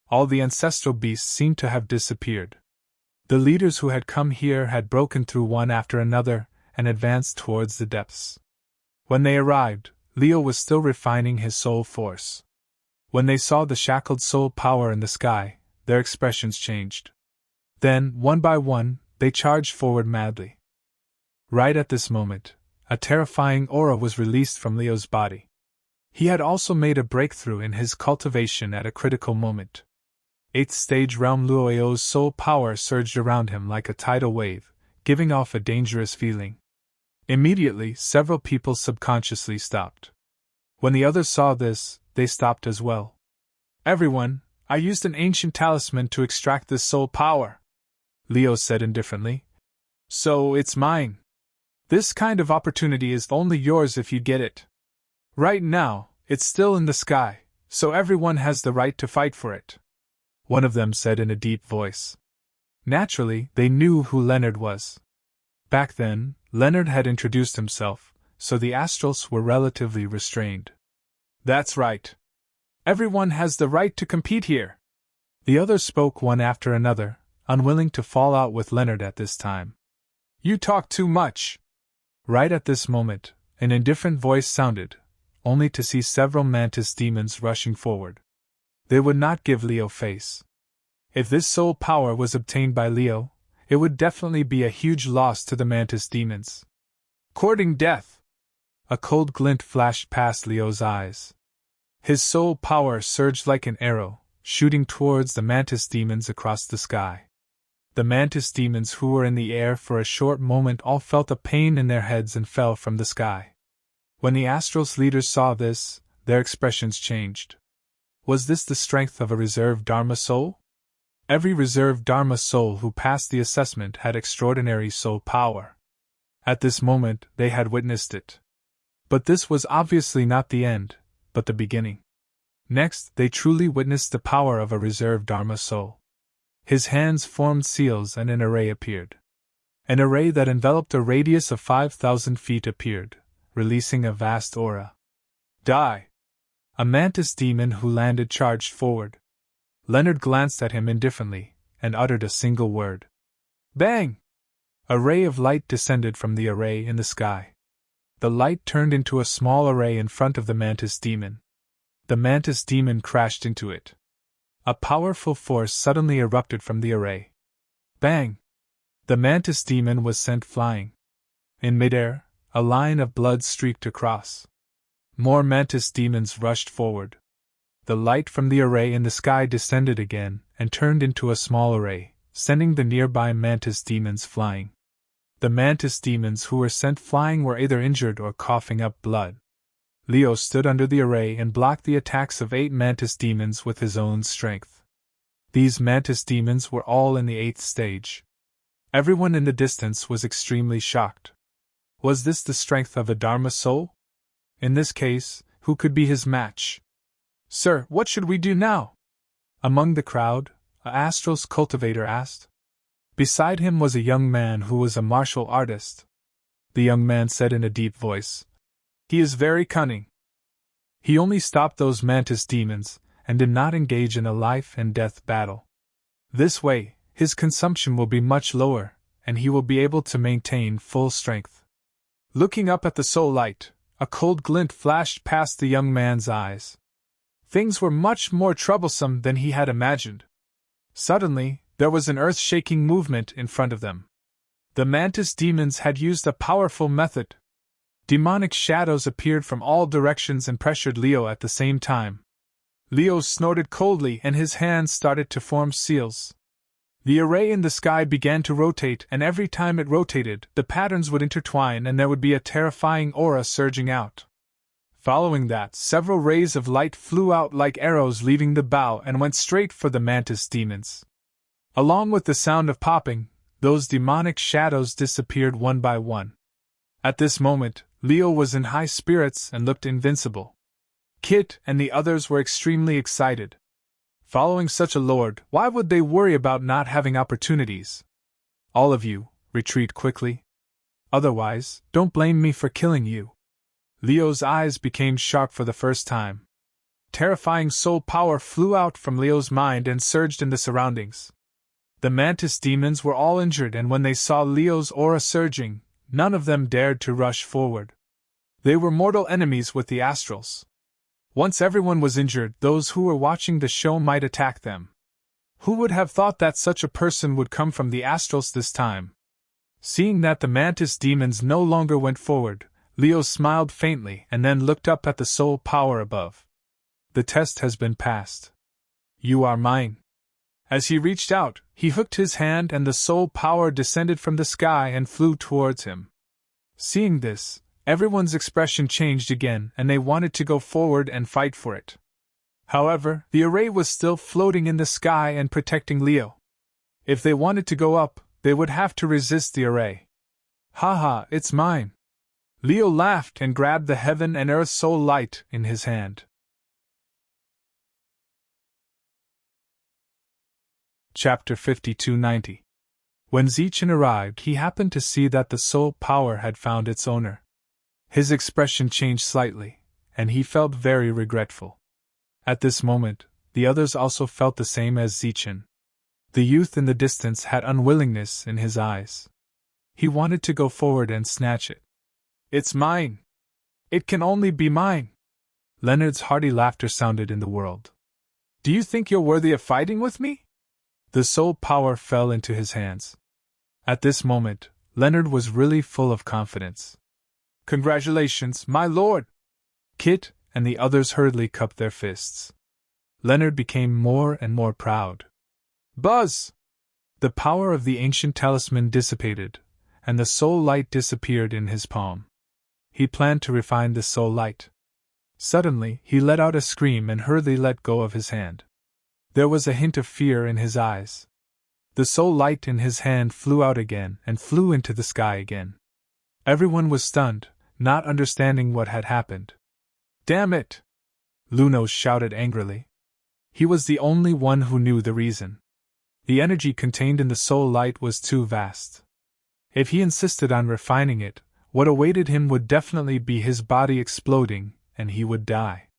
All the ancestral beasts seemed to have disappeared. The leaders who had come here had broken through one after another and advanced towards the depths. When they arrived, Leo was still refining his soul force. When they saw the shackled soul power in the sky, their expressions changed. Then, one by one, they charged forward madly. Right at this moment, a terrifying aura was released from Leo's body. He had also made a breakthrough in his cultivation at a critical moment. 8th stage realm Luoyou's soul power surged around him like a tidal wave, giving off a dangerous feeling. Immediately, several people subconsciously stopped. When the others saw this, they stopped as well. Everyone, I used an ancient talisman to extract this soul power, Leo said indifferently. So it's mine. This kind of opportunity is only yours if you get it. Right now, it's still in the sky, so everyone has the right to fight for it, one of them said in a deep voice. Naturally, they knew who Leonard was. Back then, Leonard had introduced himself, so the astrals were relatively restrained. That's right. Everyone has the right to compete here. The others spoke one after another, unwilling to fall out with Leonard at this time. You talk too much. Right at this moment, an indifferent voice sounded, only to see several mantis demons rushing forward. They would not give Leo face. If this soul power was obtained by Leo, it would definitely be a huge loss to the mantis demons. Courting death! A cold glint flashed past Leo's eyes. His soul power surged like an arrow, shooting towards the mantis demons across the sky. The mantis demons who were in the air for a short moment all felt a pain in their heads and fell from the sky. When the Astros leaders saw this, their expressions changed. Was this the strength of a reserved Dharma soul? Every reserved Dharma soul who passed the assessment had extraordinary soul power. At this moment, they had witnessed it. But this was obviously not the end, but the beginning. Next, they truly witnessed the power of a reserved Dharma soul. His hands formed seals and an array appeared. An array that enveloped a radius of 5,000 feet appeared, releasing a vast aura. Die! A mantis demon who landed charged forward. Leonard glanced at him indifferently, and uttered a single word. Bang! A ray of light descended from the array in the sky. The light turned into a small array in front of the mantis demon. The mantis demon crashed into it. A powerful force suddenly erupted from the array. Bang! The mantis demon was sent flying. In midair, a line of blood streaked across. More mantis demons rushed forward. The light from the array in the sky descended again and turned into a small array, sending the nearby mantis demons flying. The mantis demons who were sent flying were either injured or coughing up blood. Leo stood under the array and blocked the attacks of 8 mantis demons with his own strength. These mantis demons were all in the 8th stage. Everyone in the distance was extremely shocked. Was this the strength of a Dharma soul? In this case, who could be his match? Sir, what should we do now? Among the crowd, a Astrals cultivator asked. Beside him was a young man who was a martial artist. The young man said in a deep voice, He is very cunning. He only stopped those mantis demons, and did not engage in a life-and-death battle. This way, his consumption will be much lower, and he will be able to maintain full strength. Looking up at the soul light, a cold glint flashed past the young man's eyes. Things were much more troublesome than he had imagined. Suddenly, there was an earth-shaking movement in front of them. The mantis demons had used a powerful method. Demonic shadows appeared from all directions and pressured Leo at the same time. Leo snorted coldly and his hands started to form seals. The array in the sky began to rotate, and every time it rotated, the patterns would intertwine and there would be a terrifying aura surging out. Following that, several rays of light flew out like arrows leaving the bow and went straight for the mantis demons. Along with the sound of popping, those demonic shadows disappeared one by one. At this moment, Leo was in high spirits and looked invincible. Kit and the others were extremely excited. Following such a lord, why would they worry about not having opportunities? All of you, retreat quickly. Otherwise, don't blame me for killing you. Leo's eyes became sharp for the first time. Terrifying soul power flew out from Leo's mind and surged in the surroundings. The mantis demons were all injured, and when they saw Leo's aura surging, none of them dared to rush forward. They were mortal enemies with the astrals. Once everyone was injured, those who were watching the show might attack them. Who would have thought that such a person would come from the astrals this time? Seeing that the mantis demons no longer went forward, Leo smiled faintly and then looked up at the soul power above. The test has been passed. You are mine. As he reached out, he hooked his hand and the soul power descended from the sky and flew towards him. Seeing this, everyone's expression changed again and they wanted to go forward and fight for it. However, the array was still floating in the sky and protecting Leo. If they wanted to go up, they would have to resist the array. Haha, it's mine. Leo laughed and grabbed the heaven and earth soul light in his hand. Chapter 5290. When Zichen arrived, he happened to see that the soul power had found its owner. His expression changed slightly, and he felt very regretful. At this moment, the others also felt the same as Zichen. The youth in the distance had unwillingness in his eyes. He wanted to go forward and snatch it. It's mine! It can only be mine! Leonard's hearty laughter sounded in the world. Do you think you're worthy of fighting with me? The soul power fell into his hands. At this moment, Leonard was really full of confidence. Congratulations, my lord! Kit and the others hurriedly cupped their fists. Leonard became more and more proud. Buzz! The power of the ancient talisman dissipated, and the soul light disappeared in his palm. He planned to refine the soul light. Suddenly, he let out a scream and hurriedly let go of his hand. There was a hint of fear in his eyes. The soul light in his hand flew out again and flew into the sky again. Everyone was stunned, not understanding what had happened. Damn it! Lunos shouted angrily. He was the only one who knew the reason. The energy contained in the soul light was too vast. If he insisted on refining it, what awaited him would definitely be his body exploding, and he would die.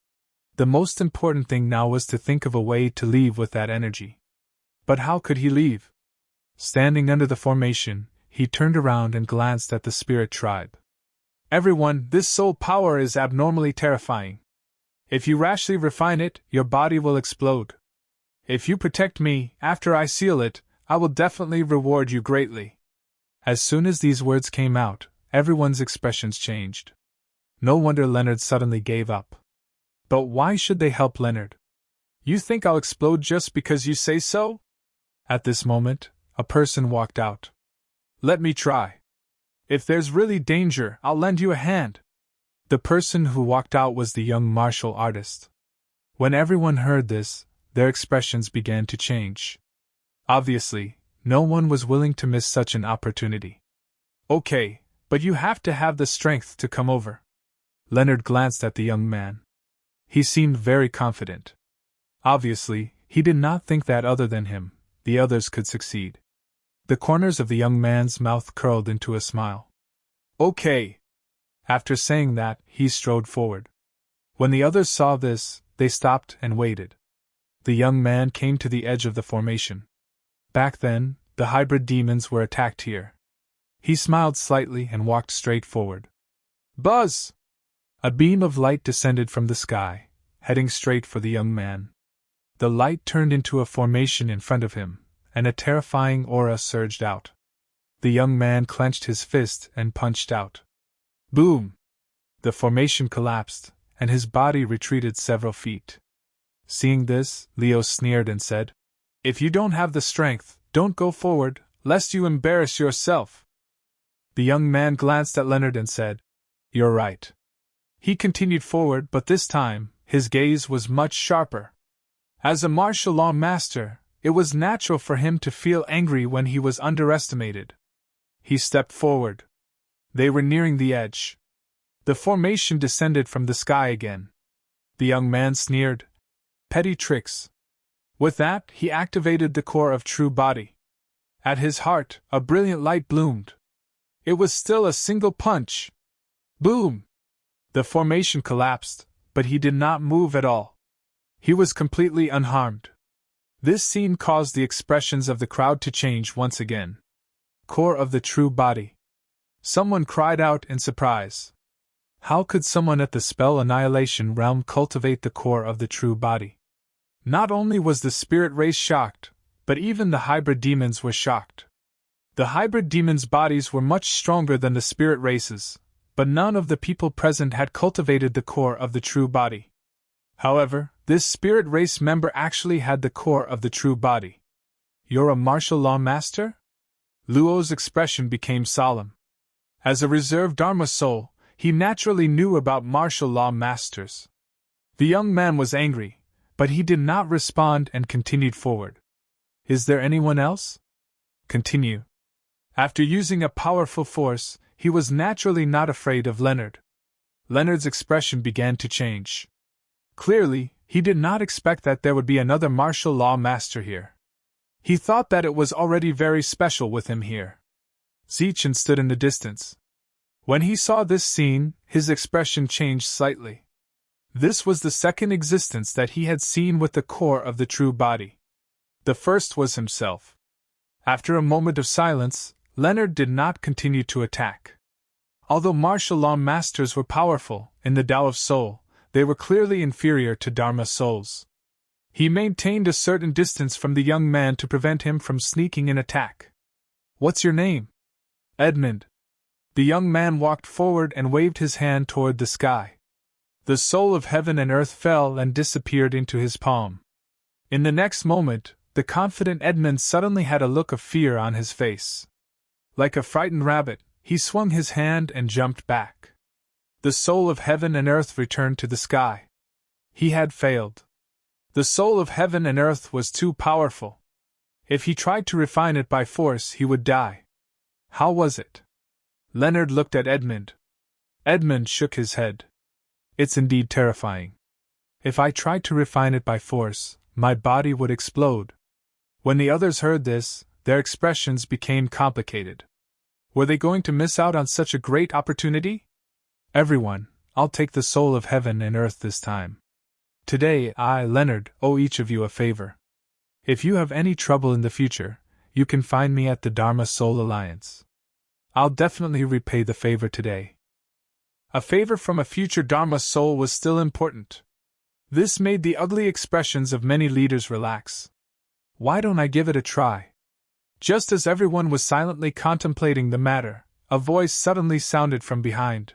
The most important thing now was to think of a way to leave with that energy. But how could he leave? Standing under the formation, he turned around and glanced at the spirit tribe. Everyone, this soul power is abnormally terrifying. If you rashly refine it, your body will explode. If you protect me, after I seal it, I will definitely reward you greatly. As soon as these words came out, everyone's expressions changed. No wonder Leonard suddenly gave up. But why should they help Leonard? You think I'll explode just because you say so? At this moment, a person walked out. Let me try. If there's really danger, I'll lend you a hand. The person who walked out was the young martial artist. When everyone heard this, their expressions began to change. Obviously, no one was willing to miss such an opportunity. Okay, but you have to have the strength to come over. Leonard glanced at the young man. He seemed very confident. Obviously, he did not think that other than him, the others could succeed. The corners of the young man's mouth curled into a smile. Okay. After saying that, he strode forward. When the others saw this, they stopped and waited. The young man came to the edge of the formation. Back then, the hybrid demons were attacked here. He smiled slightly and walked straight forward. Buzz! A beam of light descended from the sky, heading straight for the young man. The light turned into a formation in front of him, and a terrifying aura surged out. The young man clenched his fist and punched out. Boom! The formation collapsed, and his body retreated several feet. Seeing this, Leo sneered and said, "If you don't have the strength, don't go forward, lest you embarrass yourself." The young man glanced at Leonard and said, "You're right." He continued forward, but this time, his gaze was much sharper. As a martial law master, it was natural for him to feel angry when he was underestimated. He stepped forward. They were nearing the edge. The formation descended from the sky again. The young man sneered. Petty tricks. With that, he activated the core of true body. At his heart, a brilliant light bloomed. It was still a single punch. Boom! The formation collapsed, but he did not move at all. He was completely unharmed. This scene caused the expressions of the crowd to change once again. Core of the true body. Someone cried out in surprise. How could someone at the spell annihilation realm cultivate the core of the true body? Not only was the spirit race shocked, but even the hybrid demons were shocked. The hybrid demons' bodies were much stronger than the spirit races, but none of the people present had cultivated the core of the true body. However, this spirit race member actually had the core of the true body. "You're a martial law master?" Luo's expression became solemn. As a reserved Dharma soul, he naturally knew about martial law masters. The young man was angry, but he did not respond and continued forward. "Is there anyone else?" "Continue." After using a powerful force, he was naturally not afraid of Leonard. Leonard's expression began to change. Clearly, he did not expect that there would be another martial law master here. He thought that it was already very special with him here. Zichen stood in the distance. When he saw this scene, his expression changed slightly. This was the second existence that he had seen with the core of the true body. The first was himself. After a moment of silence, Leonard did not continue to attack. Although martial law masters were powerful, in the Tao of Soul, they were clearly inferior to Dharma souls. He maintained a certain distance from the young man to prevent him from sneaking an attack. "What's your name?" "Edmund." The young man walked forward and waved his hand toward the sky. The soul of heaven and earth fell and disappeared into his palm. In the next moment, the confident Edmund suddenly had a look of fear on his face. Like a frightened rabbit, he swung his hand and jumped back. The soul of heaven and earth returned to the sky. He had failed. The soul of heaven and earth was too powerful. If he tried to refine it by force, he would die. How was it? Leonard looked at Edmund. Edmund shook his head. "It's indeed terrifying. If I tried to refine it by force, my body would explode." When the others heard this, their expressions became complicated. Were they going to miss out on such a great opportunity? "Everyone, I'll take the soul of heaven and earth this time. Today I, Leonard, owe each of you a favor. If you have any trouble in the future, you can find me at the Dharma Soul Alliance. I'll definitely repay the favor today." A favor from a future Dharma soul was still important. This made the ugly expressions of many leaders relax. "Why don't I give it a try?" Just as everyone was silently contemplating the matter, a voice suddenly sounded from behind.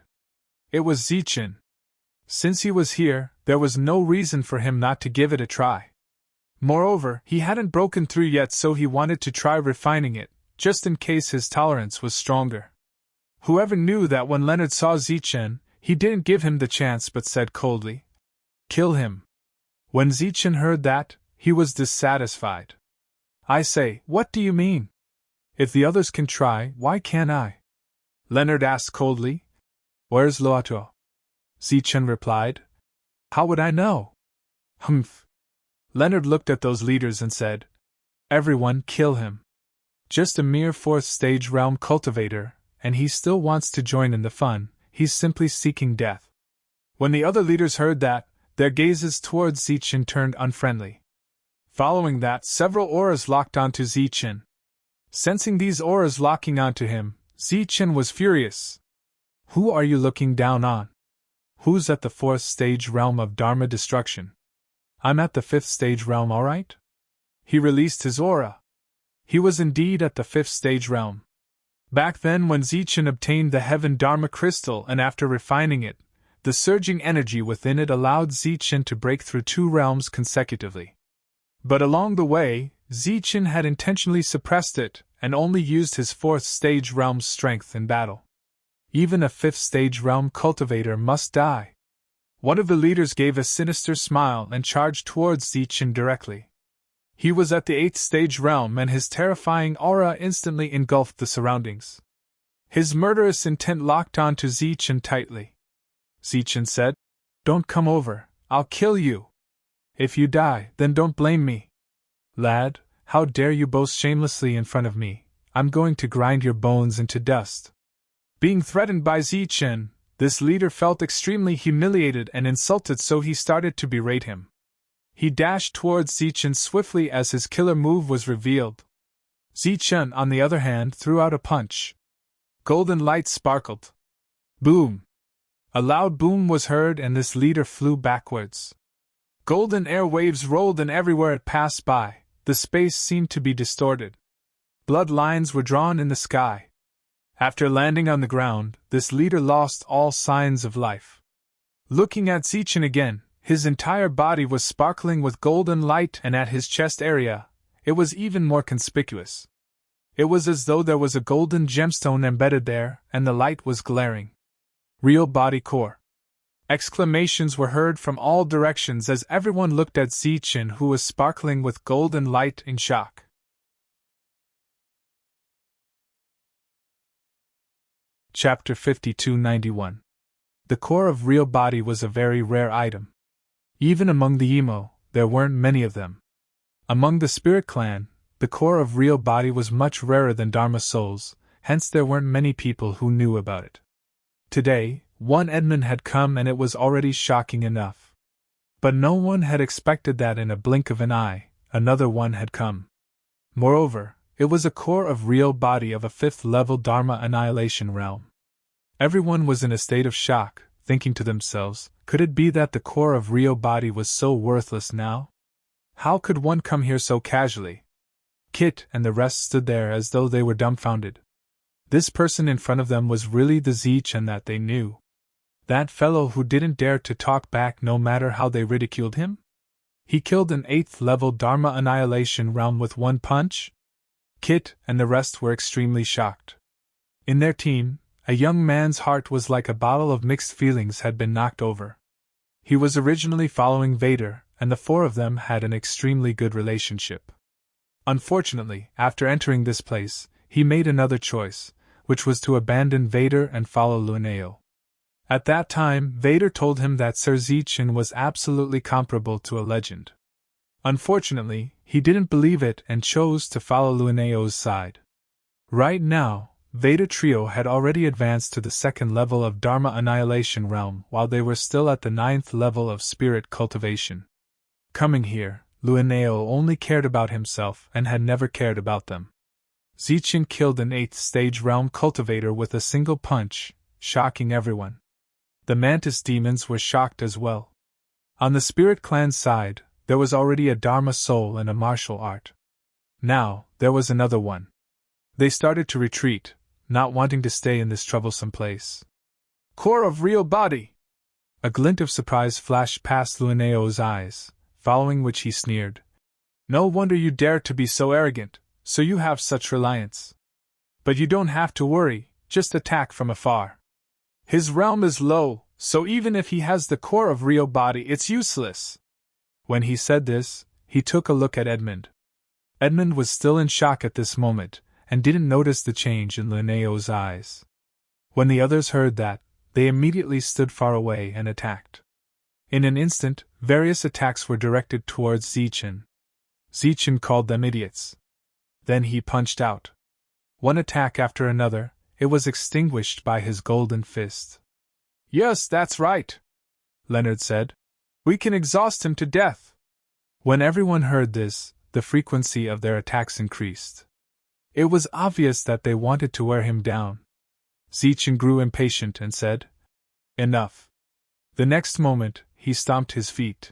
It was Zichen. Since he was here, there was no reason for him not to give it a try. Moreover, he hadn't broken through yet, so he wanted to try refining it, just in case his tolerance was stronger. Whoever knew that when Leonard saw Zichen, he didn't give him the chance but said coldly, "Kill him." When Zichen heard that, he was dissatisfied. "I say, what do you mean? If the others can try, why can't I?" Leonard asked coldly. "Where's Loato?" Zichen replied. "How would I know?" "Humph." Leonard looked at those leaders and said, "Everyone kill him. Just a mere fourth-stage realm cultivator, and he still wants to join in the fun, he's simply seeking death." When the other leaders heard that, their gazes towards Zichen turned unfriendly. Following that, several auras locked onto Zichen. Sensing these auras locking onto him, Zichen was furious. "Who are you looking down on? Who's at the fourth stage realm of Dharma destruction? I'm at the fifth stage realm, alright?" He released his aura. He was indeed at the fifth stage realm. Back then, when Zichen obtained the Heaven Dharma crystal and after refining it, The surging energy within it allowed Zichen to break through 2 realms consecutively. But along the way, Zichen had intentionally suppressed it and only used his 4th stage realm's strength in battle. Even a 5th stage realm cultivator must die. One of the leaders gave a sinister smile and charged towards Zichen directly. He was at the 8th stage realm and his terrifying aura instantly engulfed the surroundings. His murderous intent locked onto Zichen tightly. Zichen said, "Don't come over, I'll kill you. If you die, then don't blame me. Lad, how dare you boast shamelessly in front of me? I'm going to grind your bones into dust." Being threatened by Zichen, this leader felt extremely humiliated and insulted, so he started to berate him. He dashed towards Zichen swiftly as his killer move was revealed. Zichen, on the other hand, threw out a punch. Golden light sparkled. Boom! A loud boom was heard and this leader flew backwards. Golden air waves rolled and everywhere it passed by, the space seemed to be distorted. Blood lines were drawn in the sky. After landing on the ground, this leader lost all signs of life. Looking at Zichen again, his entire body was sparkling with golden light, and at his chest area, it was even more conspicuous. It was as though there was a golden gemstone embedded there, and the light was glaring. Real body core. Exclamations were heard from all directions as everyone looked at Zichen, who was sparkling with golden light, in shock. Chapter 5291. The core of real body was a very rare item. Even among the emo, there weren't many of them. Among the spirit clan, the core of real body was much rarer than Dharma souls, hence there weren't many people who knew about it. Today, one Edmund had come and it was already shocking enough. But no one had expected that in a blink of an eye, another one had come. Moreover, it was a core of real body of a 5th level Dharma annihilation realm. Everyone was in a state of shock, thinking to themselves, could it be that the core of real body was so worthless now? How could one come here so casually? Kit and the rest stood there as though they were dumbfounded. This person in front of them was really the Zichen that they knew. That fellow who didn't dare to talk back no matter how they ridiculed him? He killed an 8th level Dharma annihilation realm with one punch? Kit and the rest were extremely shocked. In their team, a young man's heart was like a bottle of mixed feelings had been knocked over. He was originally following Vader, and the 4 of them had an extremely good relationship. Unfortunately, after entering this place, he made another choice, which was to abandon Vader and follow Luneo. At that time, Vader told him that Sir Zichen was absolutely comparable to a legend. Unfortunately, he didn't believe it and chose to follow Luneo's side. Right now, Vader Trio had already advanced to the 2nd level of Dharma Annihilation Realm while they were still at the 9th level of Spirit Cultivation. Coming here, Luneo only cared about himself and had never cared about them. Zichen killed an 8th stage realm cultivator with a single punch, shocking everyone. The Mantis demons were shocked as well. On the Spirit Clan side, there was already a Dharma soul and a martial art. Now, there was another one. They started to retreat, not wanting to stay in this troublesome place. Core of real body! A glint of surprise flashed past Luneo's eyes, following which he sneered. No wonder you dare to be so arrogant, so you have such reliance. But you don't have to worry, just attack from afar. His realm is low, so even if he has the core of real body, it's useless. When he said this, he took a look at Edmund. Edmund was still in shock at this moment, and didn't notice the change in Luneo's eyes. When the others heard that, they immediately stood far away and attacked. In an instant, various attacks were directed towards Zichen. Zichen called them idiots. Then he punched out. One attack after another, it was extinguished by his golden fist. Yes, that's right, Leonard said. We can exhaust him to death. When everyone heard this, the frequency of their attacks increased. It was obvious that they wanted to wear him down. Zichen grew impatient and said, Enough. The next moment, he stomped his feet.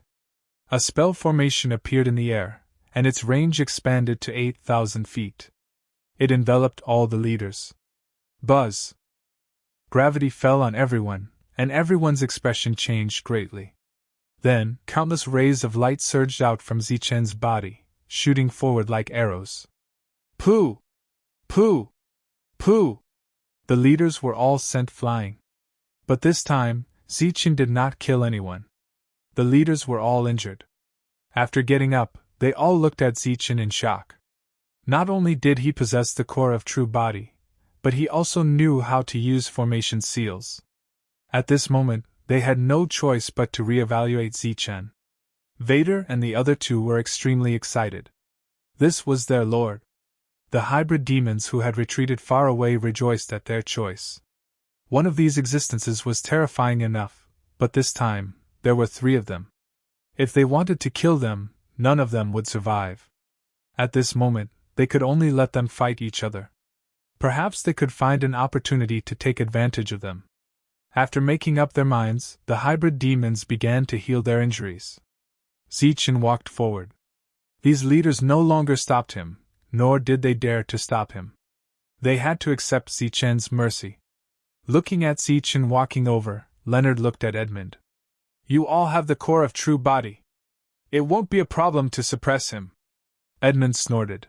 A spell formation appeared in the air, and its range expanded to 8,000 feet. It enveloped all the leaders. Buzz! Gravity fell on everyone, and everyone's expression changed greatly. Then, countless rays of light surged out from Zichen's body, shooting forward like arrows. Pooh! Pooh! Pooh! The leaders were all sent flying. But this time, Zichen did not kill anyone. The leaders were all injured. After getting up, they all looked at Zichen in shock. Not only did he possess the core of true body, but he also knew how to use formation seals. At this moment, they had no choice but to reevaluate Zichen. Vader and the other two were extremely excited. This was their lord. The hybrid demons who had retreated far away rejoiced at their choice. One of these existences was terrifying enough, but this time, there were 3 of them. If they wanted to kill them, none of them would survive. At this moment, they could only let them fight each other. Perhaps they could find an opportunity to take advantage of them. After making up their minds, the hybrid demons began to heal their injuries. Zichen walked forward. These leaders no longer stopped him, nor did they dare to stop him. They had to accept Zichen's mercy. Looking at Zichen walking over, Leonard looked at Edmund. You all have the core of true body. It won't be a problem to suppress him. Edmund snorted.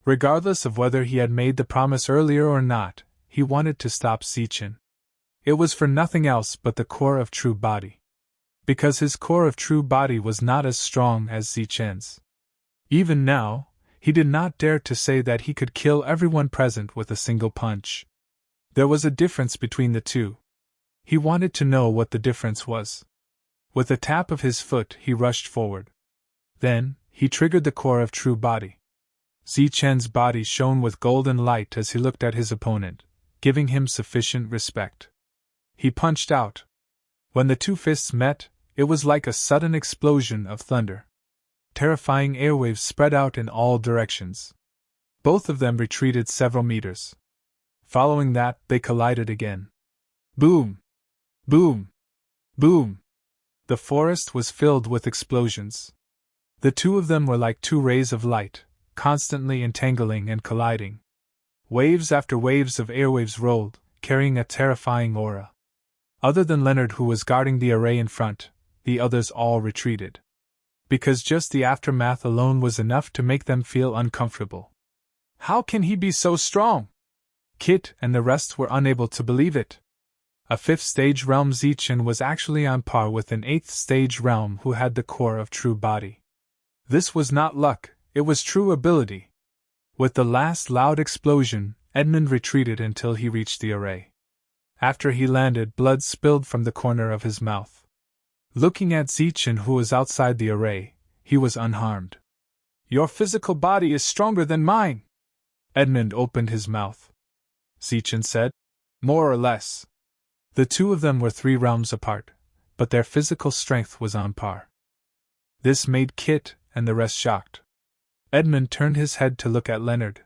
Regardless of whether he had made the promise earlier or not, he wanted to stop Zichen. It was for nothing else but the core of true body. Because his core of true body was not as strong as Zichen's. Even now, he did not dare to say that he could kill everyone present with a single punch. There was a difference between the two. He wanted to know what the difference was. With a tap of his foot, he rushed forward. Then, he triggered the core of true body. Zichen's body shone with golden light as he looked at his opponent, giving him sufficient respect. He punched out. When the 2 fists met, it was like a sudden explosion of thunder. Terrifying airwaves spread out in all directions. Both of them retreated several meters. Following that, they collided again. Boom! Boom! Boom! The forest was filled with explosions. The 2 of them were like 2 rays of light, constantly entangling and colliding. Waves after waves of airwaves rolled, carrying a terrifying aura. Other than Leonard, who was guarding the array in front, the others all retreated. Because just the aftermath alone was enough to make them feel uncomfortable. How can he be so strong? Kit and the rest were unable to believe it. A 5th stage realm Zichen was actually on par with an 8th stage realm who had the core of true body. This was not luck, it was true ability. With the last loud explosion, Edmund retreated until he reached the array. After he landed, blood spilled from the corner of his mouth. Looking at Zichen, who was outside the array, he was unharmed. Your physical body is stronger than mine. Edmund opened his mouth. Zichen said. More or less. The 2 of them were 3 realms apart, but their physical strength was on par. This made Kit and the rest shocked. Edmund turned his head to look at Leonard.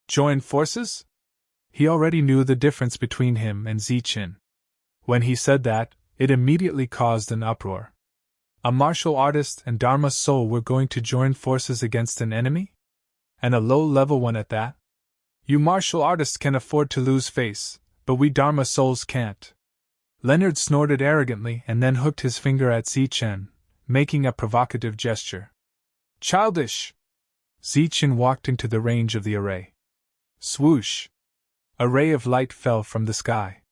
Join forces? He already knew the difference between him and Zichen. When he said that, it immediately caused an uproar. A martial artist and Dharma soul were going to join forces against an enemy? And a low-level one at that? You martial artists can afford to lose face, but we Dharma souls can't. Leonard snorted arrogantly and then hooked his finger at Zichen, making a provocative gesture. Childish! Zichen walked into the range of the array. Swoosh! A ray of light fell from the sky.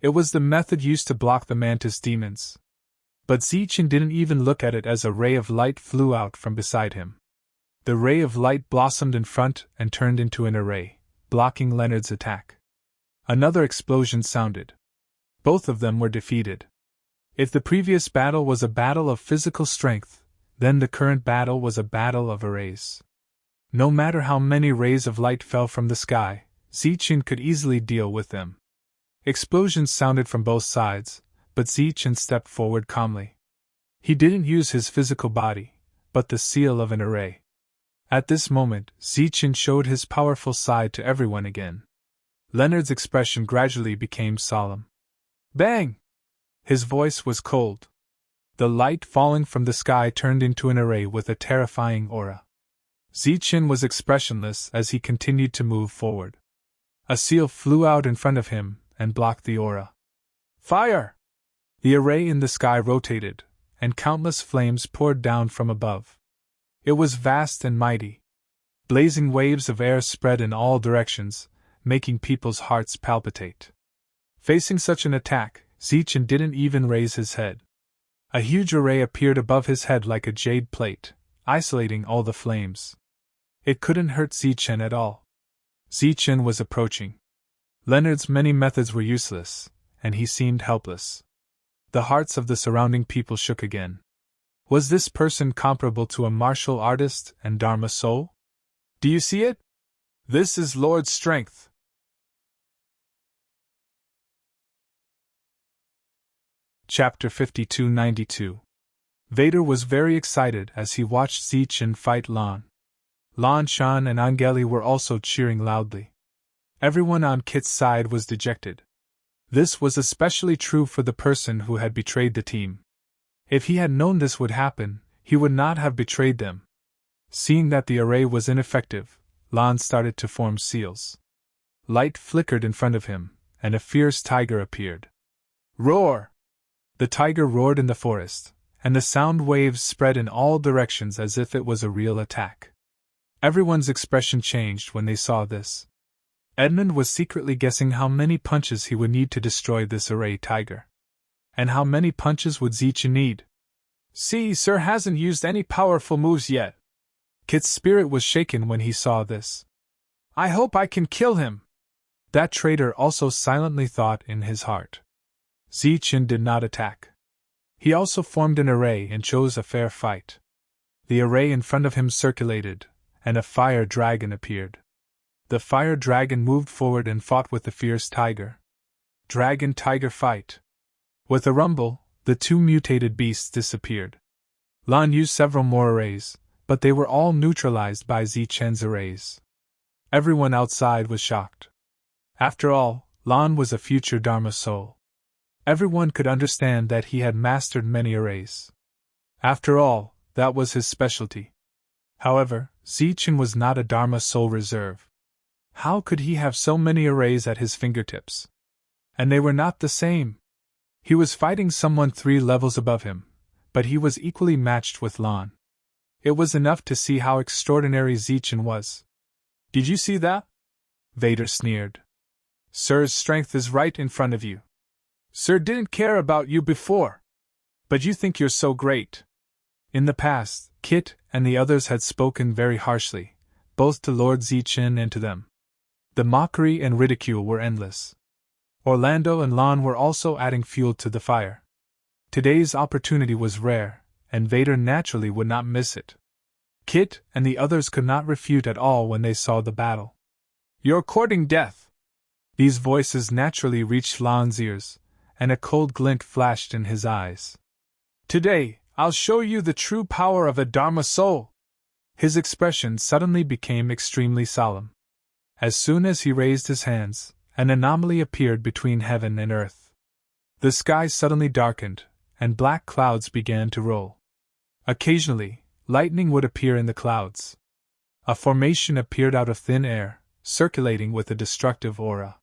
It was the method used to block the mantis demons. But Zichen didn't even look at it as a ray of light flew out from beside him. The ray of light blossomed in front and turned into an array, blocking Leonard's attack. Another explosion sounded. Both of them were defeated. If the previous battle was a battle of physical strength, then the current battle was a battle of arrays. No matter how many rays of light fell from the sky, Zichen could easily deal with them. Explosions sounded from both sides, but Zichen stepped forward calmly. He didn't use his physical body, but the seal of an array. At this moment, Zichen showed his powerful side to everyone again. Leonard's expression gradually became solemn. Bang! His voice was cold. The light falling from the sky turned into an array with a terrifying aura. Zichen was expressionless as he continued to move forward. A seal flew out in front of him and blocked the aura. Fire! The array in the sky rotated, and countless flames poured down from above. It was vast and mighty. Blazing waves of air spread in all directions, making people's hearts palpitate. Facing such an attack, Zichen didn't even raise his head. A huge array appeared above his head like a jade plate, isolating all the flames. It couldn't hurt Zichen at all. Zichen was approaching. Leonard's many methods were useless, and he seemed helpless. The hearts of the surrounding people shook again. Was this person comparable to a martial artist and Dharma soul? Do you see it? This is Lord's strength. Chapter 5292. Vader was very excited as he watched Zichen fight Lan. Lan Shan and Angeli were also cheering loudly. Everyone on Kit's side was dejected. This was especially true for the person who had betrayed the team. If he had known this would happen, he would not have betrayed them. Seeing that the array was ineffective, Lan started to form seals. Light flickered in front of him, and a fierce tiger appeared. Roar! The tiger roared in the forest, and the sound waves spread in all directions as if it was a real attack. Everyone's expression changed when they saw this. Edmund was secretly guessing how many punches he would need to destroy this array tiger. And how many punches would Zichen need? See, Sir hasn't used any powerful moves yet. Kit's spirit was shaken when he saw this. I hope I can kill him. That traitor also silently thought in his heart. Zichen did not attack. He also formed an array and chose a fair fight. The array in front of him circulated, and a fire dragon appeared. The fire dragon moved forward and fought with the fierce tiger. Dragon-tiger fight. With a rumble, the two mutated beasts disappeared. Lan used several more arrays, but they were all neutralized by Zichen's arrays. Everyone outside was shocked. After all, Lan was a future Dharma soul. Everyone could understand that he had mastered many arrays. After all, that was his specialty. However, Zichen was not a Dharma soul reserve. How could he have so many arrays at his fingertips? And they were not the same. He was fighting someone 3 levels above him, but he was equally matched with Lan. It was enough to see how extraordinary Zichen was. Did you see that? Vader sneered. Sir's strength is right in front of you. Sir didn't care about you before. But you think you're so great. In the past, Kit and the others had spoken very harshly, both to Lord Zichen and to them. The mockery and ridicule were endless. Orlando and Lan were also adding fuel to the fire. Today's opportunity was rare, and Vader naturally would not miss it. Kit and the others could not refute at all when they saw the battle. You're courting death. These voices naturally reached Lan's ears, and a cold glint flashed in his eyes. Today, I'll show you the true power of a Dharma soul. His expression suddenly became extremely solemn. As soon as he raised his hands, an anomaly appeared between heaven and earth. The sky suddenly darkened, and black clouds began to roll. Occasionally, lightning would appear in the clouds. A formation appeared out of thin air, circulating with a destructive aura.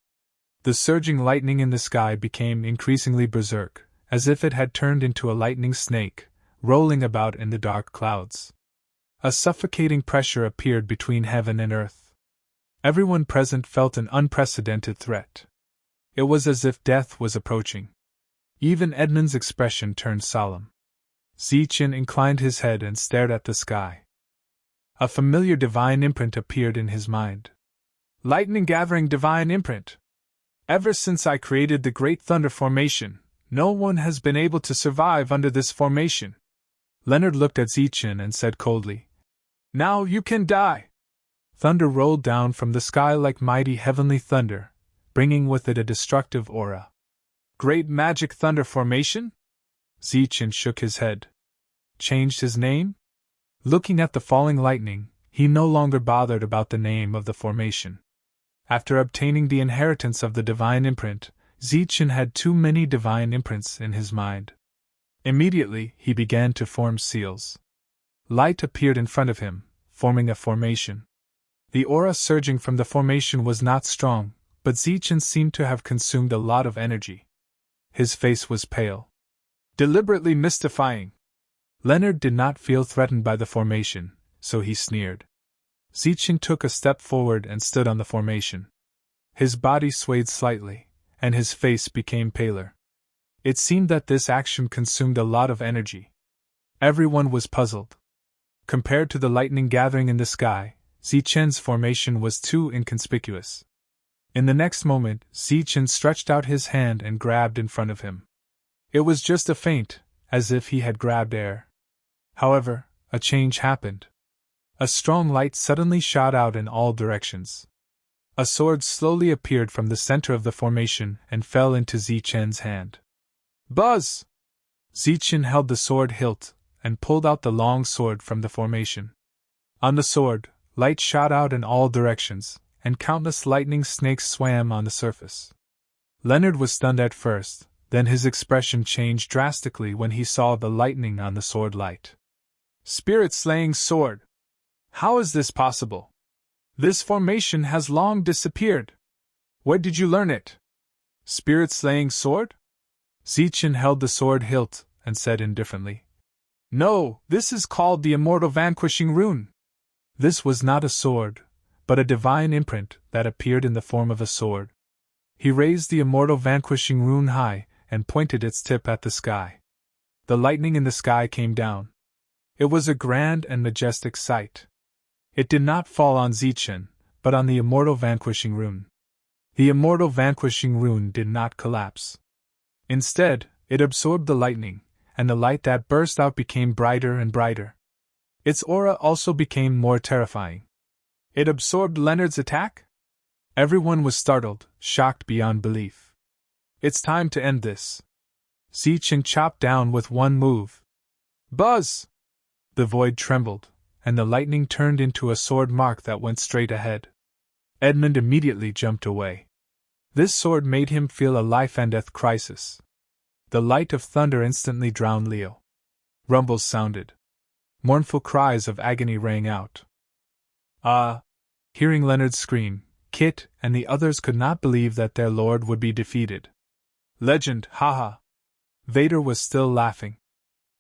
The surging lightning in the sky became increasingly berserk, as if it had turned into a lightning snake, rolling about in the dark clouds. A suffocating pressure appeared between heaven and earth. Everyone present felt an unprecedented threat. It was as if death was approaching. Even Edmund's expression turned solemn. Zichen inclined his head and stared at the sky. A familiar divine imprint appeared in his mind. Lightning-gathering divine imprint. Ever since I created the Great Thunder Formation, no one has been able to survive under this formation. Leonard looked at Zichen and said coldly, Now you can die. Thunder rolled down from the sky like mighty heavenly thunder, bringing with it a destructive aura. Great Magic Thunder Formation? Zichen shook his head. Changed his name? Looking at the falling lightning, he no longer bothered about the name of the formation. After obtaining the inheritance of the divine imprint, Zichen had too many divine imprints in his mind. Immediately, he began to form seals. Light appeared in front of him, forming a formation. The aura surging from the formation was not strong, but Zichen seemed to have consumed a lot of energy. His face was pale. Deliberately mystifying. Leonard did not feel threatened by the formation, so he sneered. Zichen took a step forward and stood on the formation. His body swayed slightly, and his face became paler. It seemed that this action consumed a lot of energy. Everyone was puzzled. Compared to the lightning gathering in the sky, Zichen's formation was too inconspicuous. In the next moment, Zichen stretched out his hand and grabbed in front of him. It was just a feint, as if he had grabbed air. However, a change happened. A strong light suddenly shot out in all directions. A sword slowly appeared from the center of the formation and fell into Zichen's hand. Buzz! Zichen held the sword hilt and pulled out the long sword from the formation. On the sword, light shot out in all directions, and countless lightning snakes swam on the surface. Leonard was stunned at first, then his expression changed drastically when he saw the lightning on the sword light. Spirit-slaying sword! How is this possible? This formation has long disappeared. Where did you learn it? Spirit-slaying sword? Zichen held the sword hilt and said indifferently. No, this is called the Immortal Vanquishing Rune. This was not a sword, but a divine imprint that appeared in the form of a sword. He raised the Immortal Vanquishing Rune high and pointed its tip at the sky. The lightning in the sky came down. It was a grand and majestic sight. It did not fall on Zichen, but on the Immortal Vanquishing Rune. The Immortal Vanquishing Rune did not collapse. Instead, it absorbed the lightning, and the light that burst out became brighter and brighter. Its aura also became more terrifying. It absorbed Leonard's attack? Everyone was startled, shocked beyond belief. It's time to end this. Zichen chopped down with one move. Buzz! The void trembled, and the lightning turned into a sword mark that went straight ahead. Edmund immediately jumped away. This sword made him feel a life-and-death crisis. The light of thunder instantly drowned Leo. Rumbles sounded. Mournful cries of agony rang out. Hearing Leonard scream, Kit and the others could not believe that their lord would be defeated. Legend, haha! Vader was still laughing.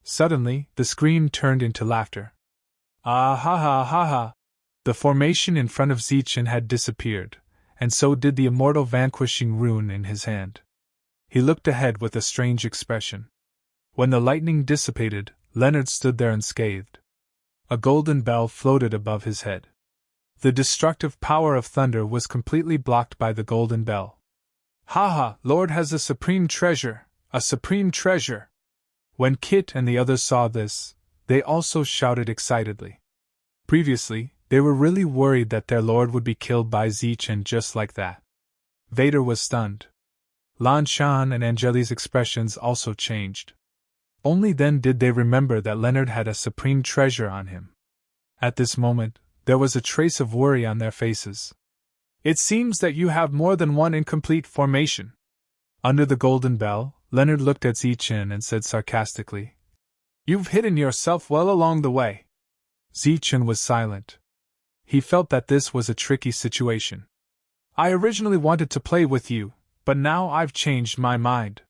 Suddenly, the scream turned into laughter. Ah ha ha ha ha! The formation in front of Zichen had disappeared, and so did the Immortal Vanquishing Rune in his hand. He looked ahead with a strange expression. When the lightning dissipated, Leonard stood there unscathed. A golden bell floated above his head. The destructive power of thunder was completely blocked by the golden bell. Ha! Lord has a supreme treasure! A supreme treasure! When Kit and the others saw this, they also shouted excitedly. Previously, they were really worried that their lord would be killed by Zichen just like that. Vader was stunned. Lan Shan and Angeli's expressions also changed. Only then did they remember that Leonard had a supreme treasure on him. At this moment, there was a trace of worry on their faces. It seems that you have more than one incomplete formation. Under the golden bell, Leonard looked at Zichen and said sarcastically, You've hidden yourself well along the way. Zichen was silent. He felt that this was a tricky situation. I originally wanted to play with you, but now I've changed my mind.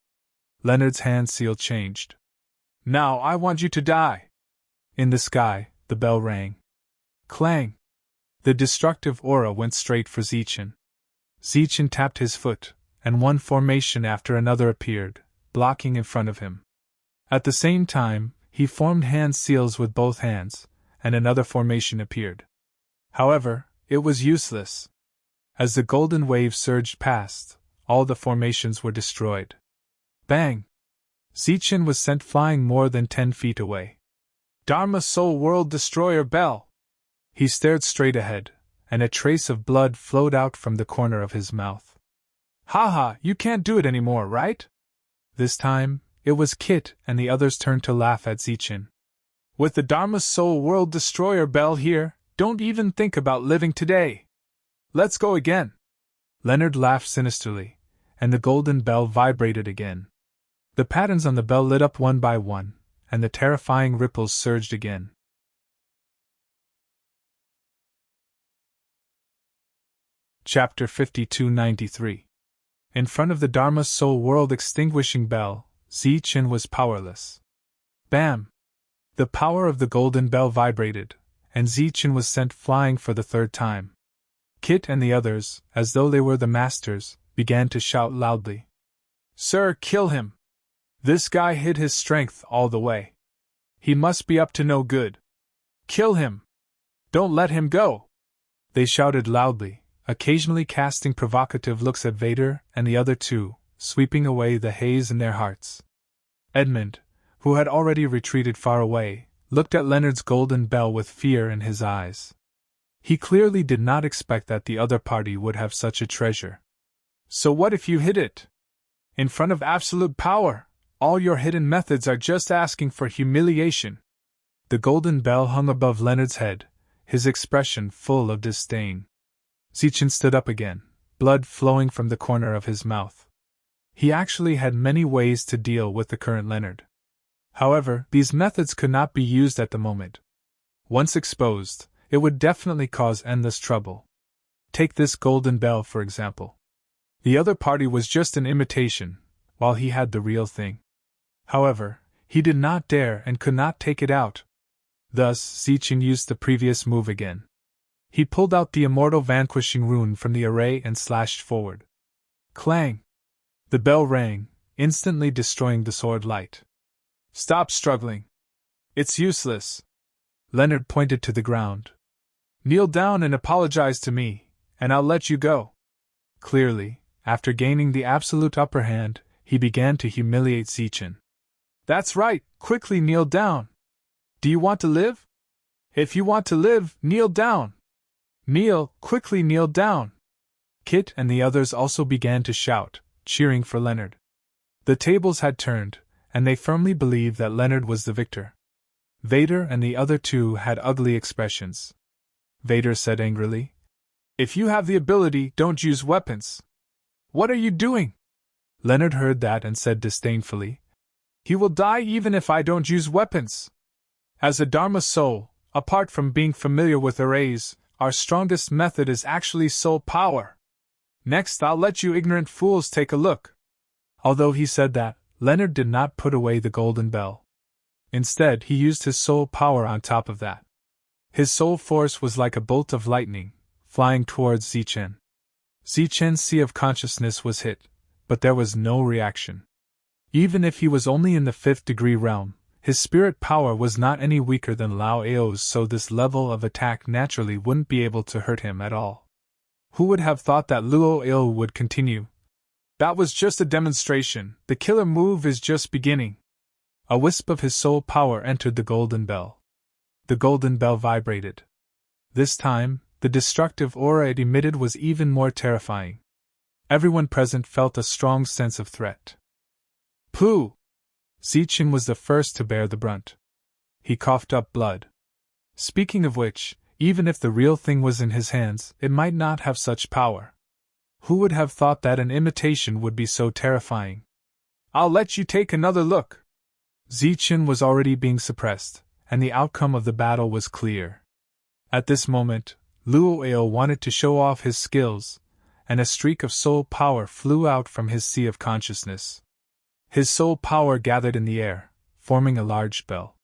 Leonard's hand seal changed. Now I want you to die. In the sky, the bell rang. Clang! The destructive aura went straight for Zichen. Zichen tapped his foot, and one formation after another appeared, blocking in front of him. At the same time, he formed hand seals with both hands, and another formation appeared. However, it was useless. As the golden wave surged past, all the formations were destroyed. Bang! Zichen was sent flying more than 10 feet away. Dharma Soul World Destroyer Bell! He stared straight ahead, and a trace of blood flowed out from the corner of his mouth. Haha, you can't do it anymore, right? This time, it was Kit and the others turned to laugh at Zichen. With the Dharma Soul World Destroyer Bell here, don't even think about living today. Let's go again. Leonard laughed sinisterly, and the golden bell vibrated again. The patterns on the bell lit up one by one, and the terrifying ripples surged again. Chapter 5293. In front of the Dharma Soul World Extinguishing Bell, Zichen was powerless. Bam! The power of the golden bell vibrated, and Zichen was sent flying for the third time. Kit and the others, as though they were the masters, began to shout loudly. "Sir, kill him! This guy hid his strength all the way. He must be up to no good. Kill him! Don't let him go!" They shouted loudly, occasionally casting provocative looks at Vader and the other two, sweeping away the haze in their hearts. Edmund, who had already retreated far away, looked at Leonard's golden bell with fear in his eyes. He clearly did not expect that the other party would have such a treasure. "So what if you hid it? In front of absolute power, all your hidden methods are just asking for humiliation." The golden bell hung above Leonard's head, his expression full of disdain. Zichen stood up again, blood flowing from the corner of his mouth. He actually had many ways to deal with the current Leonard. However, these methods could not be used at the moment. Once exposed, it would definitely cause endless trouble. Take this golden bell, for example. The other party was just an imitation, while he had the real thing. However, he did not dare and could not take it out. Thus, Zichen used the previous move again. He pulled out the immortal vanquishing rune from the array and slashed forward. Clang! The bell rang, instantly destroying the sword light. "Stop struggling. It's useless." Leonard pointed to the ground. "Kneel down and apologize to me, and I'll let you go." Clearly, after gaining the absolute upper hand, he began to humiliate Zichen. "That's right, quickly kneel down. Do you want to live? If you want to live, kneel down. Kneel, quickly kneel down." Kit and the others also began to shout, cheering for Leonard. The tables had turned, and they firmly believed that Leonard was the victor. Vader and the other two had ugly expressions. Vader said angrily, "If you have the ability, don't use weapons." "What are you doing?" Leonard heard that and said disdainfully, "He will die even if I don't use weapons. As a Dharma soul, apart from being familiar with arrays, our strongest method is actually soul power. Next, I'll let you ignorant fools take a look." Although he said that, Leonard did not put away the golden bell. Instead, he used his soul power on top of that. His soul force was like a bolt of lightning, flying towards Zichen. Zichen's sea of consciousness was hit, but there was no reaction. Even if he was only in the 5th degree realm, his spirit power was not any weaker than Lao Ao's, so this level of attack naturally wouldn't be able to hurt him at all. Who would have thought that Luo Ao would continue? "That was just a demonstration, the killer move is just beginning." A wisp of his soul power entered the golden bell. The golden bell vibrated. This time, the destructive aura it emitted was even more terrifying. Everyone present felt a strong sense of threat. "Pooh!" Zichen was the first to bear the brunt. He coughed up blood. Speaking of which, even if the real thing was in his hands, it might not have such power. Who would have thought that an imitation would be so terrifying? "I'll let you take another look." Zichen was already being suppressed, and the outcome of the battle was clear. At this moment, Luo Ao wanted to show off his skills, and a streak of soul power flew out from his sea of consciousness. His soul power gathered in the air, forming a large bell.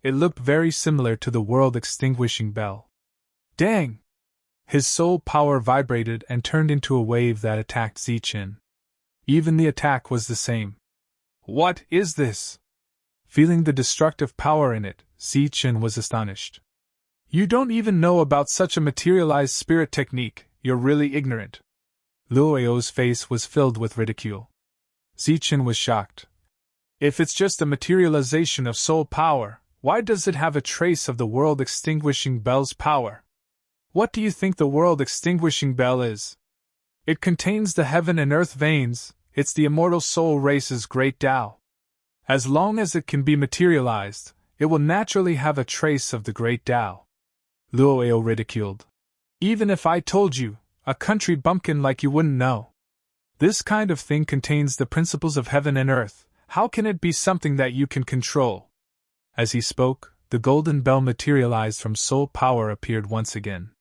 It looked very similar to the world-extinguishing bell. Dang! His soul power vibrated and turned into a wave that attacked Zichen. Even the attack was the same. "What is this?" Feeling the destructive power in it, Zichen was astonished. "You don't even know about such a materialized spirit technique, you're really ignorant." Luo Ao's face was filled with ridicule. Zichen was shocked. "If it's just a materialization of soul power, why does it have a trace of the world-extinguishing bell's power? What do you think the world-extinguishing bell is? It contains the heaven and earth veins, it's the immortal soul race's great Tao. As long as it can be materialized, it will naturally have a trace of the great Tao." Luo Ao ridiculed. "Even if I told you, a country bumpkin like you wouldn't know. This kind of thing contains the principles of heaven and earth, how can it be something that you can control?" As he spoke, the golden bell materialized from soul power appeared once again.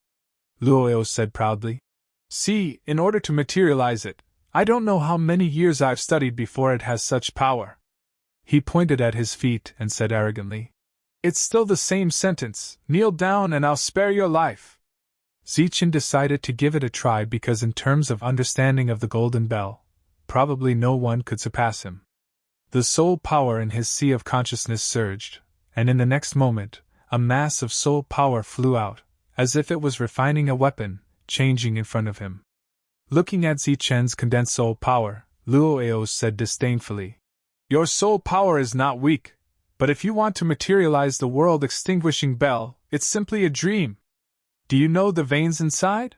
Luo Ao said proudly, "See, in order to materialize it, I don't know how many years I've studied before it has such power. He pointed at his feet and said arrogantly, "It's still the same sentence, kneel down and I'll spare your life." Zichen decided to give it a try because in terms of understanding of the golden bell, probably no one could surpass him. The soul power in his sea of consciousness surged, and in the next moment, a mass of soul power flew out, as if it was refining a weapon, changing in front of him. Looking at Zichen's condensed soul power, Luoyao said disdainfully, "Your soul power is not weak, but if you want to materialize the world-extinguishing bell, it's simply a dream. Do you know the veins inside?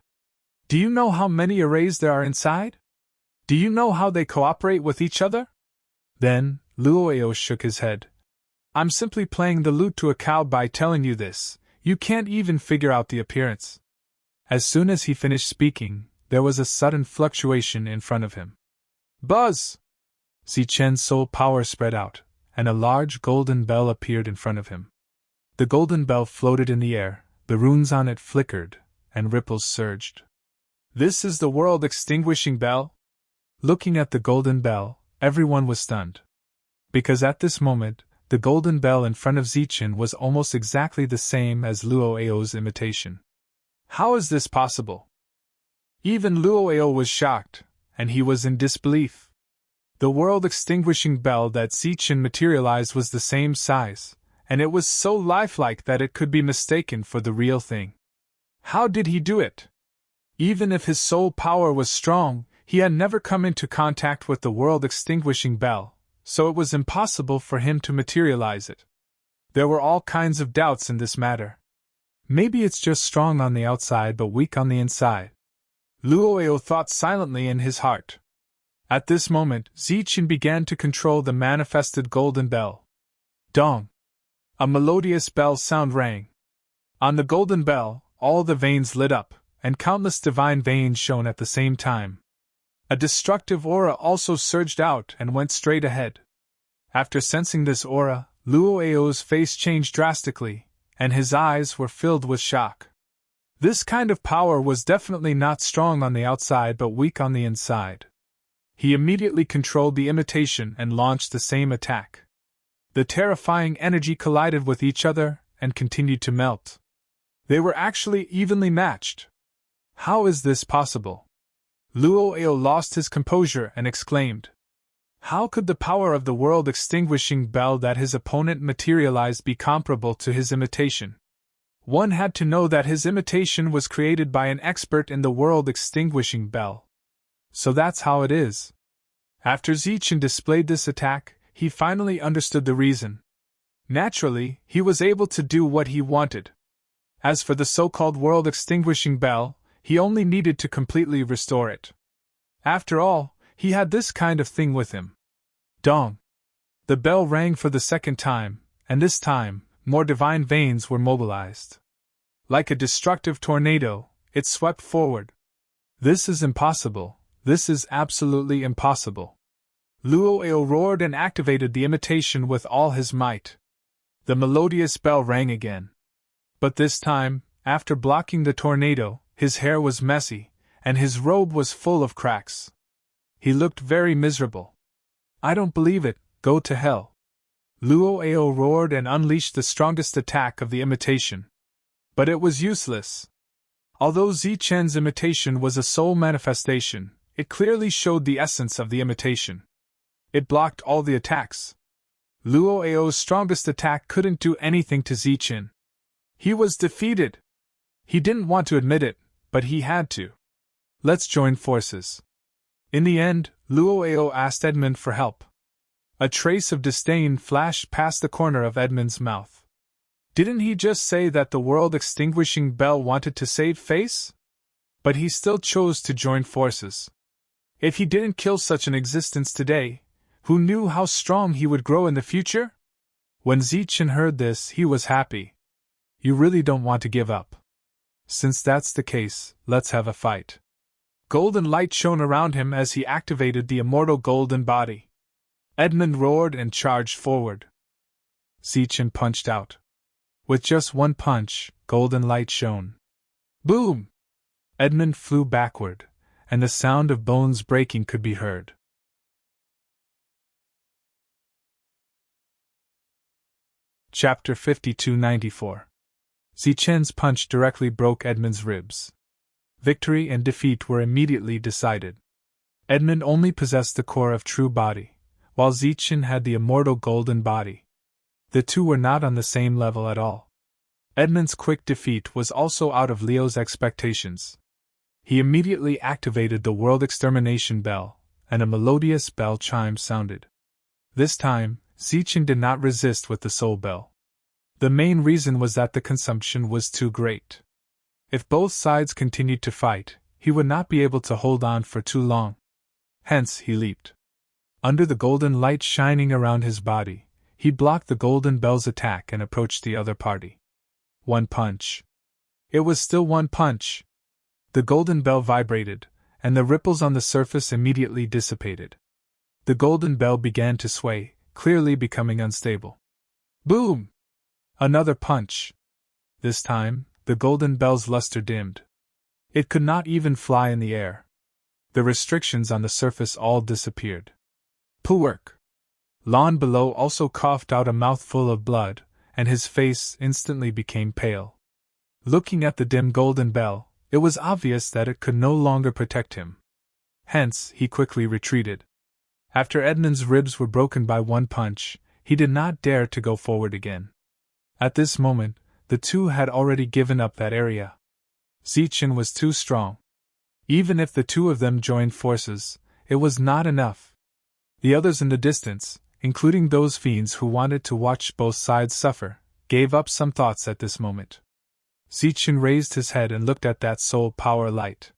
Do you know how many arrays there are inside? Do you know how they cooperate with each other?" Then, Luoyao shook his head. "I'm simply playing the lute to a cow by telling you this. You can't even figure out the appearance." As soon as he finished speaking, there was a sudden fluctuation in front of him. Buzz! Zichen's soul power spread out, and a large golden bell appeared in front of him. The golden bell floated in the air, the runes on it flickered, and ripples surged. "This is the world-extinguishing bell?" Looking at the golden bell, everyone was stunned. Because at this moment, the golden bell in front of Zichen was almost exactly the same as Luoyao's imitation. How is this possible? Even Luoyao was shocked, and he was in disbelief. The world-extinguishing bell that Zichen materialized was the same size, and it was so lifelike that it could be mistaken for the real thing. How did he do it? Even if his soul power was strong, he had never come into contact with the world-extinguishing bell, so it was impossible for him to materialize it. There were all kinds of doubts in this matter. Maybe it's just strong on the outside but weak on the inside. Luoyao thought silently in his heart. At this moment, Zichen began to control the manifested golden bell. Dong! A melodious bell sound rang. On the golden bell, all the veins lit up, and countless divine veins shone at the same time. A destructive aura also surged out and went straight ahead. After sensing this aura, Luoyao's face changed drastically, and his eyes were filled with shock. This kind of power was definitely not strong on the outside but weak on the inside. He immediately controlled the imitation and launched the same attack. The terrifying energy collided with each other and continued to melt. They were actually evenly matched. How is this possible? Luoyao lost his composure and exclaimed, "How could the power of the world-extinguishing bell that his opponent materialized be comparable to his imitation? One had to know that his imitation was created by an expert in the world-extinguishing bell. So that's how it is." After Zichen displayed this attack, he finally understood the reason. Naturally, he was able to do what he wanted. As for the so-called world-extinguishing bell, he only needed to completely restore it. After all, he had this kind of thing with him. Dong! The bell rang for the second time, and this time, more divine veins were mobilized. Like a destructive tornado, it swept forward. "This is impossible. This is absolutely impossible." Luoyao roared and activated the imitation with all his might. The melodious bell rang again. But this time, after blocking the tornado, his hair was messy, and his robe was full of cracks. He looked very miserable. "I don't believe it, go to hell." Luoyao roared and unleashed the strongest attack of the imitation. But it was useless. Although Zichen's imitation was a soul manifestation, it clearly showed the essence of the imitation. It blocked all the attacks. Luoyao's strongest attack couldn't do anything to Zichen. He was defeated. He didn't want to admit it, but he had to. "Let's join forces." In the end, Luoyao asked Edmund for help. A trace of disdain flashed past the corner of Edmund's mouth. Didn't he just say that the world-extinguishing bell wanted to save face? But he still chose to join forces. If he didn't kill such an existence today, who knew how strong he would grow in the future? When Zichen heard this, he was happy. "You really don't want to give up. Since that's the case, let's have a fight." Golden light shone around him as he activated the immortal golden body. Edmund roared and charged forward. Zichen punched out. With just one punch, golden light shone. Boom! Edmund flew backward, and the sound of bones breaking could be heard. Chapter 5294. Zichen's punch directly broke Edmund's ribs. Victory and defeat were immediately decided. Edmund only possessed the core of true body, while Zichen had the immortal golden body. The two were not on the same level at all. Edmund's quick defeat was also out of Leo's expectations. He immediately activated the world extermination bell, and a melodious bell chime sounded. This time, Zichen did not resist with the soul bell. The main reason was that the consumption was too great. If both sides continued to fight, he would not be able to hold on for too long. Hence, he leaped. Under the golden light shining around his body, he blocked the golden bell's attack and approached the other party. One punch. It was still one punch. The golden bell vibrated, and the ripples on the surface immediately dissipated. The golden bell began to sway, clearly becoming unstable. Boom! Another punch. This time, the golden bell's luster dimmed. It could not even fly in the air. The restrictions on the surface all disappeared. Puwerk! Lon below also coughed out a mouthful of blood, and his face instantly became pale. Looking at the dim golden bell, it was obvious that it could no longer protect him. Hence, he quickly retreated. After Edmund's ribs were broken by one punch, he did not dare to go forward again. At this moment, the two had already given up that area. Zichen was too strong. Even if the two of them joined forces, it was not enough. The others in the distance, including those fiends who wanted to watch both sides suffer, gave up some thoughts at this moment. Zichen raised his head and looked at that soul power light.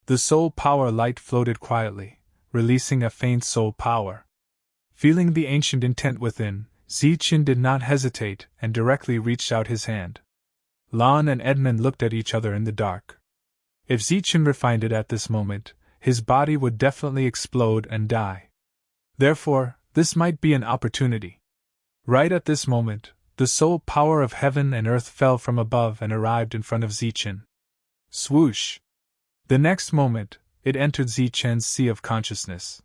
The soul power light floated quietly, releasing a faint soul power. Feeling the ancient intent within, Zichen did not hesitate and directly reached out his hand. Lon and Edmund looked at each other in the dark. If Zichen refined it at this moment, his body would definitely explode and die. Therefore, this might be an opportunity. Right at this moment, the soul power of heaven and earth fell from above and arrived in front of Zichen. Swoosh! The next moment, it entered Zichen's sea of consciousness.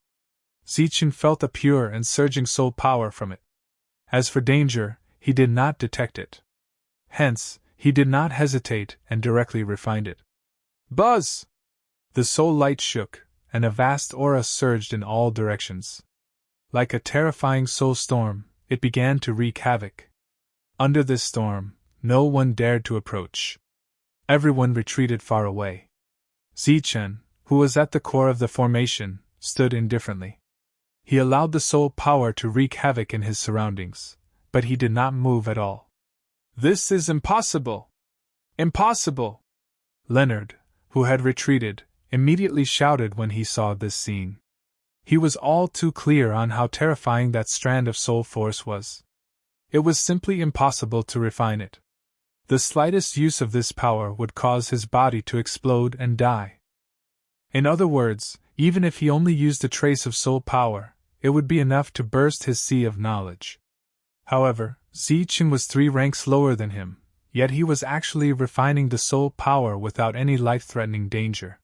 Zichen felt a pure and surging soul power from it. As for danger, he did not detect it. Hence, he did not hesitate and directly refined it. Buzz! The soul light shook, and a vast aura surged in all directions. Like a terrifying soul storm, it began to wreak havoc. Under this storm, no one dared to approach. Everyone retreated far away. Zichen, who was at the core of the formation, stood indifferently. He allowed the soul power to wreak havoc in his surroundings, but he did not move at all. This is impossible! Impossible! Leonard, who had retreated, immediately shouted when he saw this scene. He was all too clear on how terrifying that strand of soul force was. It was simply impossible to refine it. The slightest use of this power would cause his body to explode and die. In other words, even if he only used a trace of soul power, it would be enough to burst his sea of knowledge. However, Zichen was 3 ranks lower than him, yet he was actually refining the soul power without any life-threatening danger.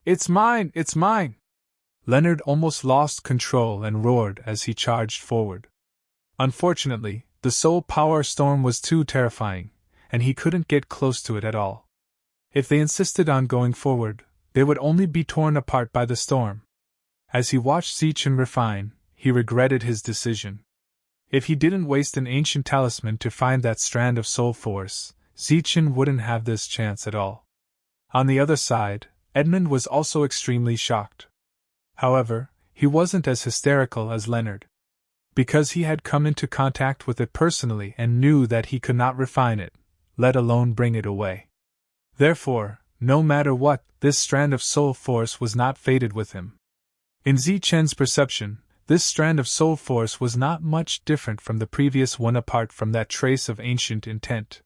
It's mine! It's mine! Leonard almost lost control and roared as he charged forward. Unfortunately, the soul power storm was too terrifying, and he couldn't get close to it at all. If they insisted on going forward, they would only be torn apart by the storm. As he watched Zichen refine, he regretted his decision. If he didn't waste an ancient talisman to find that strand of soul force, Zichen wouldn't have this chance at all. On the other side, Edmund was also extremely shocked. However, he wasn't as hysterical as Leonard. Because he had come into contact with it personally and knew that he could not refine it, let alone bring it away. Therefore, no matter what, this strand of soul force was not fated with him. In Zichen's perception, this strand of soul force was not much different from the previous one apart from that trace of ancient intent.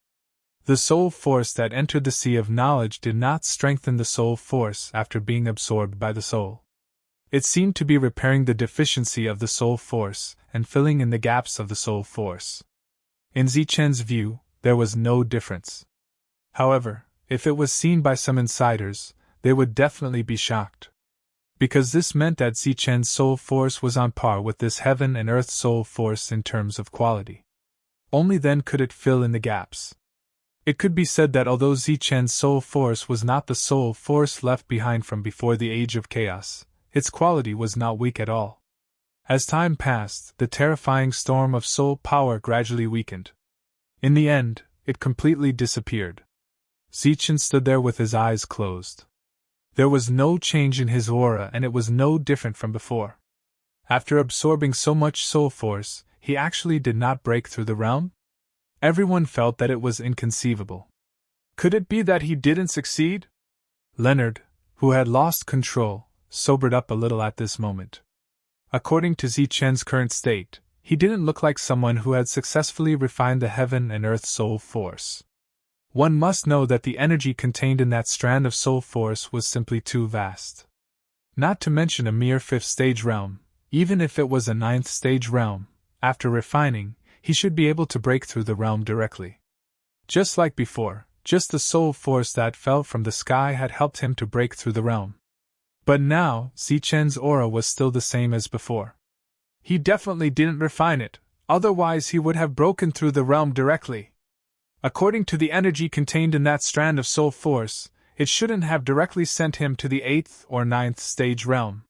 The soul force that entered the sea of knowledge did not strengthen the soul force after being absorbed by the soul. It seemed to be repairing the deficiency of the soul force and filling in the gaps of the soul force. In Zichen's view, there was no difference. However, if it was seen by some insiders, they would definitely be shocked. Because this meant that Zichen's soul force was on par with this heaven and earth soul force in terms of quality. Only then could it fill in the gaps. It could be said that although Zichen's soul force was not the soul force left behind from before the Age of Chaos, its quality was not weak at all. As time passed, the terrifying storm of soul power gradually weakened. In the end, it completely disappeared. Zichen stood there with his eyes closed. There was no change in his aura, and it was no different from before. After absorbing so much soul force, he actually did not break through the realm? Everyone felt that it was inconceivable. Could it be that he didn't succeed? Leonard, who had lost control, sobered up a little at this moment. According to Zichen's current state, he didn't look like someone who had successfully refined the heaven and earth soul force. One must know that the energy contained in that strand of soul force was simply too vast. Not to mention a mere 5th stage realm, even if it was a 9th stage realm, after refining, he should be able to break through the realm directly. Just like before, just the soul force that fell from the sky had helped him to break through the realm. But now, Zichen's aura was still the same as before. He definitely didn't refine it, otherwise he would have broken through the realm directly. According to the energy contained in that strand of soul force, it shouldn't have directly sent him to the 8th or 9th stage realm.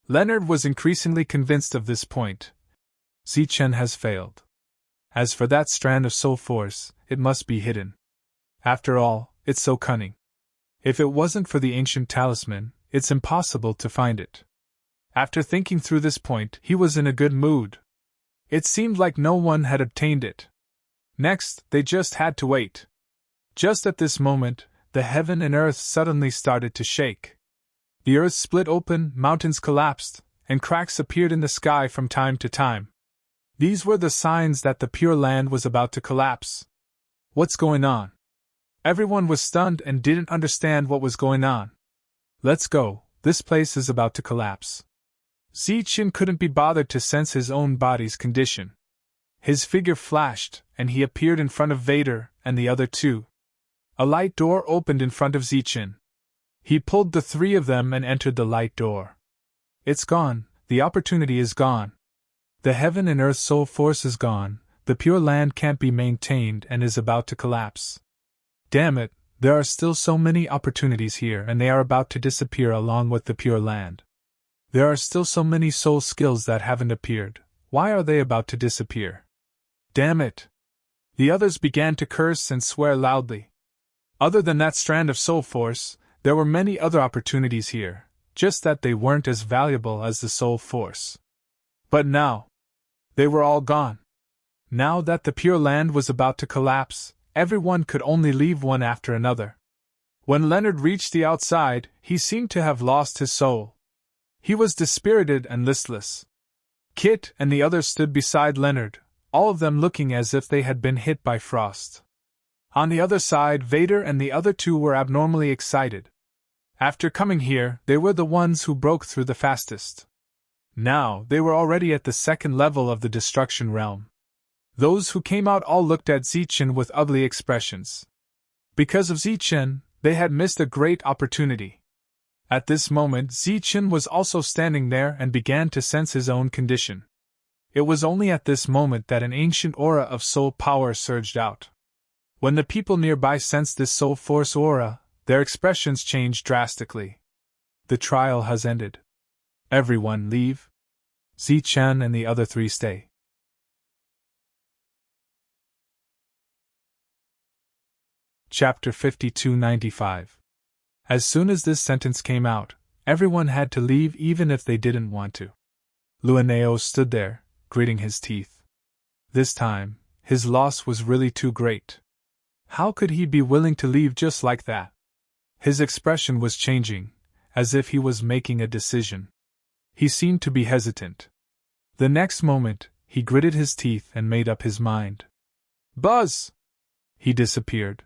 Leonard was increasingly convinced of this point. Zichen has failed. As for that strand of soul force, it must be hidden. After all, it's so cunning. If it wasn't for the ancient talisman, it's impossible to find it. After thinking through this point, he was in a good mood. It seemed like no one had obtained it. Next, they just had to wait. Just at this moment, the heaven and earth suddenly started to shake. The earth split open, mountains collapsed, and cracks appeared in the sky from time to time. These were the signs that the Pure Land was about to collapse. What's going on? Everyone was stunned and didn't understand what was going on. Let's go, this place is about to collapse. Zichen couldn't be bothered to sense his own body's condition. His figure flashed, and he appeared in front of Vader and the other two. A light door opened in front of Zichen. He pulled the three of them and entered the light door. It's gone, the opportunity is gone. The heaven and earth soul force is gone, the Pure Land can't be maintained and is about to collapse. Damn it, there are still so many opportunities here and they are about to disappear along with the Pure Land. There are still so many soul skills that haven't appeared, why are they about to disappear? Damn it! The others began to curse and swear loudly. Other than that strand of soul force, there were many other opportunities here, just that they weren't as valuable as the soul force. But now, they were all gone. Now that the Pure Land was about to collapse, everyone could only leave one after another. When Leonard reached the outside, he seemed to have lost his soul. He was dispirited and listless. Kit and the others stood beside Leonard, all of them looking as if they had been hit by frost. On the other side, Vader and the other two were abnormally excited. After coming here, they were the ones who broke through the fastest. Now, they were already at the 2nd level of the destruction realm. Those who came out all looked at Zichen with ugly expressions. Because of Zichen, they had missed a great opportunity. At this moment, Zichen was also standing there and began to sense his own condition. It was only at this moment that an ancient aura of soul power surged out. When the people nearby sensed this soul force aura, their expressions changed drastically. The trial has ended. Everyone leave. Zichen and the other three stay. Chapter 5295. As soon as this sentence came out, everyone had to leave even if they didn't want to. Luaneo stood there, gritting his teeth. This time, his loss was really too great. How could he be willing to leave just like that? His expression was changing, as if he was making a decision. He seemed to be hesitant. The next moment, he gritted his teeth and made up his mind. Buzz! He disappeared.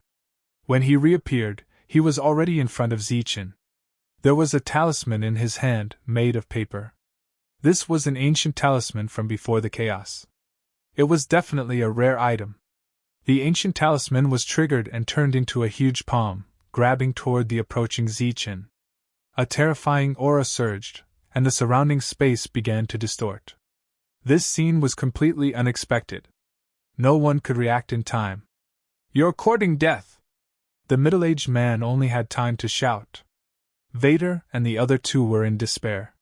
When he reappeared, he was already in front of Zichen. There was a talisman in his hand, made of paper. This was an ancient talisman from before the chaos. It was definitely a rare item. The ancient talisman was triggered and turned into a huge palm, grabbing toward the approaching Zichen. A terrifying aura surged, and the surrounding space began to distort. This scene was completely unexpected. No one could react in time. "You're courting death!" The middle-aged man only had time to shout. Vader and the other two were in despair.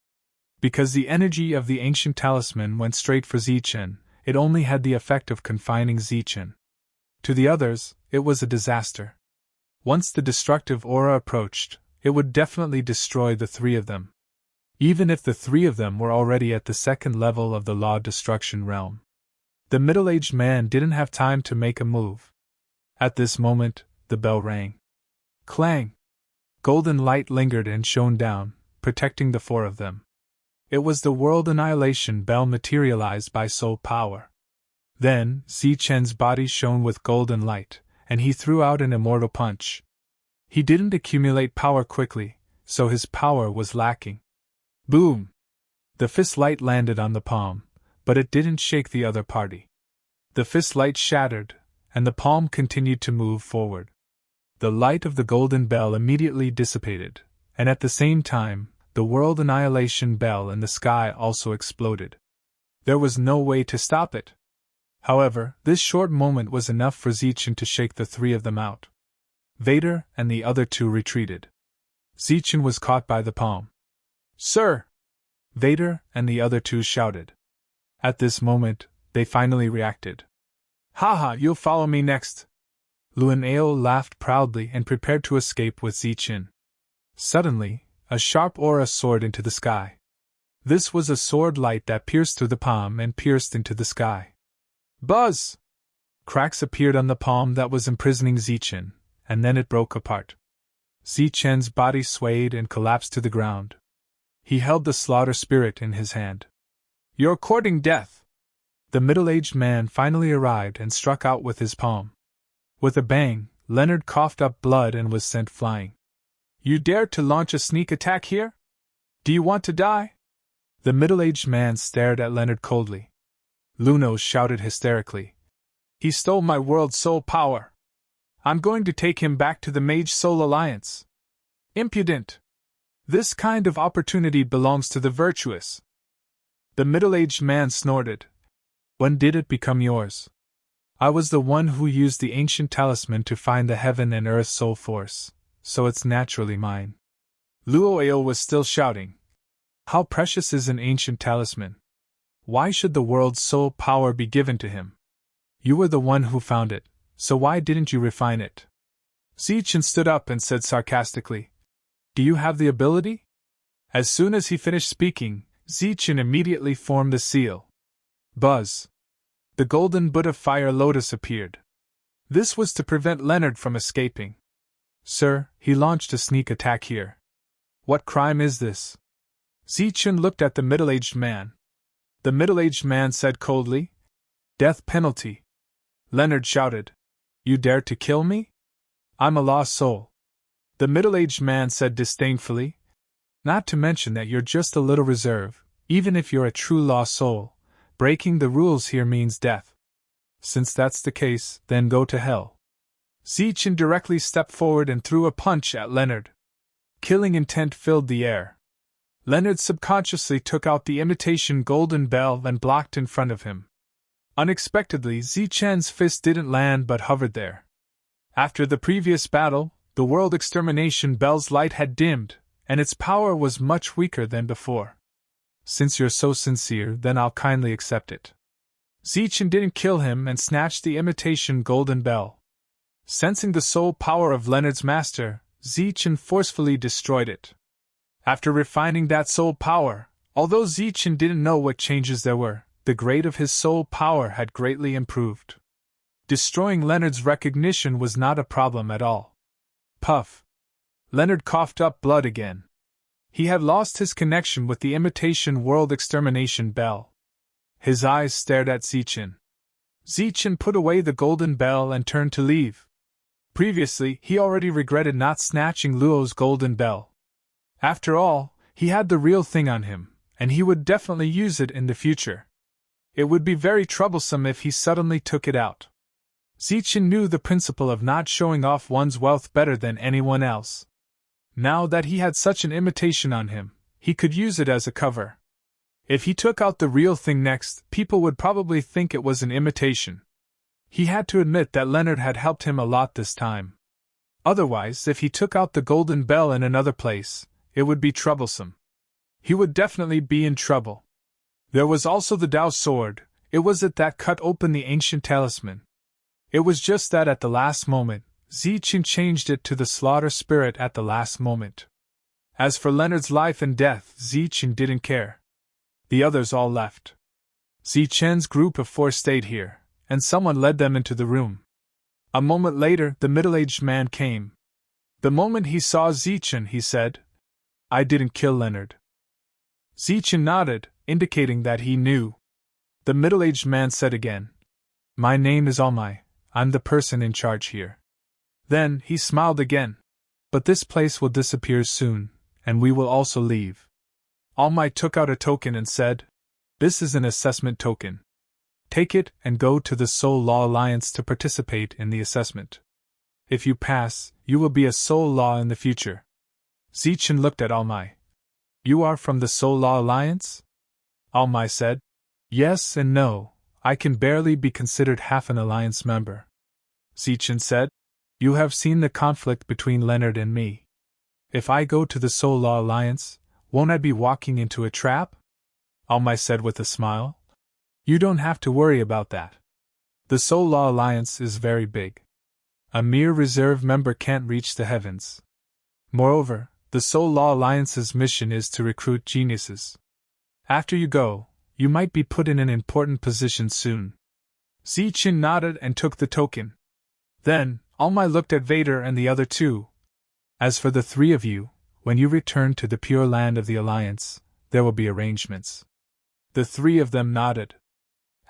Because the energy of the ancient talisman went straight for Zichen, it only had the effect of confining Zichen. To the others, it was a disaster. Once the destructive aura approached, it would definitely destroy the three of them. Even if the three of them were already at the second level of the law destruction realm. The middle-aged man didn't have time to make a move. At this moment, the bell rang. Clang! Golden light lingered and shone down, protecting the four of them. It was the world annihilation bell materialized by soul power. Then, Zichen's body shone with golden light, and he threw out an immortal punch. He didn't accumulate power quickly, so his power was lacking. Boom! The fist light landed on the palm, but it didn't shake the other party. The fist light shattered, and the palm continued to move forward. The light of the golden bell immediately dissipated, and at the same time, the world annihilation bell in the sky also exploded. There was no way to stop it. However, this short moment was enough for Zichen to shake the three of them out. Vader and the other two retreated. Zichen was caught by the palm. "Sir!" Vader and the other two shouted. At this moment, they finally reacted. "Haha, you'll follow me next!" Luan Ao laughed proudly and prepared to escape with Zichen. Suddenly, a sharp aura soared into the sky. This was a sword light that pierced through the palm and pierced into the sky. Buzz! Cracks appeared on the palm that was imprisoning Zichen, and then it broke apart. Zichen's body swayed and collapsed to the ground. He held the slaughter spirit in his hand. "You're courting death!" The middle-aged man finally arrived and struck out with his palm. With a bang, Leonard coughed up blood and was sent flying. "You dare to launch a sneak attack here? Do you want to die?" The middle-aged man stared at Leonard coldly. Luno shouted hysterically. "He stole my world soul power! I'm going to take him back to the Mage Soul Alliance!" "Impudent! This kind of opportunity belongs to the virtuous!" The middle-aged man snorted. "When did it become yours? I was the one who used the ancient talisman to find the heaven and earth soul force, so it's naturally mine." Luo Ao was still shouting. "How precious is an ancient talisman? Why should the world's soul power be given to him? You were the one who found it, so why didn't you refine it?" Zichen stood up and said sarcastically, "Do you have the ability?" As soon as he finished speaking, Zichen immediately formed the seal. Buzz! The golden Buddha fire lotus appeared. This was to prevent Leonard from escaping. "Sir, he launched a sneak attack here. What crime is this?" Zichen looked at the middle-aged man. The middle-aged man said coldly, "Death penalty." Leonard shouted, "You dare to kill me? I'm a lost soul." The middle-aged man said disdainfully, "Not to mention that you're just a little reserve, even if you're a true lost soul. Breaking the rules here means death. Since that's the case, then go to hell." Zichen directly stepped forward and threw a punch at Leonard. Killing intent filled the air. Leonard subconsciously took out the imitation golden bell and blocked in front of him. Unexpectedly, Zichen's fist didn't land but hovered there. After the previous battle, the world extermination bell's light had dimmed, and its power was much weaker than before. "Since you're so sincere, then I'll kindly accept it." Zichen didn't kill him and snatched the imitation golden bell. Sensing the soul power of Leonard's master, Zichen forcefully destroyed it. After refining that soul power, although Zichen didn't know what changes there were, the grade of his soul power had greatly improved. Destroying Leonard's recognition was not a problem at all. Puff! Leonard coughed up blood again. He had lost his connection with the imitation world extermination bell. His eyes stared at Zichen. Zichen put away the golden bell and turned to leave. Previously, he already regretted not snatching Luo's golden bell. After all, he had the real thing on him, and he would definitely use it in the future. It would be very troublesome if he suddenly took it out. Zichen knew the principle of not showing off one's wealth better than anyone else. Now that he had such an imitation on him, he could use it as a cover. If he took out the real thing next, people would probably think it was an imitation. He had to admit that Leonard had helped him a lot this time. Otherwise, if he took out the golden bell in another place, it would be troublesome. He would definitely be in trouble. There was also the Tao sword. It was it that cut open the ancient talisman. It was just that at the last moment, Zichen changed it to the slaughter spirit at the last moment. As for Leonard's life and death, Zichen didn't care. The others all left. Zichen's group of 4 stayed here, and someone led them into the room. A moment later, the middle-aged man came. The moment he saw Zichen, he said, "I didn't kill Leonard." Zichen nodded, indicating that he knew. The middle-aged man said again, "My name is Almai. I'm the person in charge here." Then he smiled again. "But this place will disappear soon, and we will also leave." Almai took out a token and said, "This is an assessment token. Take it and go to the Soul Law Alliance to participate in the assessment. If you pass, you will be a Soul Law in the future." Zichen looked at Almai. "You are from the Soul Law Alliance?" Almai said, "Yes and no. I can barely be considered half an alliance member." Zichen said, "You have seen the conflict between Leonard and me. If I go to the Soul Law Alliance, won't I be walking into a trap?" Almai said with a smile. "You don't have to worry about that. The Soul Law Alliance is very big. A mere reserve member can't reach the heavens. Moreover, the Soul Law Alliance's mission is to recruit geniuses. After you go, you might be put in an important position soon." Zichen nodded and took the token. Then, Almai looked at Vader and the other 2. "As for the 3 of you, when you return to the Pure Land of the Alliance, there will be arrangements." The 3 of them nodded.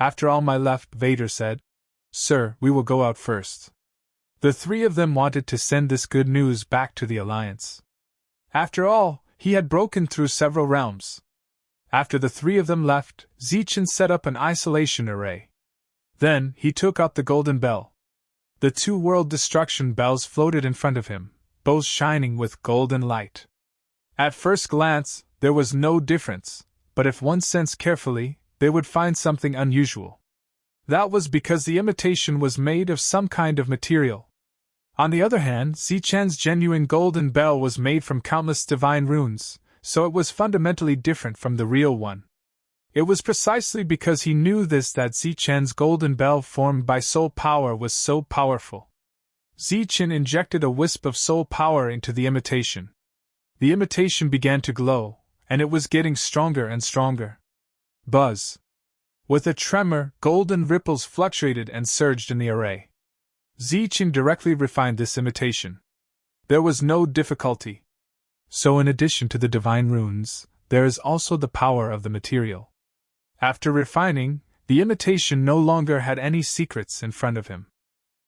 After Almai left, Vader said, "Sir, we will go out first." The 3 of them wanted to send this good news back to the Alliance. After all, he had broken through several realms. After the 3 of them left, Zichen set up an isolation array. Then, he took out the golden bell. The 2 world destruction bells floated in front of him, both shining with golden light. At first glance, there was no difference, but if one sensed carefully, they would find something unusual. That was because the imitation was made of some kind of material. On the other hand, Zichen's genuine golden bell was made from countless divine runes, so it was fundamentally different from the real one. It was precisely because he knew this that Zichen's golden bell formed by soul power was so powerful. Zichen injected a wisp of soul power into the imitation. The imitation began to glow, and it was getting stronger and stronger. Buzz! With a tremor, golden ripples fluctuated and surged in the array. Zichen directly refined this imitation. There was no difficulty. So in addition to the divine runes, there is also the power of the material. After refining, the imitation no longer had any secrets in front of him.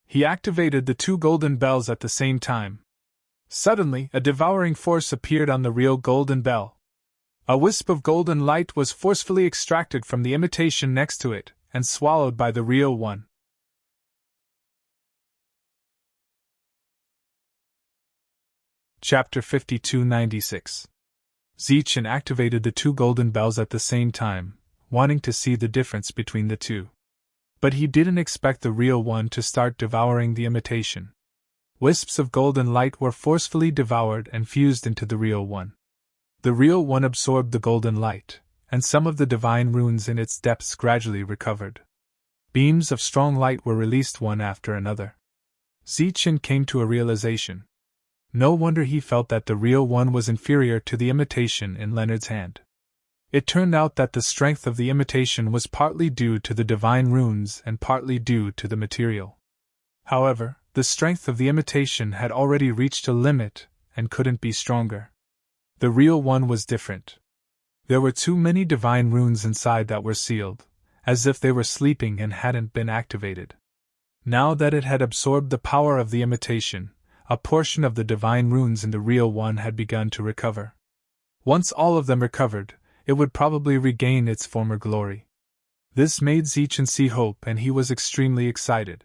He activated the 2 golden bells at the same time. Suddenly, a devouring force appeared on the real golden bell. A wisp of golden light was forcefully extracted from the imitation next to it, and swallowed by the real one. Chapter 5296. Zichen activated the 2 golden bells at the same time, wanting to see the difference between the 2. But he didn't expect the real one to start devouring the imitation. Wisps of golden light were forcefully devoured and fused into the real one. The real one absorbed the golden light, and some of the divine runes in its depths gradually recovered. Beams of strong light were released one after another. Zichen came to a realization. No wonder he felt that the real one was inferior to the imitation in Leonard's hand. It turned out that the strength of the imitation was partly due to the divine runes and partly due to the material. However, the strength of the imitation had already reached a limit and couldn't be stronger. The real one was different. There were too many divine runes inside that were sealed, as if they were sleeping and hadn't been activated. Now that it had absorbed the power of the imitation, a portion of the divine runes in the real one had begun to recover. Once all of them recovered, it would probably regain its former glory. This made Zichen see hope, and he was extremely excited.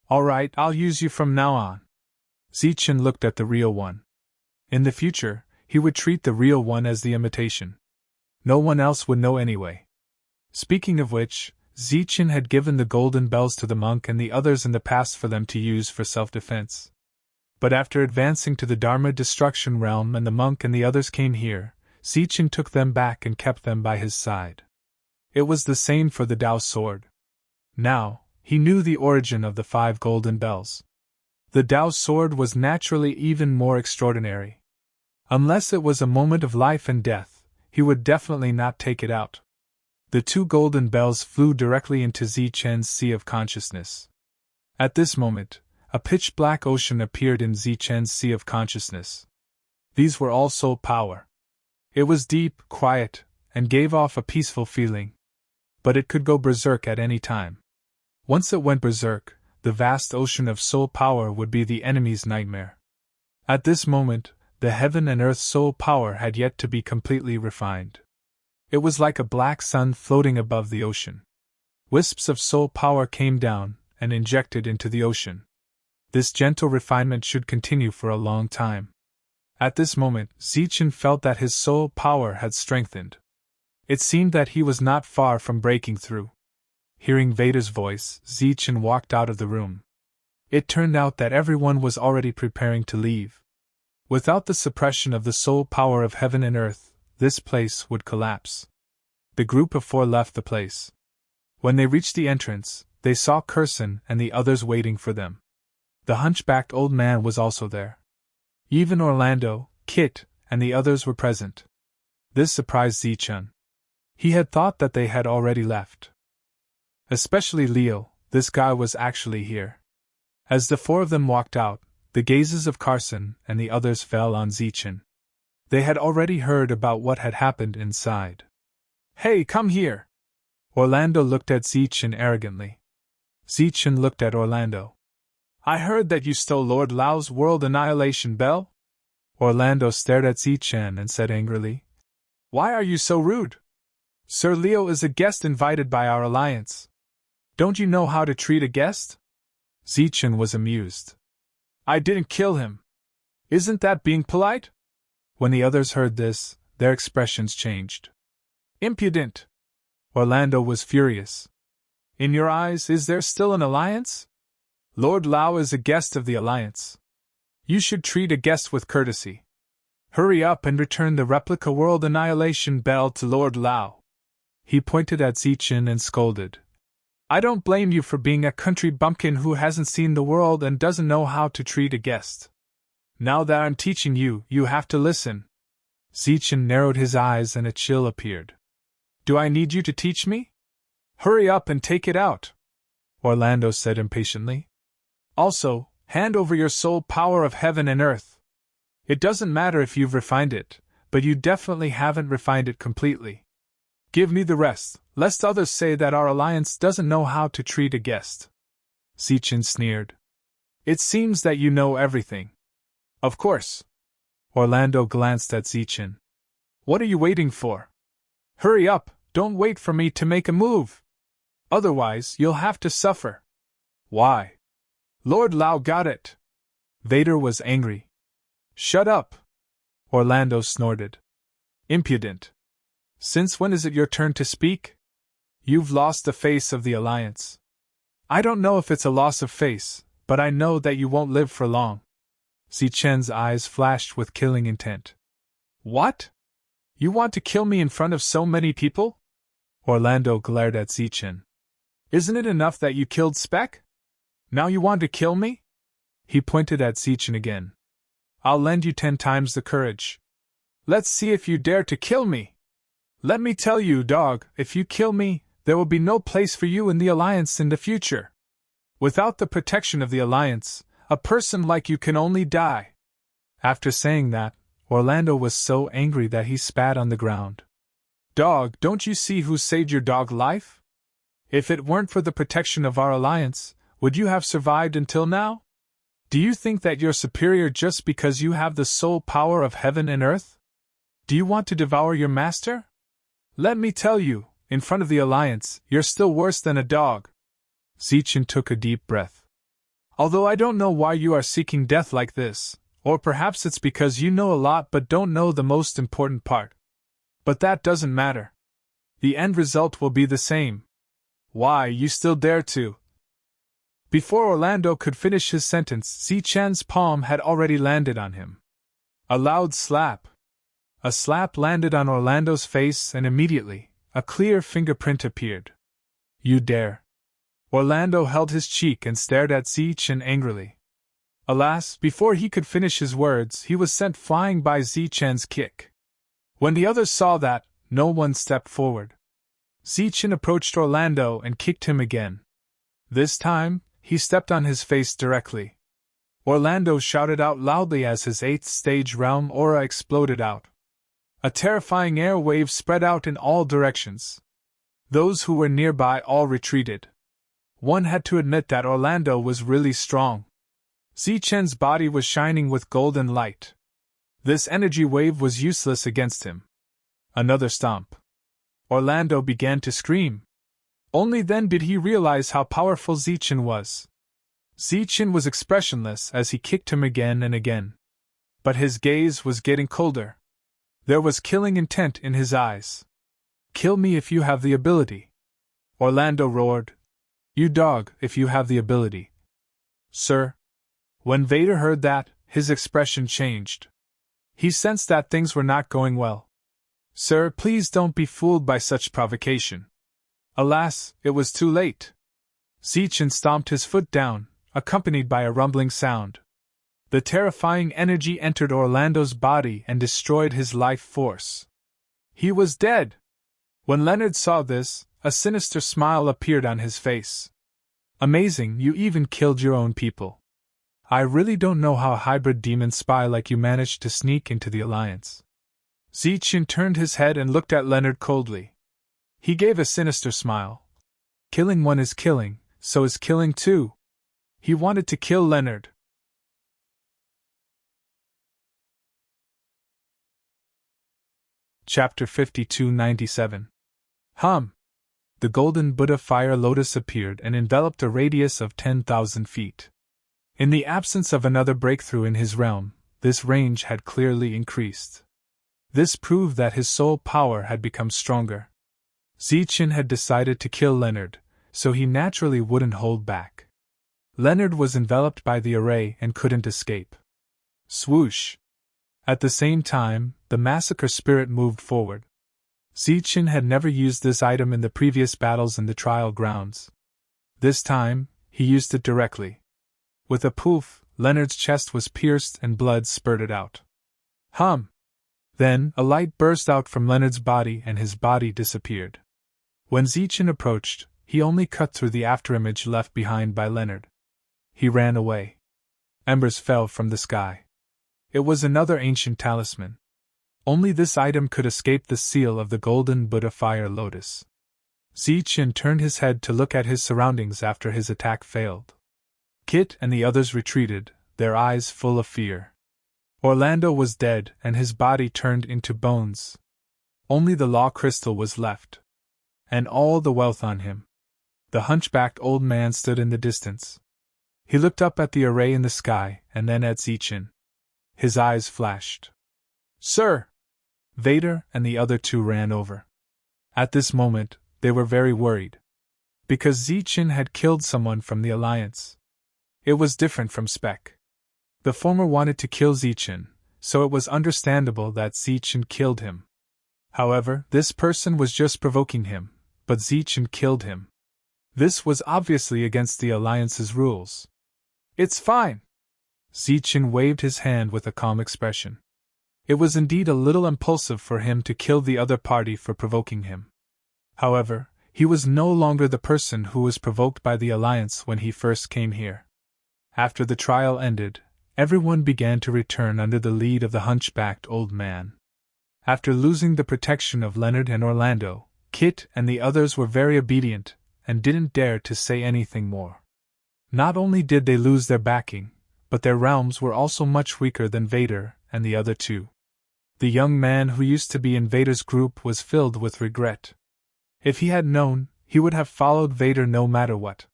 "All right, I'll use you from now on." Zichen looked at the real one. In the future, he would treat the real one as the imitation. No one else would know anyway. Speaking of which, Zichen had given the golden bells to the monk and the others in the past for them to use for self-defense. But after advancing to the Dharma destruction realm and the monk and the others came here, Zichen took them back and kept them by his side. It was the same for the Tao sword. Now, he knew the origin of the 5 golden bells. The Tao sword was naturally even more extraordinary. Unless it was a moment of life and death, he would definitely not take it out. The 2 golden bells flew directly into Zichen's sea of consciousness. At this moment, a pitch-black ocean appeared in Zichen's sea of consciousness. These were all soul power. It was deep, quiet, and gave off a peaceful feeling. But it could go berserk at any time. Once it went berserk, the vast ocean of soul power would be the enemy's nightmare. At this moment, the heaven and earth soul power had yet to be completely refined. It was like a black sun floating above the ocean. Wisps of soul power came down and injected into the ocean. This gentle refinement should continue for a long time. At this moment, Zichen felt that his soul power had strengthened. It seemed that he was not far from breaking through. Hearing Veda's voice, Zichen walked out of the room. It turned out that everyone was already preparing to leave. Without the suppression of the soul power of heaven and earth, this place would collapse. The group of 4 left the place. When they reached the entrance, they saw Curson and the others waiting for them. The hunchbacked old man was also there. Even Orlando, Kit, and the others were present. This surprised Zichen. He had thought that they had already left. Especially Leo, this guy was actually here. As the 4 of them walked out, the gazes of Carson and the others fell on Zichen. They had already heard about what had happened inside. "Hey, come here!" Orlando looked at Zichen arrogantly. Zichen looked at Orlando. "I heard that you stole Lord Lao's world annihilation bell?" Orlando stared at Zichen and said angrily, "Why are you so rude? Sir Leo is a guest invited by our alliance. Don't you know how to treat a guest?" Zichen was amused. "I didn't kill him. Isn't that being polite?" When the others heard this, their expressions changed. "Impudent!" Orlando was furious. "In your eyes, is there still an alliance? Lord Lao is a guest of the alliance. You should treat a guest with courtesy. Hurry up and return the replica world annihilation bell to Lord Lao." He pointed at Zichen and scolded. "I don't blame you for being a country bumpkin who hasn't seen the world and doesn't know how to treat a guest. Now that I'm teaching you, you have to listen." Zichen narrowed his eyes and a chill appeared. "Do I need you to teach me? Hurry up and take it out," Orlando said impatiently. "Also, hand over your soul power of heaven and earth. It doesn't matter if you've refined it, but you definitely haven't refined it completely. Give me the rest, lest others say that our alliance doesn't know how to treat a guest." Zichen sneered. "It seems that you know everything." "Of course." Orlando glanced at Zichen. "What are you waiting for? Hurry up, don't wait for me to make a move. Otherwise, you'll have to suffer." "Why?" "Lord Lao got it." Vader was angry. "Shut up!" Orlando snorted. "Impudent. Since when is it your turn to speak? You've lost the face of the alliance." "I don't know if it's a loss of face, but I know that you won't live for long." Zichen's eyes flashed with killing intent. "What? You want to kill me in front of so many people?" Orlando glared at Zichen. "Isn't it enough that you killed Speck? Now you want to kill me?" He pointed at Zichen again. "I'll lend you 10 times the courage. Let's see if you dare to kill me. Let me tell you, dog, if you kill me, there will be no place for you in the Alliance in the future. Without the protection of the Alliance, a person like you can only die." After saying that, Orlando was so angry that he spat on the ground. "Dog, don't you see who saved your dog life? If it weren't for the protection of our Alliance, would you have survived until now? Do you think that you're superior just because you have the soul power of heaven and earth? Do you want to devour your master? Let me tell you, in front of the Alliance, you're still worse than a dog." Zichen took a deep breath. "Although I don't know why you are seeking death like this, or perhaps it's because you know a lot but don't know the most important part. But that doesn't matter. The end result will be the same. Why, you still dare to? Before Orlando could finish his sentence, Zichen's palm had already landed on him. A loud slap. A slap landed on Orlando's face, and immediately, a clear fingerprint appeared. You dare. Orlando held his cheek and stared at Zichen angrily. Alas, before he could finish his words, he was sent flying by Zichen's kick. When the others saw that, no one stepped forward. Zichen approached Orlando and kicked him again. This time, he stepped on his face directly. Orlando shouted out loudly as his 8th stage realm aura exploded out. A terrifying air wave spread out in all directions. Those who were nearby all retreated. One had to admit that Orlando was really strong. Zichen's body was shining with golden light. This energy wave was useless against him. Another stomp. Orlando began to scream. Only then did he realize how powerful Zichen was. Zichen was expressionless as he kicked him again and again. But his gaze was getting colder. There was killing intent in his eyes. Kill me if you have the ability. Orlando roared. You dog, if you have the ability. Sir. When Vader heard that, his expression changed. He sensed that things were not going well. Sir, please don't be fooled by such provocation. Alas, it was too late. Zichen stomped his foot down, accompanied by a rumbling sound. The terrifying energy entered Orlando's body and destroyed his life force. He was dead. When Leonard saw this, a sinister smile appeared on his face. Amazing, you even killed your own people. I really don't know how a hybrid demon spy like you managed to sneak into the Alliance. Zichen turned his head and looked at Leonard coldly. He gave a sinister smile. Killing one is killing, so is killing two. He wanted to kill Leonard. Chapter 5297. The golden Buddha fire lotus appeared and enveloped a radius of 10,000 feet. In the absence of another breakthrough in his realm, this range had clearly increased. This proved that his soul power had become stronger. Zichen had decided to kill Leonard, so he naturally wouldn't hold back. Leonard was enveloped by the array and couldn't escape. Swoosh! At the same time, the massacre spirit moved forward. Zichen had never used this item in the previous battles in the trial grounds. This time, he used it directly. With a poof, Leonard's chest was pierced and blood spurted out. Then, a light burst out from Leonard's body and his body disappeared. When Zichen approached, he only cut through the afterimage left behind by Leonard. He ran away. Embers fell from the sky. It was another ancient talisman. Only this item could escape the seal of the golden Buddha fire lotus. Zichen turned his head to look at his surroundings after his attack failed. Kit and the others retreated, their eyes full of fear. Orlando was dead and his body turned into bones. Only the law crystal was left. And all the wealth on him. The hunchbacked old man stood in the distance. He looked up at the array in the sky and then at Zichen. His eyes flashed. Sir! Vader and the other two ran over. At this moment, they were very worried. Because Zichen had killed someone from the Alliance. It was different from Spec. The former wanted to kill Zichen, so it was understandable that Zichen killed him. However, this person was just provoking him, but Zichen killed him. This was obviously against the Alliance's rules. It's fine. Zichen waved his hand with a calm expression. It was indeed a little impulsive for him to kill the other party for provoking him. However, he was no longer the person who was provoked by the Alliance when he first came here. After the trial ended, everyone began to return under the lead of the hunchbacked old man. After losing the protection of Leonard and Orlando, Kit and the others were very obedient, and didn't dare to say anything more. Not only did they lose their backing, but their realms were also much weaker than Vader and the other two. The young man who used to be in Vader's group was filled with regret. If he had known, he would have followed Vader no matter what.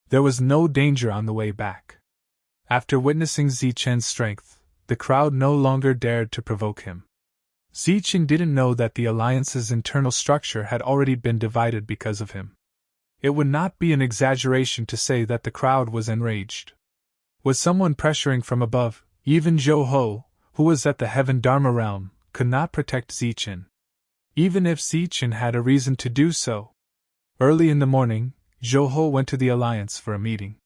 There was no danger on the way back. After witnessing Zichen's strength, the crowd no longer dared to provoke him. Zichen didn't know that the Alliance's internal structure had already been divided because of him. It would not be an exaggeration to say that the crowd was enraged. Was someone pressuring from above? Even Zhou-Ho, who was at the Heaven Dharma realm, could not protect Zichen. Even if Zichen had a reason to do so. Early in the morning, Zhou-Ho went to the Alliance for a meeting.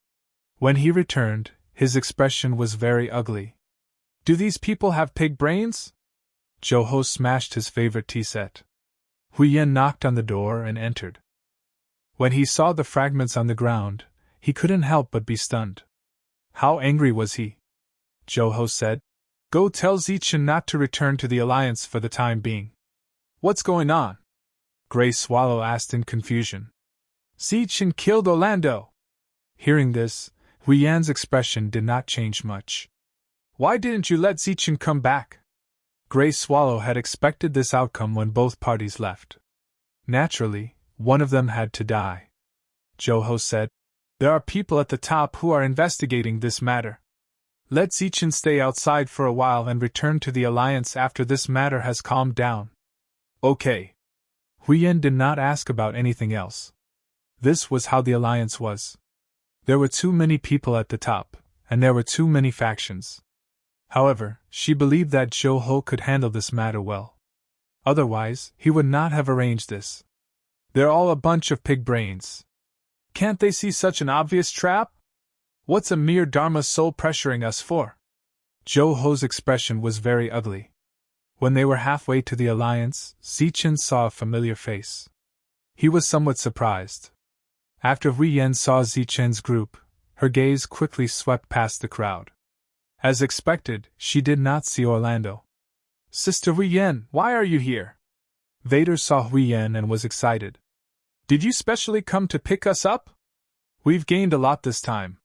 When he returned, his expression was very ugly. Do these people have pig brains? Zhou-Ho smashed his favorite tea set. Hui Yan knocked on the door and entered. When he saw the fragments on the ground, he couldn't help but be stunned. How angry was he? Zhou-Ho said. Go tell Zichen not to return to the Alliance for the time being. What's going on? Grey Swallow asked in confusion. Zichen killed Orlando. Hearing this, Hui Yan's expression did not change much. Why didn't you let Zichen come back? Grey Swallow had expected this outcome when both parties left. Naturally, one of them had to die. Zhou-Ho said. There are people at the top who are investigating this matter. Let Zichen stay outside for a while and return to the Alliance after this matter has calmed down. Okay. Hui Yan did not ask about anything else. This was how the Alliance was. There were too many people at the top, and there were too many factions. However, she believed that Zhou-Ho could handle this matter well. Otherwise, he would not have arranged this. They're all a bunch of pig brains. Can't they see such an obvious trap? What's a mere Dharma soul pressuring us for? Zhou-Ho's expression was very ugly. When they were halfway to the Alliance, Zichen saw a familiar face. He was somewhat surprised. After Hui Yan saw Zichen's group, her gaze quickly swept past the crowd. As expected, she did not see Orlando. Sister Hui Yan, why are you here? Vader saw Hui Yan and was excited. Did you specially come to pick us up? We've gained a lot this time.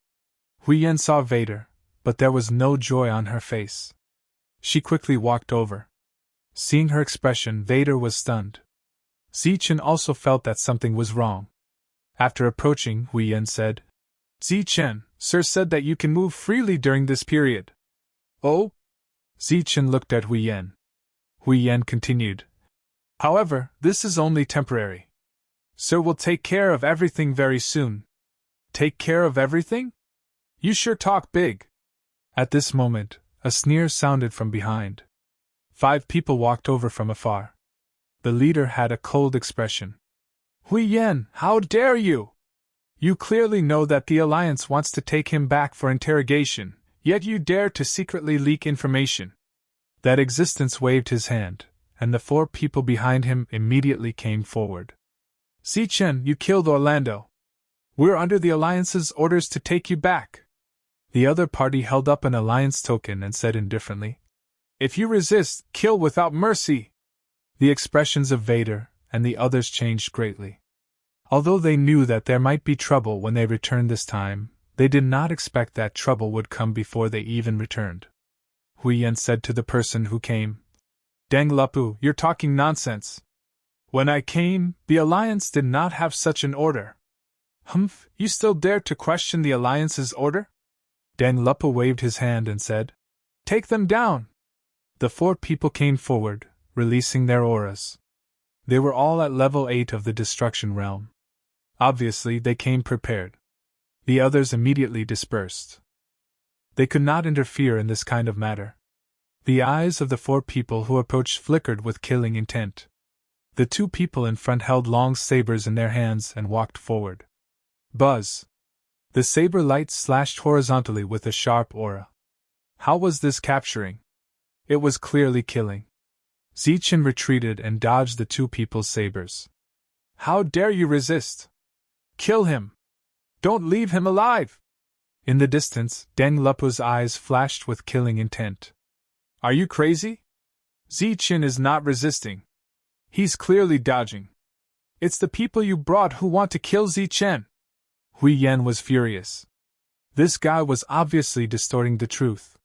Hui Yan saw Vader, but there was no joy on her face. She quickly walked over. Seeing her expression, Vader was stunned. Zichen also felt that something was wrong. After approaching, Hui Yan said, Zichen, Sir said that you can move freely during this period. Oh? Zichen looked at Hui Yan. Hui Yan continued. However, this is only temporary. Sir will take care of everything very soon. Take care of everything? You sure talk big. At this moment, a sneer sounded from behind. 5 people walked over from afar. The leader had a cold expression. Hui Yan, how dare you? You clearly know that the Alliance wants to take him back for interrogation, yet you dare to secretly leak information. That existence waved his hand, and the 4 people behind him immediately came forward. Zichen, you killed Orlando. We're under the Alliance's orders to take you back. The other party held up an Alliance token and said indifferently, If you resist, kill without mercy. The expressions of Vader and the others changed greatly. Although they knew that there might be trouble when they returned this time, they did not expect that trouble would come before they even returned. Hui Yan said to the person who came, Deng Lupu, you're talking nonsense. When I came, the Alliance did not have such an order. Humph, you still dare to question the Alliance's order? Deng Lupu waved his hand and said, Take them down. The 4 people came forward, releasing their auras. They were all at level 8 of the destruction realm. Obviously, they came prepared. The others immediately dispersed. They could not interfere in this kind of matter. The eyes of the 4 people who approached flickered with killing intent. The 2 people in front held long sabers in their hands and walked forward. Buzz! The saber light slashed horizontally with a sharp aura. How was this capturing? It was clearly killing. Zichen retreated and dodged the 2 people's sabers. How dare you resist? Kill him! Don't leave him alive! In the distance, Deng Lupu's eyes flashed with killing intent. Are you crazy? Zichen is not resisting. He's clearly dodging. It's the people you brought who want to kill Zichen. Hui Yan was furious. This guy was obviously distorting the truth.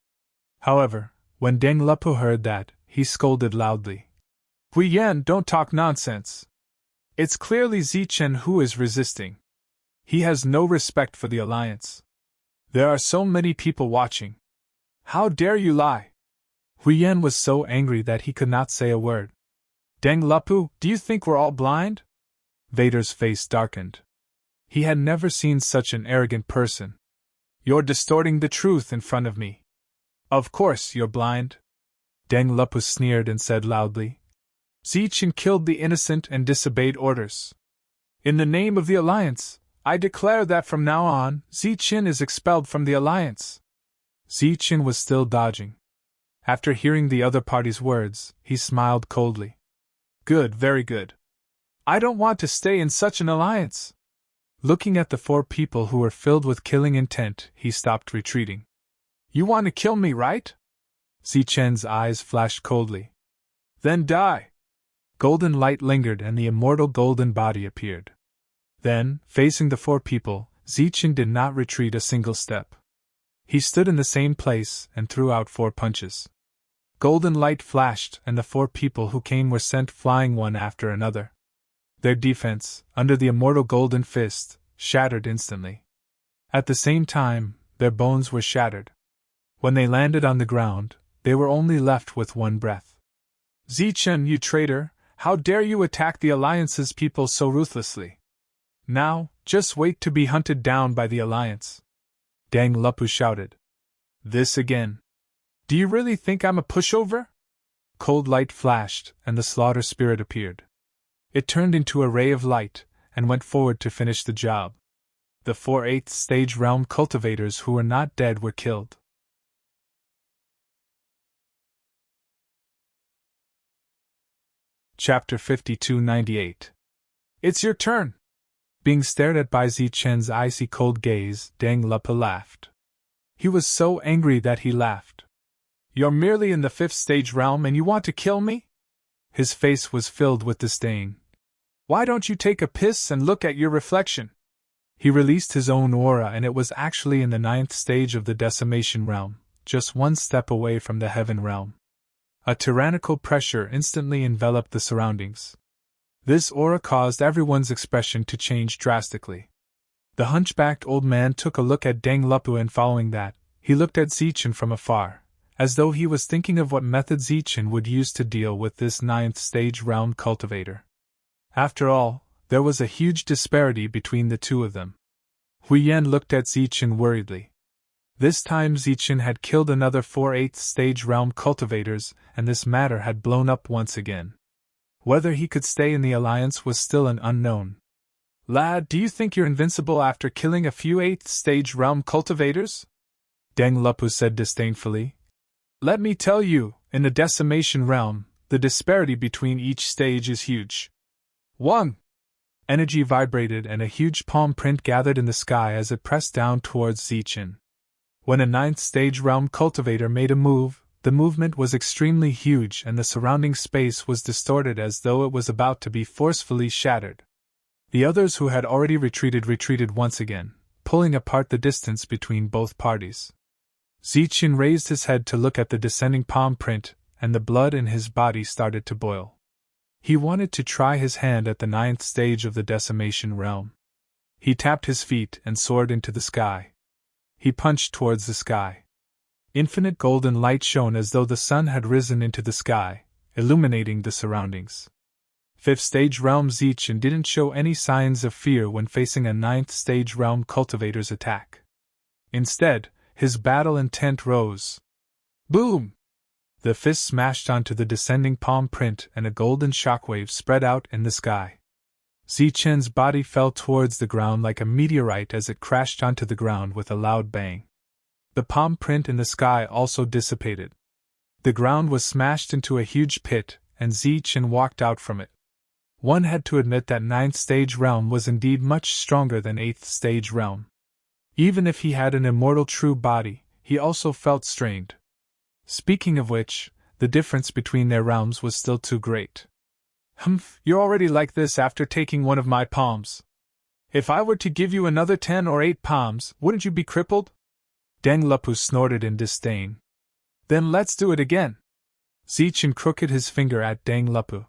However, when Deng Lupu heard that, he scolded loudly. Hui Yan, don't talk nonsense. It's clearly Zichen who is resisting. He has no respect for the Alliance. There are so many people watching. How dare you lie? Hui Yan was so angry that he could not say a word. Deng Lupu, do you think we're all blind? Vader's face darkened. He had never seen such an arrogant person. "You're distorting the truth in front of me. Of course you're blind." Deng Lupu sneered and said loudly. "Zichen killed the innocent and disobeyed orders. In the name of the Alliance, I declare that from now on, Zichen is expelled from the Alliance." Zichen was still dodging. After hearing the other party's words, he smiled coldly. "Good, very good. I don't want to stay in such an alliance." Looking at the 4 people who were filled with killing intent, he stopped retreating. "You want to kill me, right?" Zichen's eyes flashed coldly. "Then die." Golden light lingered and the immortal golden body appeared. Then, facing the 4 people, Zichen did not retreat a single step. He stood in the same place and threw out 4 punches. Golden light flashed and the 4 people who came were sent flying one after another. Their defense, under the immortal golden fist, shattered instantly. At the same time, their bones were shattered. When they landed on the ground, they were only left with one breath. "Zichen, you traitor, how dare you attack the Alliance's people so ruthlessly? Now, just wait to be hunted down by the Alliance." Deng Lupu shouted. "This again. Do you really think I'm a pushover?" Cold light flashed, and the slaughter spirit appeared. It turned into a ray of light, and went forward to finish the job. The 4 8th stage realm cultivators who were not dead were killed. Chapter 5298. "It's your turn." Being stared at by Zichen's icy cold gaze, Deng Lupu laughed. He was so angry that he laughed. "You're merely in the 5th stage realm and you want to kill me?" His face was filled with disdain. "Why don't you take a piss and look at your reflection?" He released his own aura and it was actually in the 9th stage of the decimation realm, just 1 step away from the heaven realm. A tyrannical pressure instantly enveloped the surroundings. This aura caused everyone's expression to change drastically. The hunchbacked old man took a look at Deng Lupu and following that, he looked at Zichen from afar, as though he was thinking of what method Zichen would use to deal with this 9th stage realm cultivator. After all, there was a huge disparity between the 2 of them. Hui Yan looked at Zichen worriedly. This time Zichen had killed another 4 8th stage realm cultivators, and this matter had blown up once again. Whether he could stay in the Alliance was still an unknown. "Lad, do you think you're invincible after killing a few 8th stage realm cultivators?" Deng Lupu said disdainfully. "Let me tell you, in the decimation realm, the disparity between each stage is huge." 1. Energy vibrated and a huge palm print gathered in the sky as it pressed down towards Zichen. When a 9th stage realm cultivator made a move, the movement was extremely huge and the surrounding space was distorted as though it was about to be forcefully shattered. The others who had already retreated once again, pulling apart the distance between both parties. Zichen raised his head to look at the descending palm print, and the blood in his body started to boil. He wanted to try his hand at the 9th stage of the decimation realm. He tapped his feet and soared into the sky. He punched towards the sky. Infinite golden light shone as though the sun had risen into the sky, illuminating the surroundings. 5th stage realm Zichen didn't show any signs of fear when facing a 9th stage realm cultivator's attack. Instead, his battle intent rose. Boom! The fist smashed onto the descending palm print and a golden shockwave spread out in the sky. Zichen's body fell towards the ground like a meteorite as it crashed onto the ground with a loud bang. The palm print in the sky also dissipated. The ground was smashed into a huge pit, and Zichen walked out from it. One had to admit that 9th stage realm was indeed much stronger than 8th stage realm. Even if he had an immortal true body, he also felt strained. Speaking of which, the difference between their realms was still too great. "Humph, you're already like this after taking one of my palms. If I were to give you another 10 or 8 palms, wouldn't you be crippled?" Deng Lupu snorted in disdain. "Then let's do it again." Zichen crooked his finger at Deng Lupu.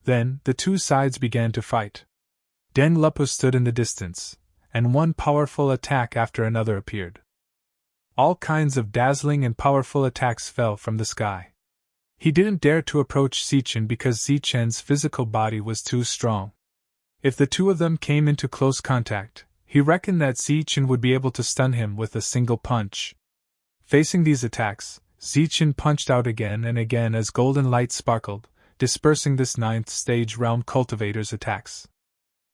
Then, the 2 sides began to fight. Deng Lupu stood in the distance, and one powerful attack after another appeared. All kinds of dazzling and powerful attacks fell from the sky. He didn't dare to approach Zichen because Zichen's physical body was too strong. If the 2 of them came into close contact, He reckoned that Zichen would be able to stun him with a single punch. Facing these attacks, Zichen punched out again and again as golden light sparkled, dispersing this ninth stage realm cultivator's attacks.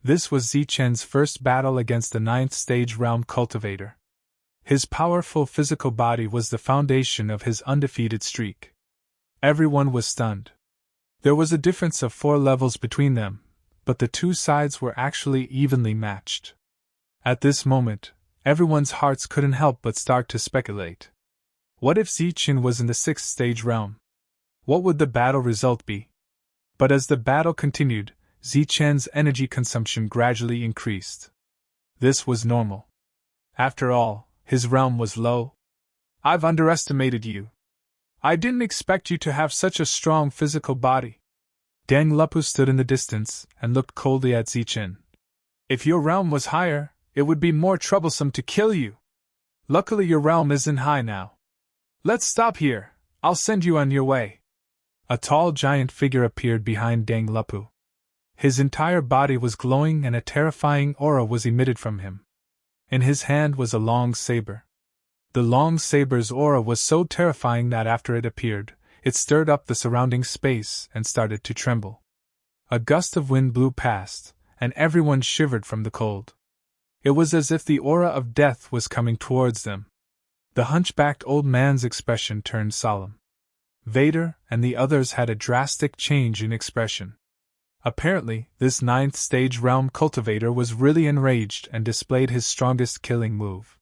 This was Zichen's first battle against the ninth stage realm cultivator. His powerful physical body was the foundation of his undefeated streak. Everyone was stunned. There was a difference of 4 levels between them, but the two sides were actually evenly matched. At this moment, everyone's hearts couldn't help but start to speculate. What if Zichen was in the 6th stage realm? What would the battle result be? But as the battle continued, Zichen's energy consumption gradually increased. This was normal. After all, his realm was low. I've underestimated you. I didn't expect you to have such a strong physical body. Deng Lupu stood in the distance and looked coldly at Zichen. If your realm was higher, it would be more troublesome to kill you. Luckily your realm isn't high now. Let's stop here, I'll send you on your way. A tall giant figure appeared behind Deng Lupu. His entire body was glowing and a terrifying aura was emitted from him. In his hand was a long saber. The long saber's aura was so terrifying that after it appeared, it stirred up the surrounding space and started to tremble. A gust of wind blew past, and everyone shivered from the cold. It was as if the aura of death was coming towards them. The hunchbacked old man's expression turned solemn. Vader and the others had a drastic change in expression. Apparently, this 9th stage realm cultivator was really enraged and displayed his strongest killing move.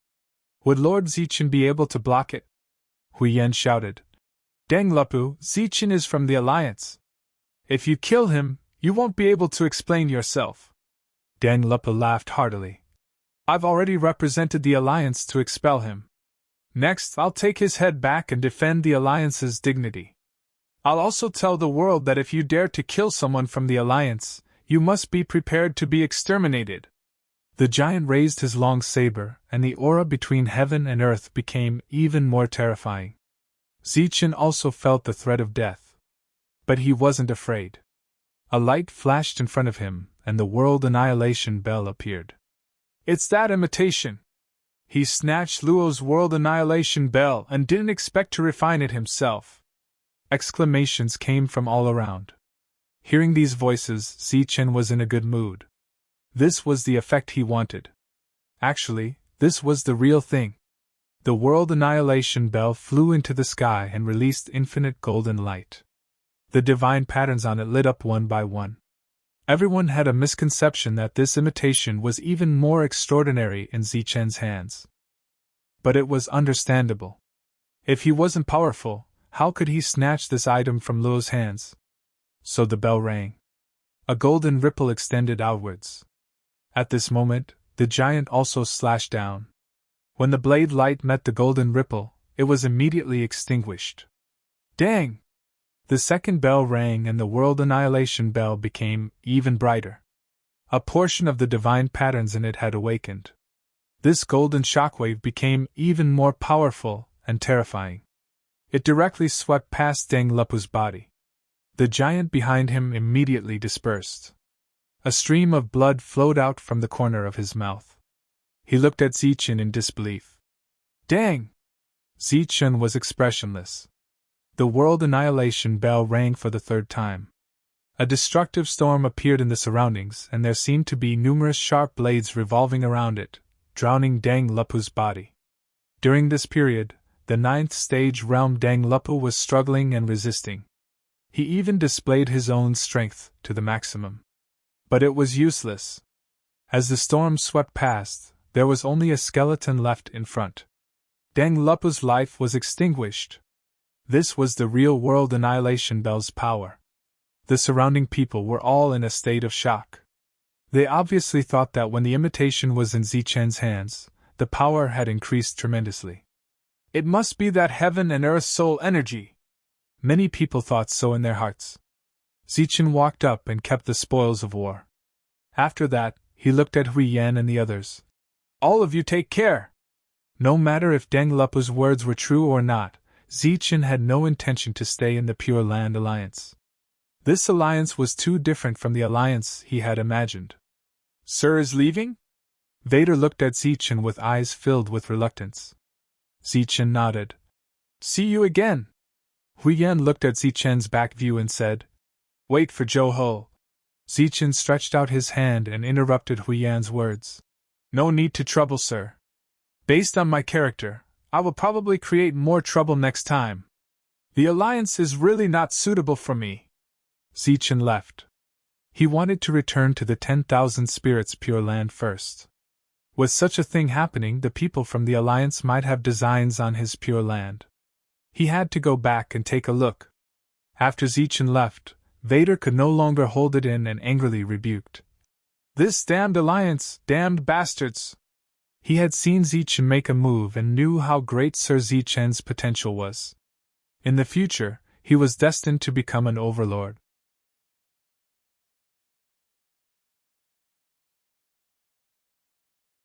Would Lord Zichen be able to block it? Huyen shouted. Deng Lupu, Zichen is from the Alliance. If you kill him, you won't be able to explain yourself. Deng Lupu laughed heartily. I've already represented the Alliance to expel him. Next, I'll take his head back and defend the Alliance's dignity. I'll also tell the world that if you dare to kill someone from the Alliance, you must be prepared to be exterminated. The giant raised his long saber, and the aura between heaven and earth became even more terrifying. Zichen also felt the threat of death. But he wasn't afraid. A light flashed in front of him, and the world annihilation bell appeared. It's that imitation! He snatched Luo's world annihilation bell and didn't expect to refine it himself. Exclamations came from all around. Hearing these voices, Zichen was in a good mood. This was the effect he wanted. Actually, this was the real thing. The world annihilation bell flew into the sky and released infinite golden light. The divine patterns on it lit up one by one. Everyone had a misconception that this imitation was even more extraordinary in Zichen's hands. But it was understandable. If he wasn't powerful, how could he snatch this item from Luo's hands? So the bell rang. A golden ripple extended outwards. At this moment, the giant also slashed down. When the blade light met the golden ripple, it was immediately extinguished. Dang! The second bell rang and the world annihilation bell became even brighter. A portion of the divine patterns in it had awakened. This golden shockwave became even more powerful and terrifying. It directly swept past Deng Lupu's body. The giant behind him immediately dispersed. A stream of blood flowed out from the corner of his mouth. He looked at Zichen in disbelief. Dang! Zichen was expressionless. The world annihilation bell rang for the 3rd time. A destructive storm appeared in the surroundings, and there seemed to be numerous sharp blades revolving around it, drowning Deng Lupu's body. During this period, the 9th stage realm Deng Lupu was struggling and resisting. He even displayed his own strength to the maximum. But it was useless. As the storm swept past, there was only a skeleton left in front. Deng Lupu's life was extinguished. This was the real world annihilation bell's power. The surrounding people were all in a state of shock. They obviously thought that when the imitation was in Zichen's hands, the power had increased tremendously. It must be that heaven and earth soul energy. Many people thought so in their hearts. Zichen walked up and kept the spoils of war. After that, he looked at Huyen and the others. All of you take care! No matter if Deng Lupu's words were true or not, Zichen had no intention to stay in the Pure Land Alliance. This alliance was too different from the alliance he had imagined. Sir is leaving? Vader looked at Zichen with eyes filled with reluctance. Zichen nodded. See you again. Huiyan looked at Zichen's back view and said, Wait for Zhou Ho. Zichen stretched out his hand and interrupted Huiyan's words. No need to trouble, sir. Based on my character, I will probably create more trouble next time. The alliance is really not suitable for me. Zichen left. He wanted to return to the 10,000 Spirits Pure Land first. With such a thing happening, the people from the alliance might have designs on his Pure Land. He had to go back and take a look. After Zichen left, Vader could no longer hold it in and angrily rebuked. This damned alliance, damned bastards! He had seen Zichen make a move and knew how great Sir Zichen's potential was. In the future, he was destined to become an overlord.